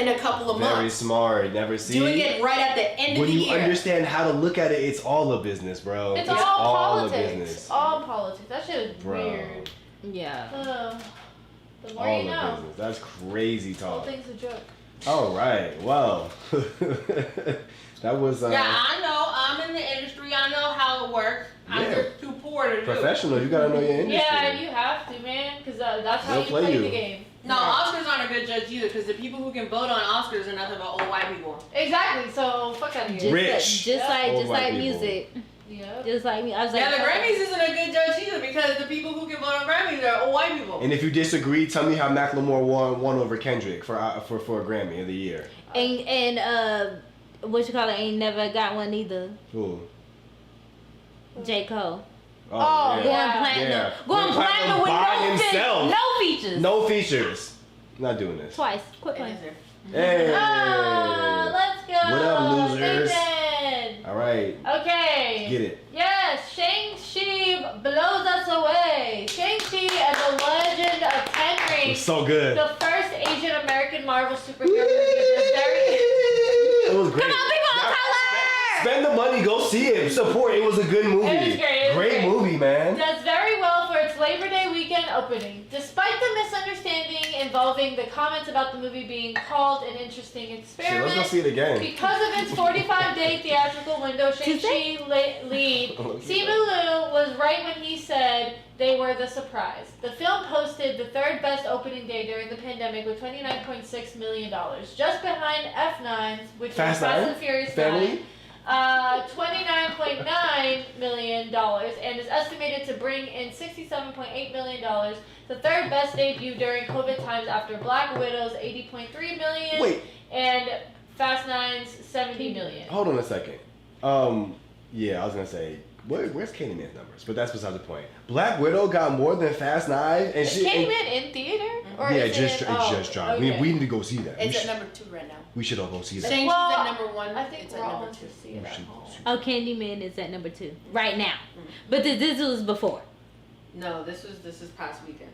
in a couple of months. Very smart. Never see. Doing it right at the end of When the you year. understand how to look at it, it's all a business, bro. it's all a politics. business. All politics. That shit is Bro. weird. Yeah. The more All you a know. business. That's crazy The whole talk. thing's a joke. All right. Well, that was Yeah, I know. I'm in the industry. I know how it works. I'm Yeah. just too poor to do. professional. You gotta know your industry. Yeah, you have to, man, because that's how They'll you play play you. the game. No, Oscars aren't a good judge either, because the people who can vote on Oscars are nothing but old white people. Exactly. So fuck out of Just here. Rich. Old white people. music. Yep. Just like me. I was like, Yeah, the Grammys isn't a good judge either, because the people who can vote on Grammys are old white people. And if you disagree, tell me how Macklemore won over Kendrick for a Grammy of the year. and what you call it? Ain't never got one either. Ooh. J. Cole. Oh, Going yeah. platinum. Yeah. Going Going platinum with by no himself. no features. No features. Not doing this. Twice. Quit It playing. is there. Hey. Let's go. What up, losers? Nathan. All right. Okay. Get it. Yes, Shang-Chi blows us away. Shang-Chi as a legend of Ten It Rings, was so good. the first Asian American Marvel superhero movie. is very It was great. Come on, people of color! Spend the money, go see it. Support. It was a good movie. It was great, it was Great great. movie, man. does very well for its Labor Day weekend opening, despite the misunderstanding involving the comments about the movie being called an interesting Shit, experiment. let's go see it again. Because of its 45-day theatrical window, Shang-Chi lead Simu Liu was right when he said they were the surprise. The film posted the third best opening day during the pandemic with $29.6 million, just behind F9's, which Fast is Fast Nine? and Furious Family? 9, $29.9 million, and is estimated to bring in $67.8 million, the third best debut during COVID times after Black Widow's $80.3 million Wait, and Fast 9's $70 million. hold on a second. Yeah, I was gonna say, where's Candyman's numbers? But that's beside the point. Black Widow got more than Fast 9, and Is she. Candyman in theater? Or Yeah, is it oh, just dropped. okay. We need to go see that. It's at number 2 right now. We should all go see that. Shang-Chi's Well, at number 1. I think it's we're at all number to 2. see it We at should go home. see Oh, Candyman is at number 2 right now. But this was before. No, this is past weekend.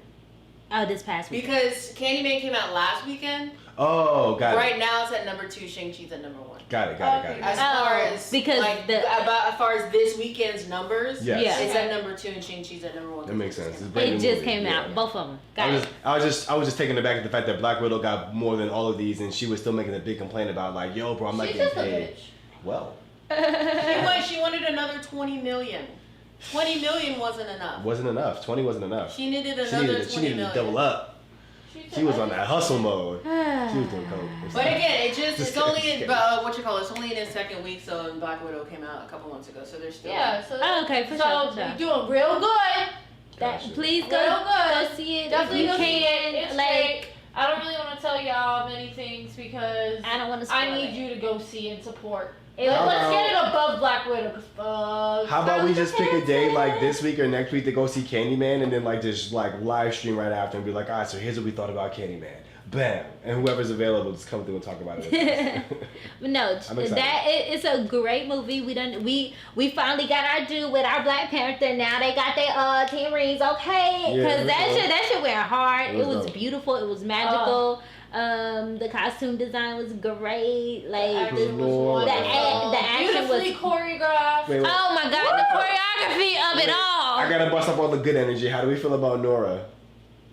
Oh, this past week. Because Candyman came out last weekend. Oh, got Right it. now it's at number 2. Shang-Chi's at number 1. Got it. As far as because like as far as this weekend's numbers, Yes. Yeah. it's at number 2 and Shang-Chi's at number 1. That makes sense. It's It brand new just movie, came yeah. out. Both of them. Got I it. was just taken aback at the fact that Black Widow got more than all of these, and she was still making a big complaint about like, yo, bro, I'm not She's getting just a paid. bitch. Well, She wanted another 20 million. 20 million wasn't enough. wasn't enough. 20 wasn't enough. She needed She another needed, 20 she needed million. to double up. She was on that hustle mode. She was doing coke. But again, it's Just only kidding. in it's only in its second week. So Black Widow came out a couple months ago. So there's still So Oh, okay, for so sure, for you're sure. doing real good. That, Gotcha. please go, Real good. go see it. Definitely if go you see can. it. It's like, great. I don't really want to tell y'all many things because I don't want to spoil I need it. you to go see and support. It Let's was- get it above Black Widow. Cause How about we just pick a day like this week or next week to go see Uh, Candyman, and then like just like live stream right after and be like, all right, so here's what we thought about Candyman. Bam, and whoever's available just come through and talk about it. But no, I'm excited. it's a great movie. We finally got our due with our Black Panther. Now they got their 10 rings, okay? Yeah, Because it that was dope. shit went hard. It It was was dope. beautiful. It was magical. The costume design was great. Like action was Lord. wonderful. The action was. beautifully choreographed. Wait, wait. Oh my god, the choreography of it all. I gotta bust up all the good energy. How do we feel about Nora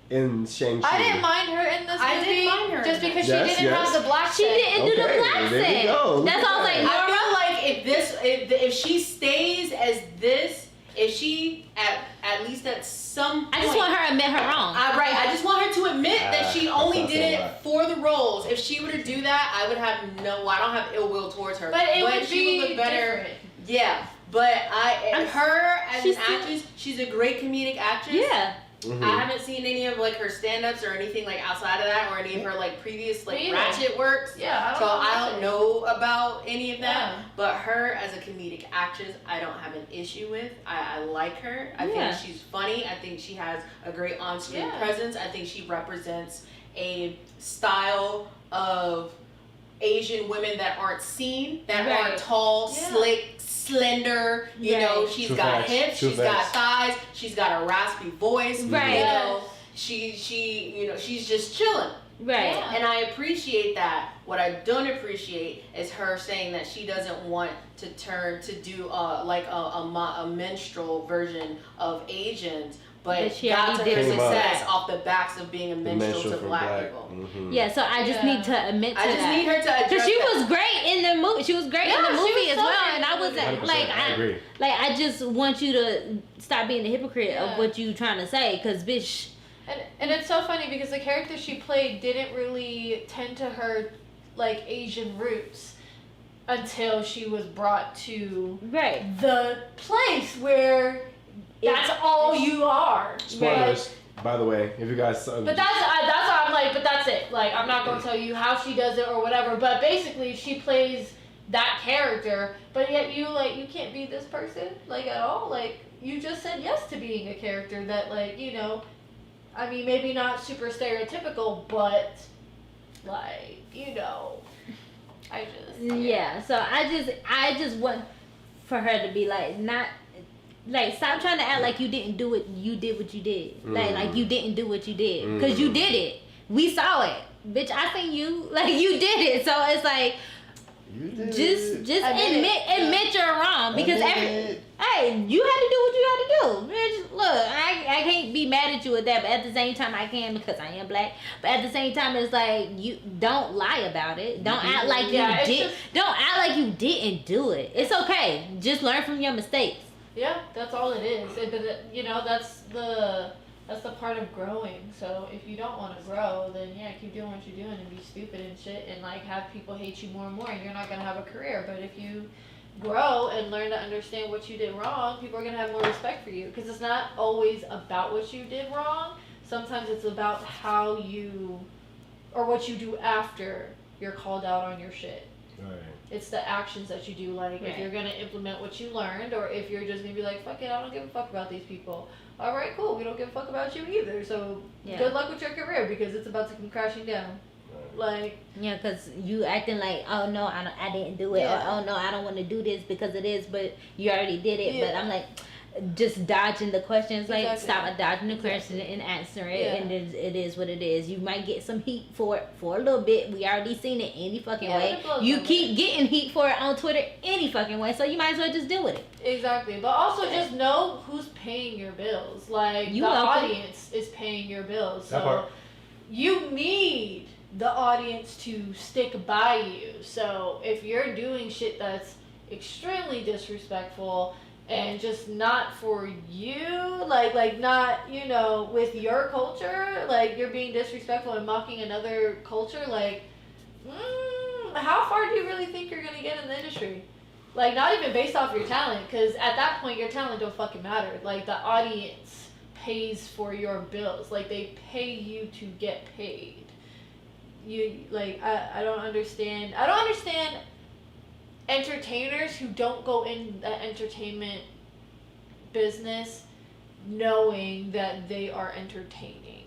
in Shang-Chi? I didn't mind her in this I movie didn't mind her just in because Yes, she didn't yes. have the black She set. didn't do the Okay, black there we set. go. Look That's at all I was like. that. I feel like if she stays as this, if she at least at some point, I just want her to admit her wrong. I just want her to admit that she that only sounds did a it lot. for the roles. If she were to do that, I would have I don't have ill will towards her. But it would she be would look better. different. Yeah, but her as she's an still- actress, she's a great comedic actress. Yeah. Mhm. I haven't seen any of like her stand-ups or anything like outside of that or any of her like previous like Me either. Ratchet works. Yeah, So I don't know about any of that. Yeah. But her as a comedic actress, I don't have an issue with. I like her. I Yeah. think she's funny. I think she has a great on-screen Yeah. presence. I think she represents a style of Asian women that aren't seen, that Right. aren't tall, Yeah. slick, slender. You know, Right. she's True got facts. hips, True she's got facts. thighs, she's got a raspy voice. Right. You know, she you know, she's just chilling. Right. Yeah. And I appreciate that. What I don't appreciate is her saying that she doesn't want to do like a minstrel version of Asians, but But she got to already her did success that. off the backs of being a The minstrel minstrel to from black people. Mhm. Yeah, so I just Yeah. need to admit to I just that. need her to address Cause she that. was great in the movie. She was great in Yeah, the she movie was as so well, great and in I the wasn't 100%, like I agree. I just want you to stop being a hypocrite Yeah. of what you trying to say, cause bitch. And it's so funny because the character she played didn't really tend to her like Asian roots until she was brought to Right. the place where that's all you are. Spoilers, by the way, if you guys. But that's why I'm like, but that's it. Like, I'm not gonna tell you how she does it or whatever. But basically, she plays that character. But yet you can't be this person like at all. Like, you just said yes to being a character that like I mean, maybe not super stereotypical, but like I just Yeah. So I just want for her to be like not. Like, stop trying to act like you didn't do it. You did what you did. Like you didn't do what you did. Because you did it. We saw it. Bitch, I seen you. Like, you did it. So it's like, You did just it. admit you're wrong. Because hey, you had to do what you had to do. Bitch, look, I can't be mad at you with that. But at the same time, I can because I am black. But at the same time, it's like, you don't lie about it. Don't act like you Yeah, it's did. just- Don't act like you didn't do it. It's okay. Just learn from your mistakes. Yeah, that's all it is. But that's the part of growing. So if you don't want to grow, then yeah, keep doing what you're doing and be stupid and shit and like have people hate you more and more, and you're not gonna have a career. But if you grow and learn to understand what you did wrong, people are gonna have more respect for you because it's not always about what you did wrong. Sometimes it's about how you or what you do after you're called out on your shit. Right. It's the actions that you do, like if Right. you're gonna implement what you learned, or if you're just gonna be like, fuck it, I don't give a fuck about these people. All right, cool, we don't give a fuck about you either. So Yeah. good luck with your career because it's about to come crashing down. Like Yeah, because you acting like, oh no, I didn't do it, Yeah. or oh no, I don't want to do this because it is, but you already did it. But Yeah. I'm like, just dodging the questions. Like, Exactly. stop dodging the question and answer it, Yeah. and it is what it is. You might get some heat for it for a little bit. We already seen it any fucking Yeah, way. it blows You over. keep getting heat for it on Twitter any fucking way, so you might as well just deal with it. Exactly, but also just know who's paying your bills. Like You the welcome. audience is paying your bills, That so part. You need the audience to stick by you. so if you're doing shit that's extremely disrespectful and just not for you, like not with your culture, like you're being disrespectful and mocking another culture, like how far do you really think you're gonna get in the industry? Like, not even based off your talent, because at that point your talent don't fucking matter. Like, the audience pays for your bills. Like, they pay you to get paid. I don't understand entertainers who don't go in the entertainment business knowing that they are entertaining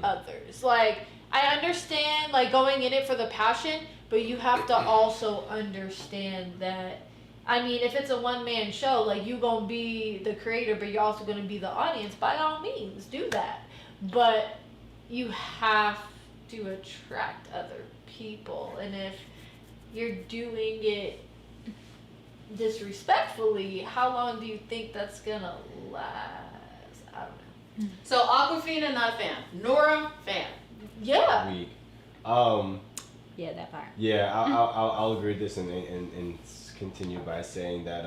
others. Like, I understand, like, going in it for the passion, but you have to also understand that, I mean, if it's a one-man show, like, you gonna be the creator, but you're also gonna be the audience, by all means, do that. But you have to attract other people, and if you're doing it disrespectfully, how long do you think that's gonna last? I don't know. So Aquafina, not a fan. Nora, fan. Yeah. Weak. Yeah, that part. Yeah, I'll agree with this and continue by saying that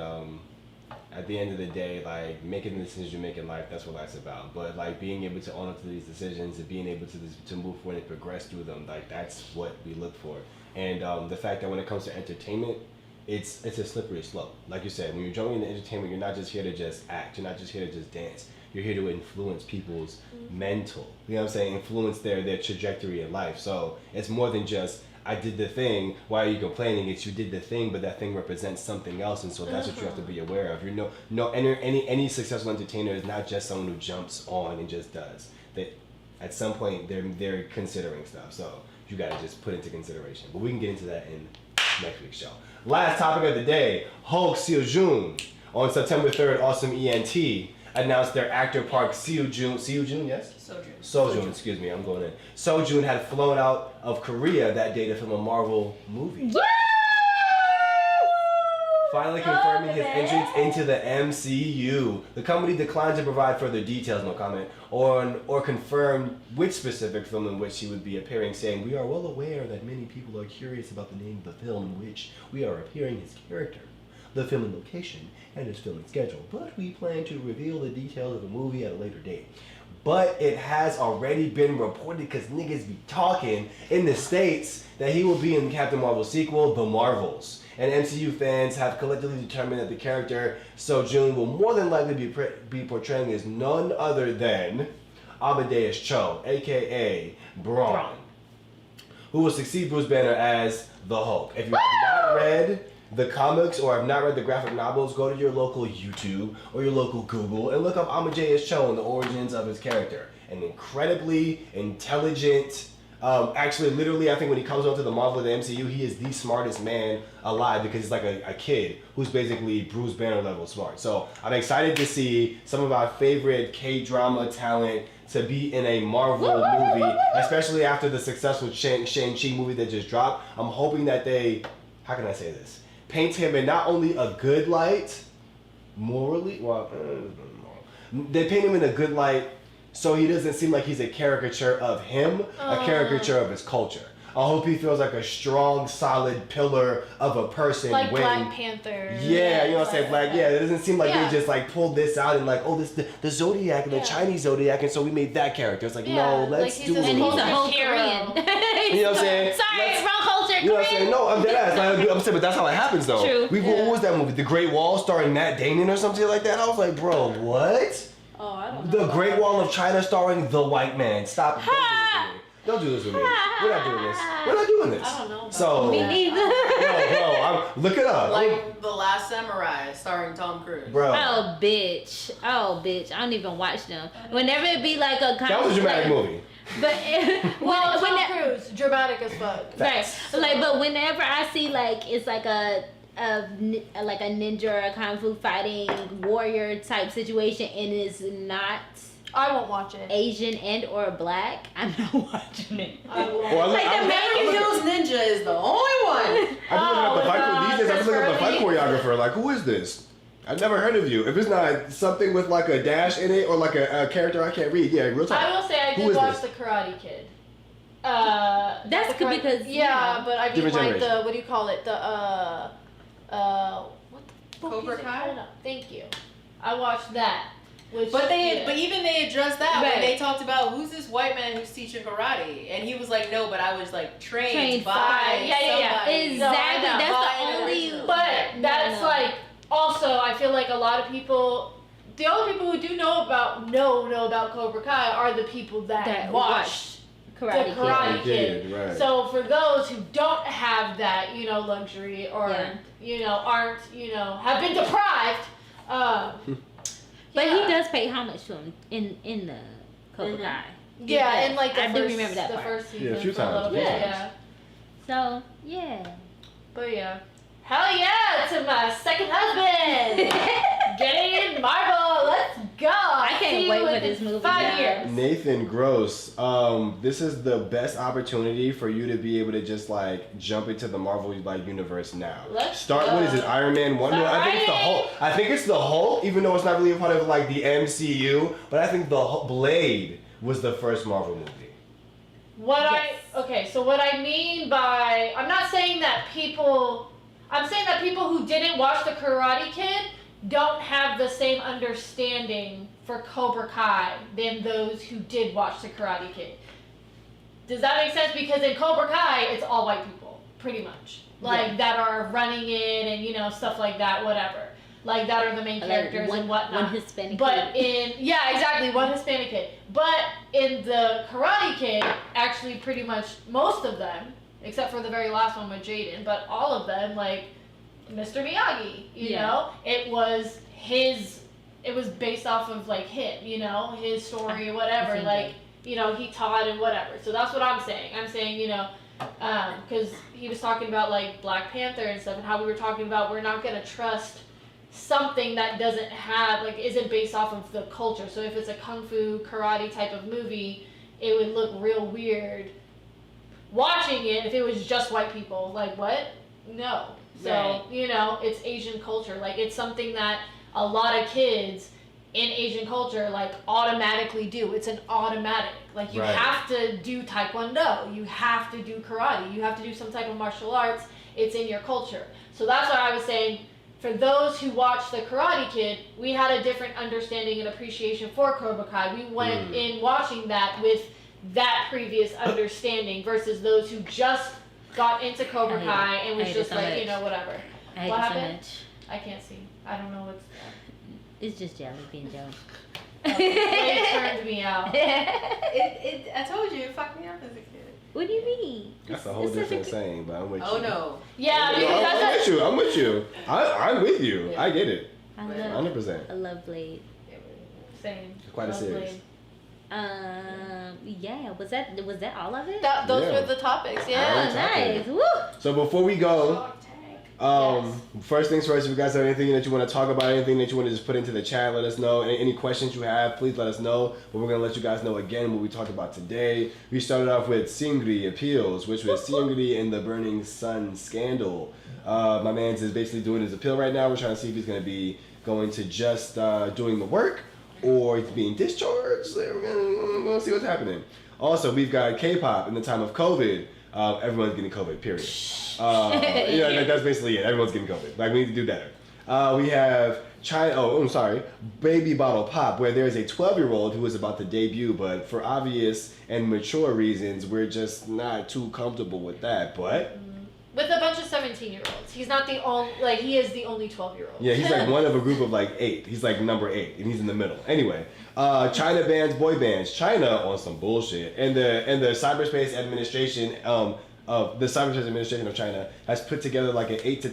at the end of the day, like, making the decisions you make in life, that's what life's about. But like being able to own up to these decisions and being able to move forward and progress through them, like, that's what we look for. And the fact that when it comes to entertainment, it's a slippery slope. Like you said, when you're jumping into entertainment, you're not just here to just act. You're not just here to just dance. You're here to influence people's mental. You know what I'm saying? Influence their trajectory in life. So it's more than just, I did the thing, why are you complaining? It's you did the thing, but that thing represents something else, and so that's what you have to be aware of. Any successful entertainer is not just someone who jumps on and just does. That at some point they're considering stuff, so you gotta just put it into consideration. But we can get into that in next week's show. Last topic of the day: Hulk SEUJOON on September 3rd, Awesome ENT announced their actor Park SEUJOON, yes? SEUJOON, excuse me, I'm going in. SEUJOON had flown out of Korea that day to film a Marvel movie. Finally confirming his entrance into the MCU. The company declined to provide further details, no comment, or confirm which specific film in which he would be appearing, saying, "We are well aware that many people are curious about the name of the film in which we are appearing his character, the filming location, and his filming schedule, but we plan to reveal the details of the movie at a later date." But it has already been reported, because niggas be talking in the States, that he will be in Captain Marvel's sequel, The Marvels. And MCU fans have collectively determined that the character SEUJOON will more than likely be portraying as none other than Amadeus Cho, aka Braun, who will succeed Bruce Banner as the Hulk. If you have not read the comics or have not read the graphic novels, go to your local YouTube or your local Google and look up Amadeus Cho and the origins of his character. An incredibly intelligent, actually, literally, I think when he comes onto the Marvel of the MCU, he is the smartest man alive, because he's like a kid who's basically Bruce Banner level smart. So I'm excited to see some of our favorite K-drama talent to be in a Marvel movie, especially after the successful Shang-CHI movie that just dropped. I'm hoping that they, how can I say this, paint him in not only a good light, morally, they paint him in a good light so he doesn't seem like he's a caricature of him, a caricature of his culture. I hope he feels like a strong, solid pillar of a person. Like when, Black Panther. Yeah, you know what I'm saying? Like, yeah, it doesn't seem like they just like pulled this out and like, oh, this the Zodiac and the Chinese Zodiac, and so we made that character. It's like, no, let's like do he's it. And he's a whole Hero. Korean. You know what I'm saying? Sorry, Let's- wrong culture, You know what I'm saying? Korean. No, I'm dead ass. Like, I'm saying, but that's how it happens, though. True. What was that movie? The Great Wall, starring Matt Damon or something like that. I was like, bro, what? Oh, I don't know. The Great Wall of China, starring the white man. Stop. Don't do this with me. We're not doing this. We're not doing this. I don't know about So, Me bro, neither. look it up. Like The Last Samurai, starring Tom Cruise. Bro, Oh bitch! I don't even watch them. Whenever it be like a that was a dramatic movie. But Well, when Tom Cruise, dramatic as fuck. right, like, but whenever I see like it's like a like a ninja or a kung fu fighting warrior type situation and is not I won't watch it. Asian and or black, I'm not watching it. I won't. Well, Like the Beverly Hills Ninja is the only one. I'm looking at the Chris fight choreographer. Like, who is this? I've never heard of you. If it's not something with like a dash in it or like a character I can't read, yeah, real talk. I will say I Who did is watch this? The Karate Kid. That's good because Yeah, but I mean Different like generation. the what do you call it? The what the fuck Cobra is it Kai? called? Thank you. I watched that. Which, But yeah. even they addressed that Right. when they talked about who's this white man who's teaching karate, and he was like, no, but I was like trained Trained by by- yeah. somebody. Exactly. No, I know. That's By the an only. original. But that's No. like also I feel like a lot of people, the only people who do know about Cobra Kai are the people that watched Karate the Karate Kid. Kid. Right. So for those who don't have that, luxury or Yeah. aren't, have been deprived, But yeah. he does pay homage to him in the Cobra Mhm. Kai. Yeah, and like the I first, do remember that the part. first season Yeah, a few for a little times, bit, yeah. yeah. So yeah. But yeah. Hell yeah to my second husband! Getting in Marvel, let's go! I can't See wait you for within this movie, 5 guys. years. Nathan Gross, this is the best opportunity for you to be able to just like jump into the Marvel like universe now. Let's Start go. what is it, Iron Man 1? No, I think it's the Hulk. I think it's the Hulk, even though it's not really a part of like the MCU, but I think the Blade was the first Marvel movie. So what I mean by, I'm saying that people who didn't watch the Karate Kid don't have the same understanding for Cobra Kai than those who did watch the Karate Kid. Does that make sense? Because in Cobra Kai, it's all white people, pretty much. Like, that are running in and, stuff like that, whatever. Like, that are the main characters and whatnot. One Hispanic. But kid. one Hispanic kid. But in the Karate Kid, actually pretty much most of them, except for the very last one with Jaden, but all of them, like Mr. Miyagi, you know, it was based off of like him, his story or whatever, like, he taught and whatever. So that's what I'm saying. I'm saying, because he was talking about like Black Panther and stuff and how we were talking about we're not going to trust something that doesn't have, like, isn't based off of the culture. So if it's a kung fu karate type of movie, it would look real weird watching it if it was just white people. Like, what? No. So, Right. it's Asian culture. Like, it's something that a lot of kids in Asian culture, like, automatically do. It's an automatic. Like, you Right. have to do taekwondo. You have to do karate. You have to do some type of martial arts. It's in your culture. So that's why I was saying, for those who watched the Karate Kid, we had a different understanding and appreciation for Cobra Kai. We went in watching that with that previous understanding versus those who just got into Cobra Kai and was just like, whatever. I hate What it so happened? much. I can't see. I don't know what's It's just jelly bean Joe. It turned me out. I told you, it fucked me up as a kid. What do you mean? That's a whole It's such different saying, but I'm with you. Oh no. Yeah, No, because I'm with you. I'm with you. I'm with you. Yeah. I get it. I love 100%. I love Blade. same. Quite a Lovely. series. Yeah. Was that all of it? Those Yeah. were the topics, Oh, yeah. nice. Woo! So before we go, first things first, if you guys have anything that you want to talk about, anything that you want to just put into the chat, let us know. Any questions you have, please let us know. But we're going to let you guys know again what we talked about today. We started off with SEUNGRI appeals, which was SEUNGRI and the Burning Sun scandal. My man's is basically doing his appeal right now. We're trying to see if he's going to be going to just doing the work or he's being discharged. We're going to see what's happening. Also, we've got K-pop in the time of COVID. Everyone's getting COVID, period. That's basically it. Everyone's getting COVID. Like, we need to do better. We have Baby Bottle Pop, where there's a 12-year-old who is about to debut, but for obvious and mature reasons, we're just not too comfortable with that. But With a bunch of 17-year-olds. He's not the only, he is the only 12-year-old. yeah, he's like one of a group of like 8. He's like number 8, and he's in the middle. Anyway, China bans boy bands. China on some bullshit, and the cyberspace administration of China has put together like an 8 to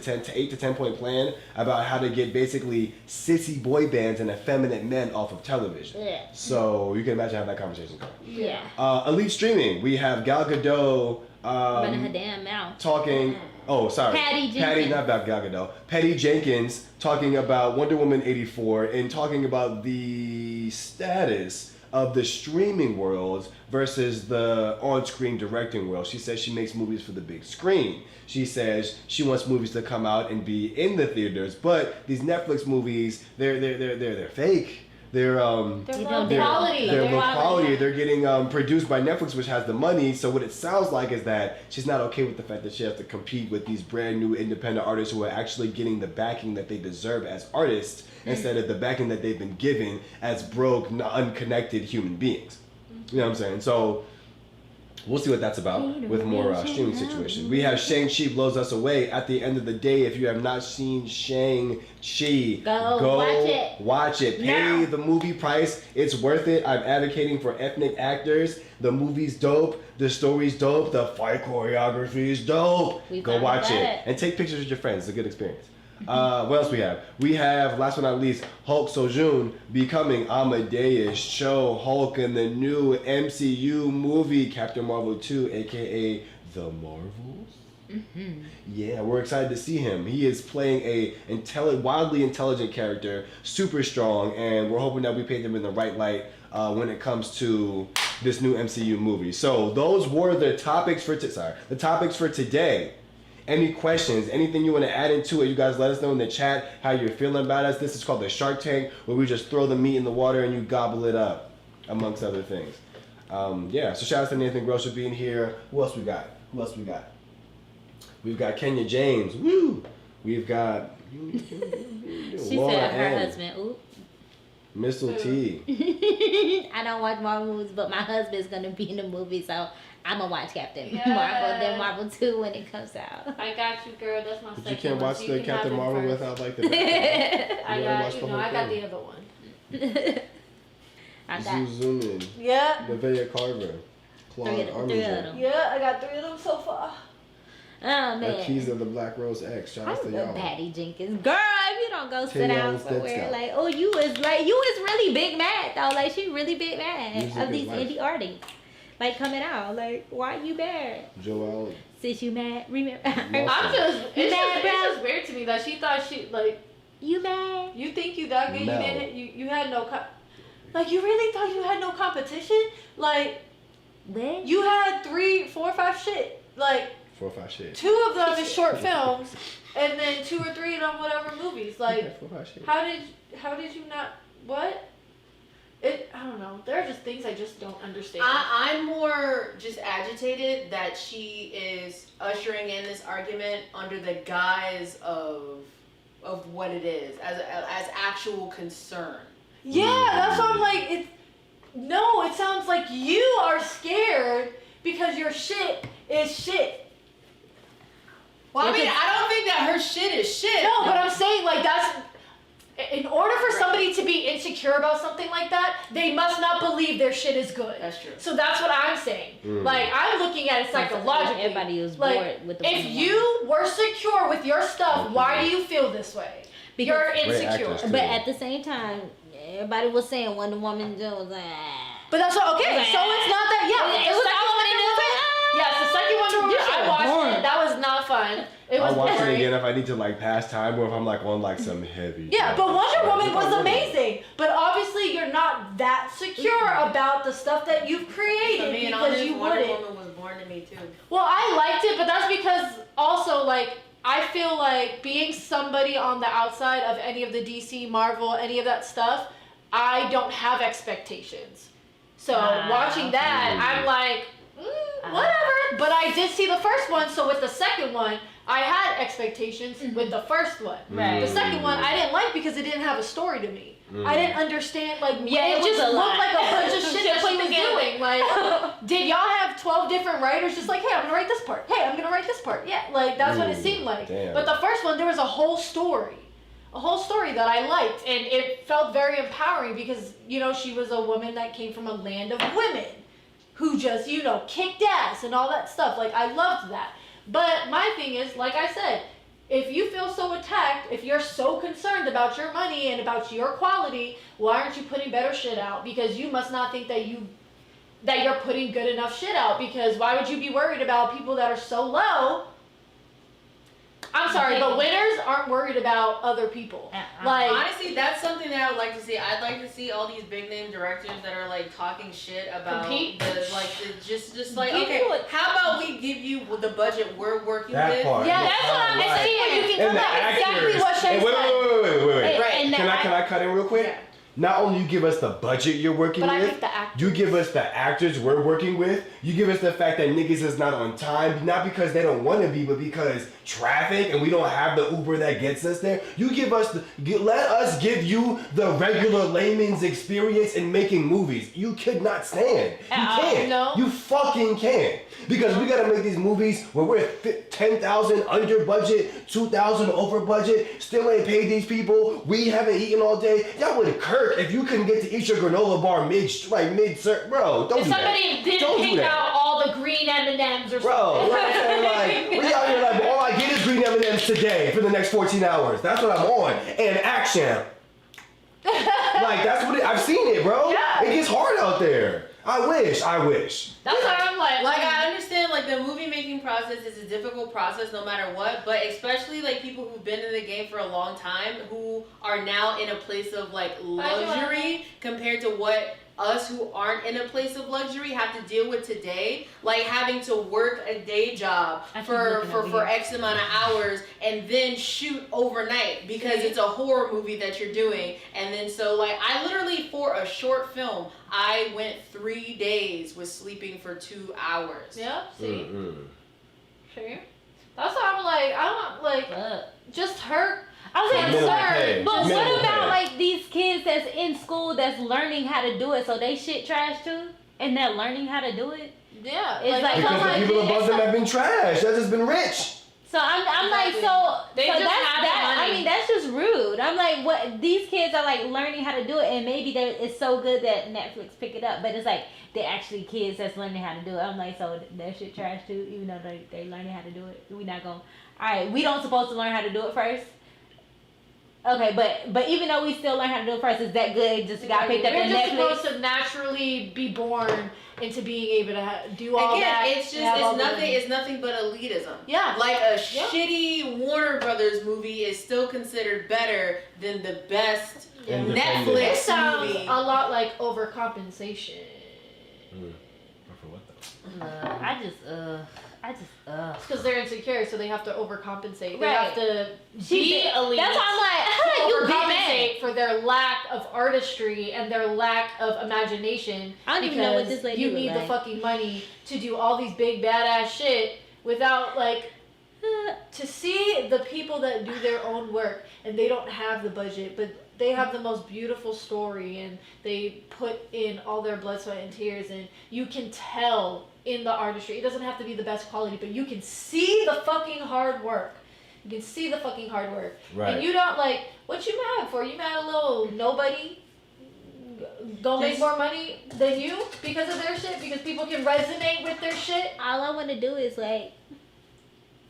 10 point plan about how to get basically sissy boy bands and effeminate men off of television. Yeah. So you can imagine how that conversation goes. Yeah. Elite streaming. We have Gal Gadot Running her damn mouth. talking. Oh, sorry. Patty Jenkins. Not Gal Gadot. Patty Jenkins talking about Wonder Woman 84 and talking about the status of the streaming world versus the on-screen directing world. She says she makes movies for the big screen. She says she wants movies to come out and be in the theaters, but these Netflix movies, they're fake. They're low quality. They're low quality. They're getting produced by Netflix, which has the money. So what it sounds like is that she's not okay with the fact that she has to compete with these brand new independent artists who are actually getting the backing that they deserve as artists instead of the backing that they've been given as broke, unconnected human beings. You know what I'm saying? So we'll see what that's about with more streaming situations. We have Shang-Chi blows us away. At the end of the day, if you have not seen Shang-Chi, go watch it. Pay the movie price. It's worth it. I'm advocating for ethnic actors. The movie's dope. The story's dope. The fight choreography is dope. Go watch it. And take pictures with your friends. It's a good experience. What else we have? We have, last but not least, Hulk SEUJOON becoming Amadeus Cho. Hulk in the new MCU movie, Captain Marvel 2, aka The Marvels. Yeah, we're excited to see him. He is playing a wildly intelligent character, super strong, and we're hoping that we paint him in the right light when it comes to this new MCU movie. So those were the topics for today. Any questions, anything you want to add into it, you guys let us know in the chat how you're feeling about us. This is called the Shark Tank, where we just throw the meat in the water and you gobble it up, amongst other things. So shout out to Nathan Gross for being here. Who else we got? We've got Kenya James. Woo! We've got She Laura said her Ann. husband. Ooh. Missile T. I don't watch Marvel movies, but my husband's gonna be in the movie, so I'm gonna watch Captain Yeah. Marvel, then Marvel 2 when it comes out. I got you, girl. That's my But second you can't one, watch so the you can Captain have it Marvel first. without like the I You got watch the whole I got thing. the other one. I got Zuzunin, Yeah. Nevaeh Carver, Claude three of Armiger, them. Yeah, I got 3 of them so far. Oh man. Keys of the Black Rose X. Shout out to I y'all. love Patty Jenkins. Girl, if you don't go sit Taylor down Steps somewhere, out. like, oh, you was really big mad though. Like, she really big mad Music of is these life. indie artists. Like, coming out. Like, why you mad? Joel. Since you mad, remember? It's Mad, just weird to me that she thought You mad? you think you that good, No. you had no Like, you really thought you had no competition? Like, What? you had 3, 4, 5 shit. Like, 4 or 5 shit. 2 of them is short films, and then 2 or 3 of them whatever movies. Like, 4 or 5 shit. how did you not, what? I don't know. There are just things I just don't understand. I'm more just agitated that she is ushering in this argument under the guise of what it is as actual concern. Yeah, that's why I'm like, it sounds like you are scared because your shit is shit. Well, I mean, I don't think that her shit is shit. No, but I'm saying like in order for somebody to be insecure about something like that, they must not believe their shit is good. That's true. So that's what I'm saying. Like, I'm looking at it psychologically. Everybody was Like, bored with the if Wonder Woman. you were secure with your stuff, why do you feel this way? You're Great insecure. actors, too. But at the same time, everybody was saying Wonder Woman was like, But that's what, okay, so it's not that, yeah. It was the second all Wonder in Woman. Yes, the second Wonder Woman, This shit I was watched boring. it. That was not fun. It was I'll watch it boring. again if I need to like pass time or if I'm like on like some heavy. Yeah, but Wonder Woman was Wonder Woman. amazing. But obviously you're not that secure about the stuff that you've created being because honest, you Wonder wouldn't. Woman was born to me too. Well, I liked it, but that's because also, like, I feel like being somebody on the outside of any of the DC, Marvel, any of that stuff, I don't have expectations. So watching that, I'm like, whatever. But I did see the first one, so with the second one, I had expectations with the first one. Right. The second one, I didn't like because it didn't have a story to me. I didn't understand, like, Yeah, it it was just a looked lot. like a bunch of shit that Put she was together. doing. Like, did y'all have 12 different writers just like, hey, I'm gonna write this part. Hey, I'm gonna write this part. Yeah, like, that's what it seemed like. Damn. But the first one, there was a whole story that I liked, and it felt very empowering because, you know, she was a woman that came from a land of women who just, you know, kicked ass and all that stuff. Like, I loved that. But my thing is, like I said, if you feel so attacked, if you're so concerned about your money and about your quality, why aren't you putting better shit out? Because you must not think that you that you're putting good enough shit out, because why would you be worried about people that are so low? I'm sorry, but winners aren't worried about other people. Like, honestly, that's something that I would like to see. I'd like to see all these big name directors that are like talking shit about just like, okay, how about we give you the budget we're working with? Part. Yeah, that's what I'm saying. You can tell that exactly what Shay said. Wait. And Can I cut in real quick? Yeah. Not only you give us the budget you're working But I with, think the actors. you give us the actors we're working with. You give us the fact that niggas is not on time, not because they don't want to be, but because traffic and we don't have the Uber that gets us there. You give us, let us give you the regular layman's experience in making movies. You could not stand. You can't. No. You fucking can't. Because we gotta make these movies where we're 10,000 under budget, 2,000 over budget, still ain't paid these people. We haven't eaten all day. Y'all would Kirk if you couldn't get to eat your granola bar bro. Don't If do somebody that. didn't Don't do pick that. out all the green M&Ms or Bro, something. like, we out here like, all I get is green M&Ms today for the next 14 hours. That's what I'm on. And action. Like, that's what I've seen it, bro. Yeah. It gets hard out there. I wish. That's why I'm like, I understand, like, the movie making process is a difficult process no matter what, but especially, like, people who've been in the game for a long time who are now in a place of, like, luxury compared to what us who aren't in a place of luxury have to deal with today, like having to work a day job for X amount of hours and then shoot overnight because it's a horror movie that you're doing. And then so like I literally for a short film, I went 3 days with sleeping for 2 hours. yeah, see? See? That's why I'm like, I don't like, just her. I was saying, Minimum pay. but Minimum what about pay. like these kids that's in school that's learning how to do it, so they shit trash too, and they're learning how to do it? Yeah. It's like- Because the people above them it's have been trash. They've just been rich. So I'm like, so They so just that's have that. the money. I mean, that's just rude. I'm like, what? These kids are like learning how to do it, and maybe it's so good that Netflix pick it up, but it's like they're actually kids that's learning how to do it. I'm like, so that shit trash too, even though they learning how to do it. We not gonna. All right, we don't supposed to learn how to do it first. Okay, but even though we still learn how to do it first, is that good? Just got picked up We're in just Netflix. supposed to naturally be born into being able to do all Again, that. it's nothing but elitism. Yeah. Like a shitty Warner Brothers movie is still considered better than the best Netflix It sounds movie. a lot like overcompensation. For what though? I just Because they're insecure, so they have to overcompensate. They Right. have to be elite. That's why I'm like, I feel like you big man. overcompensate for their lack of artistry and their lack of imagination. I don't even know what because this lady you look need the like. fucking money to do all these big badass shit without like to see the people that do their own work and they don't have the budget, but they have the most beautiful story and they put in all their blood, sweat, and tears, and you can tell in the artistry. It doesn't have to be the best quality, but you can see the fucking hard work. You can see the fucking hard work. Right. And you don't like, what you mad for? You mad a little nobody gonna make more money than you because of their shit? Because people can resonate with their shit? all I want to do is like,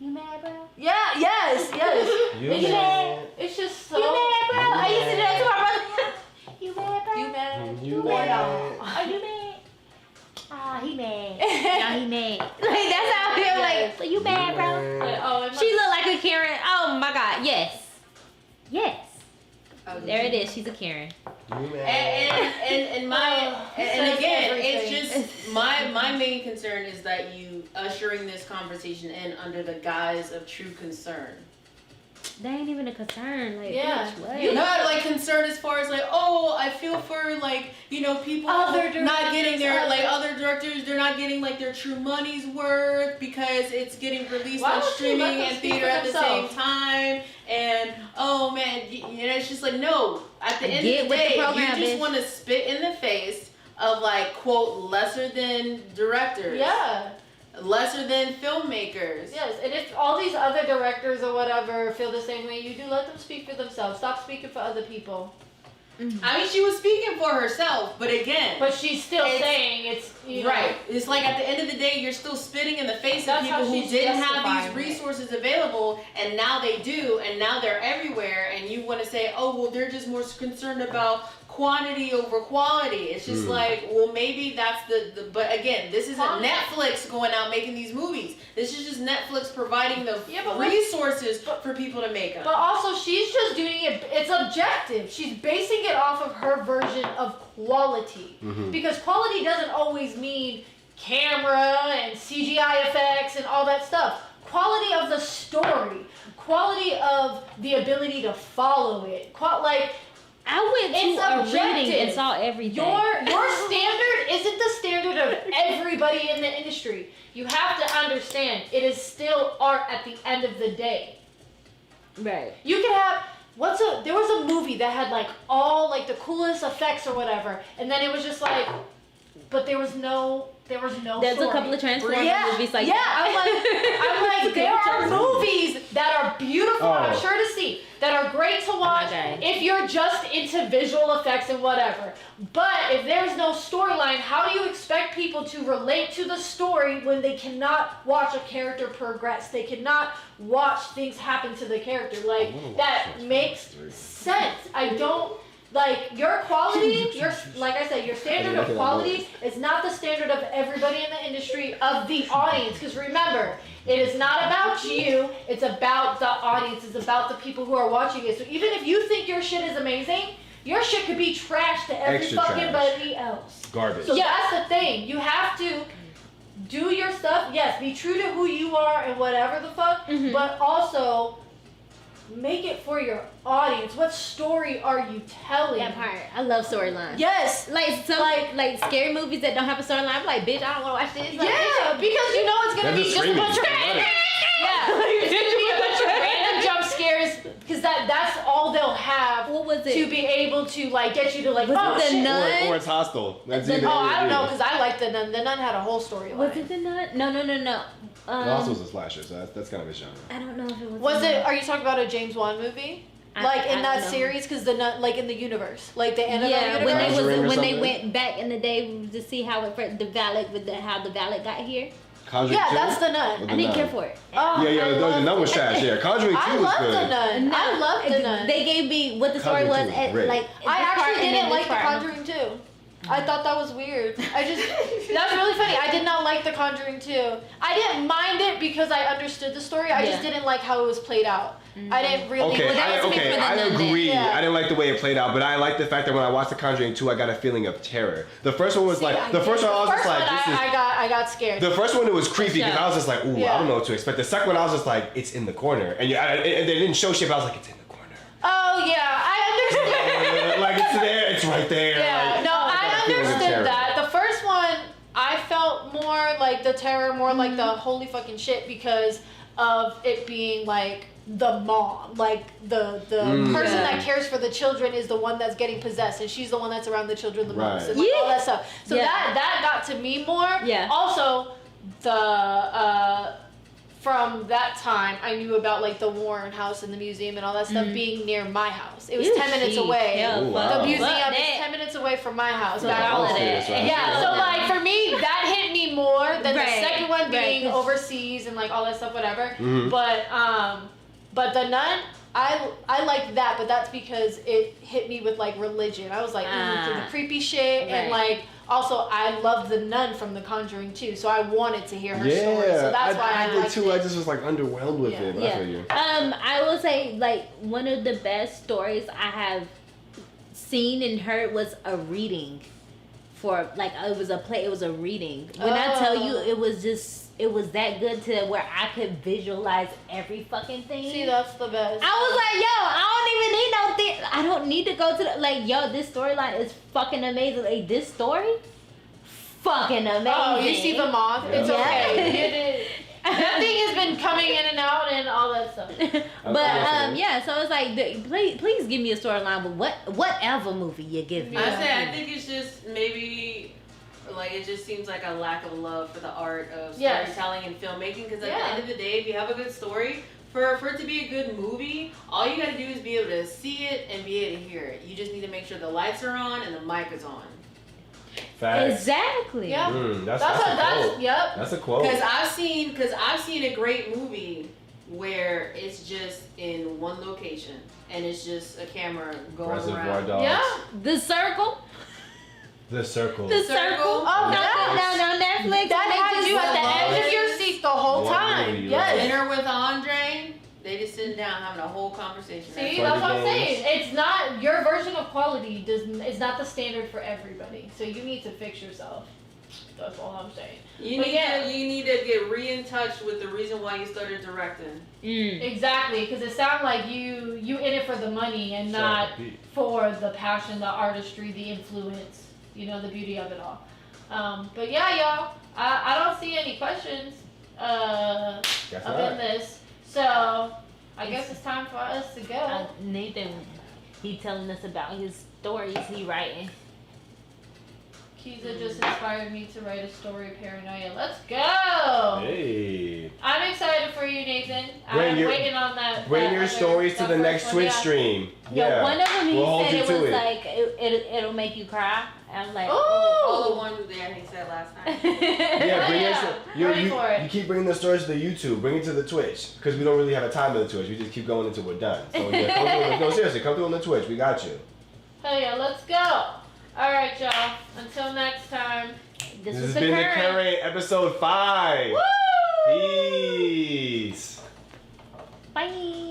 you mad, bro? Yeah, yes. You It's mad? It's just so. You mad, bro? I used to do that to my brother. You mad, bro? You mad? You Or mad? no? Are you mad? Ah, he mad. Now he mad. Like that's how I feel. Like, so you mad, bro? Like, oh, it She look like a Karen. Oh my God, yes, yes. There it is. She's a Karen. You mad? And my and says again, everything. it's just my main concern is that you ushering this conversation in under the guise of true concern. That ain't even a concern. Like, Yeah. bitch, what? You not like concerned as far as like, oh, I feel for like, you know, people Other not getting their directors, like other directors, they're not getting like their true money's worth because it's getting released Why on don't you streaming let them and speak theater for at the same themselves? time. And oh man, you know, it's just like no. At the end Get of the with the day, program, you just bitch. want to spit in the face of like quote lesser than directors. Yeah. Lesser than filmmakers. Yes, and if all these other directors or whatever feel the same way you do, let them speak for themselves. Stop speaking for other people. I mean, she was speaking for herself, but again. But she's still saying it's, you know. Right. It's like at the end of the day, you're still spitting in the face of people who didn't have these resources available, and now they do, and now they're everywhere, and you want to say, oh, well, they're just more concerned about quantity over quality. It's just like, well, maybe that's but again, this isn't Netflix going out making these movies. This is just Netflix providing the resources for people to make them. But also, she's just doing it, it's objective. She's basing it off of her version of quality. Because quality doesn't always mean camera and CGI effects and all that stuff. Quality of the story, quality of the ability to follow it. I went to a reading and saw everything. Your standard isn't the standard of everybody in the industry. You have to understand, it is still art at the end of the day. Right. You can have there was a movie that had like all like the coolest effects or whatever, and then it was just like, but there was no There's story. A couple of Transformers movies like that. I'm like there are movies that are beautiful, I'm sure to see, that are great to watch if you're just into visual effects and whatever. But if there's no storyline, how do you expect people to relate to the story when they cannot watch a character progress? They cannot watch things happen to the character. Like, that makes sense. I don't... Like, your quality, like I said, your standard of quality is not the standard of everybody in the industry, of the audience. Because remember, it is not about you, it's about the audience, it's about the people who are watching it. So even if you think your shit is amazing, your shit could be trash to everybody else. Garbage. So that's the thing. You have to do your stuff, yes, be true to who you are and whatever the fuck, but also... make it for your audience. What story are you telling? That part. I love storylines. Yes. Like some like scary movies that don't have a storyline. I'm like, bitch, I don't want to watch this. Like, because you know it's gonna be just a bunch of it's gonna be a bunch of random jump scares, because that's all they'll have. What was it? To be able to like get you to like, was it the Nun? Or it's Hostel. I don't know, because I like the Nun. The Nun had a whole storyline. Was it the Nun? No. Hostel was a slasher, so that's kind of a genre. I don't know if it was. Was it? Are you talking about a James Wan movie? Like in that series, because the Nun, like in the universe, like the Annabelle universe. When they went back in the day to see how how the valet got here. Conjuring 2? That's the Nun. I didn't care for it. Oh, the Nun was trash. Yeah, Conjuring 2 was good. I loved the Nun. I loved the Nun. They gave me what the story was. Like I actually didn't like the Conjuring 2. I thought that was weird. That's really funny. I did not like The Conjuring 2. I didn't mind it because I understood the story. I just didn't like how it was played out. I didn't really... I agree. Yeah. I didn't like the way it played out, but I like the fact that when I watched The Conjuring 2, I got a feeling of terror. The first one was I got scared. The first one, it was creepy because I was just like, ooh, I don't know what to expect. The second one, I was just like, it's in the corner. And they didn't show shit, but I was like, it's in the corner. Oh, yeah. I understand. Like, it's there. It's right there. Yeah. Like, no, I understood that. The first one, I felt more like the terror, more like the holy fucking shit, because of it being like the mom, like the person that cares for the children is the one that's getting possessed, and she's the one that's around the children the most, and like all that stuff. So that got to me more. Yeah. Also, from that time, I knew about like the Warren House and the museum and all that stuff being near my house. It was 10 minutes away. The museum is 10 minutes away from my house. So like for me, that hit me more than the second one being overseas and like all that stuff, whatever. But the Nun, I like that, but that's because it hit me with like religion. I was like into the creepy shit and like. Also, I loved the Nun from The Conjuring too, so I wanted to hear her story. So that's why I did liked too. it. I just was like underwhelmed with it. I feel you. I will say like one of the best stories I have seen and heard was a reading for like it was a reading. When I tell you it was that good to where I could visualize every fucking thing. See, that's the best. I was like, yo, I don't need to go to this storyline is fucking amazing. Like, this story, fucking amazing. Oh, you see the moth? Yeah. It's okay. That thing has been coming in and out and all that stuff. But, so it's like, please give me a storyline, but whatever movie you give me. I think it's just maybe... Like, it just seems like a lack of love for the art of storytelling and filmmaking. Because at the end of the day, if you have a good story, for it to be a good movie, all you gotta do is be be able to see it and be able to hear it. You just need to make sure the lights are on and the mic is on. Facts. Exactly. Yeah. That's a quote. Yep. That's a quote. Because I've seen a great movie where it's just in one location and it's just a camera going Reservoir around. Dogs. Yeah. The Circle. The Circle. The Circle. Oh, yes. No, Netflix. That has you at the love edge of it. your seat the whole One time. movie, Yes. Dinner with Andre, they just sitting down having a whole conversation. See, Funny that's what I'm games. saying. It's not your version of quality. Is not the standard for everybody. So you need to fix yourself. That's all I'm saying. You need to get in touch with the reason why you started directing. Exactly, because it sounds like you in it for the money and not for the passion, the artistry, the influence. You know, the beauty of it all. But yeah, y'all, I don't see any questions up in this. So I guess it's time for us to go. Nathan, he telling us about his stories he writing. Kiza just inspired me to write a story, Paranoia. Let's go! Hey. I'm excited for you, Nathan. Bring I'm your- waiting on that. Bring that your other- stories to that the first next one, Twitch yeah. stream. Yeah, one of them he We'll hold said you it to was it. like it'll make you cry. I was like, All the Ooh! ones that he said last time. Yeah, bring yeah. Ready for it. you keep bringing the stories to the YouTube. Bring it to the Twitch because we don't really have a time on the Twitch. We just keep going until we're done. So yeah, no, seriously, come through on the Twitch. We got you. Hell yeah, let's go! Alright, y'all. Until next time. this This was has the been the current. Current episode 5. Woo! Peace. Bye.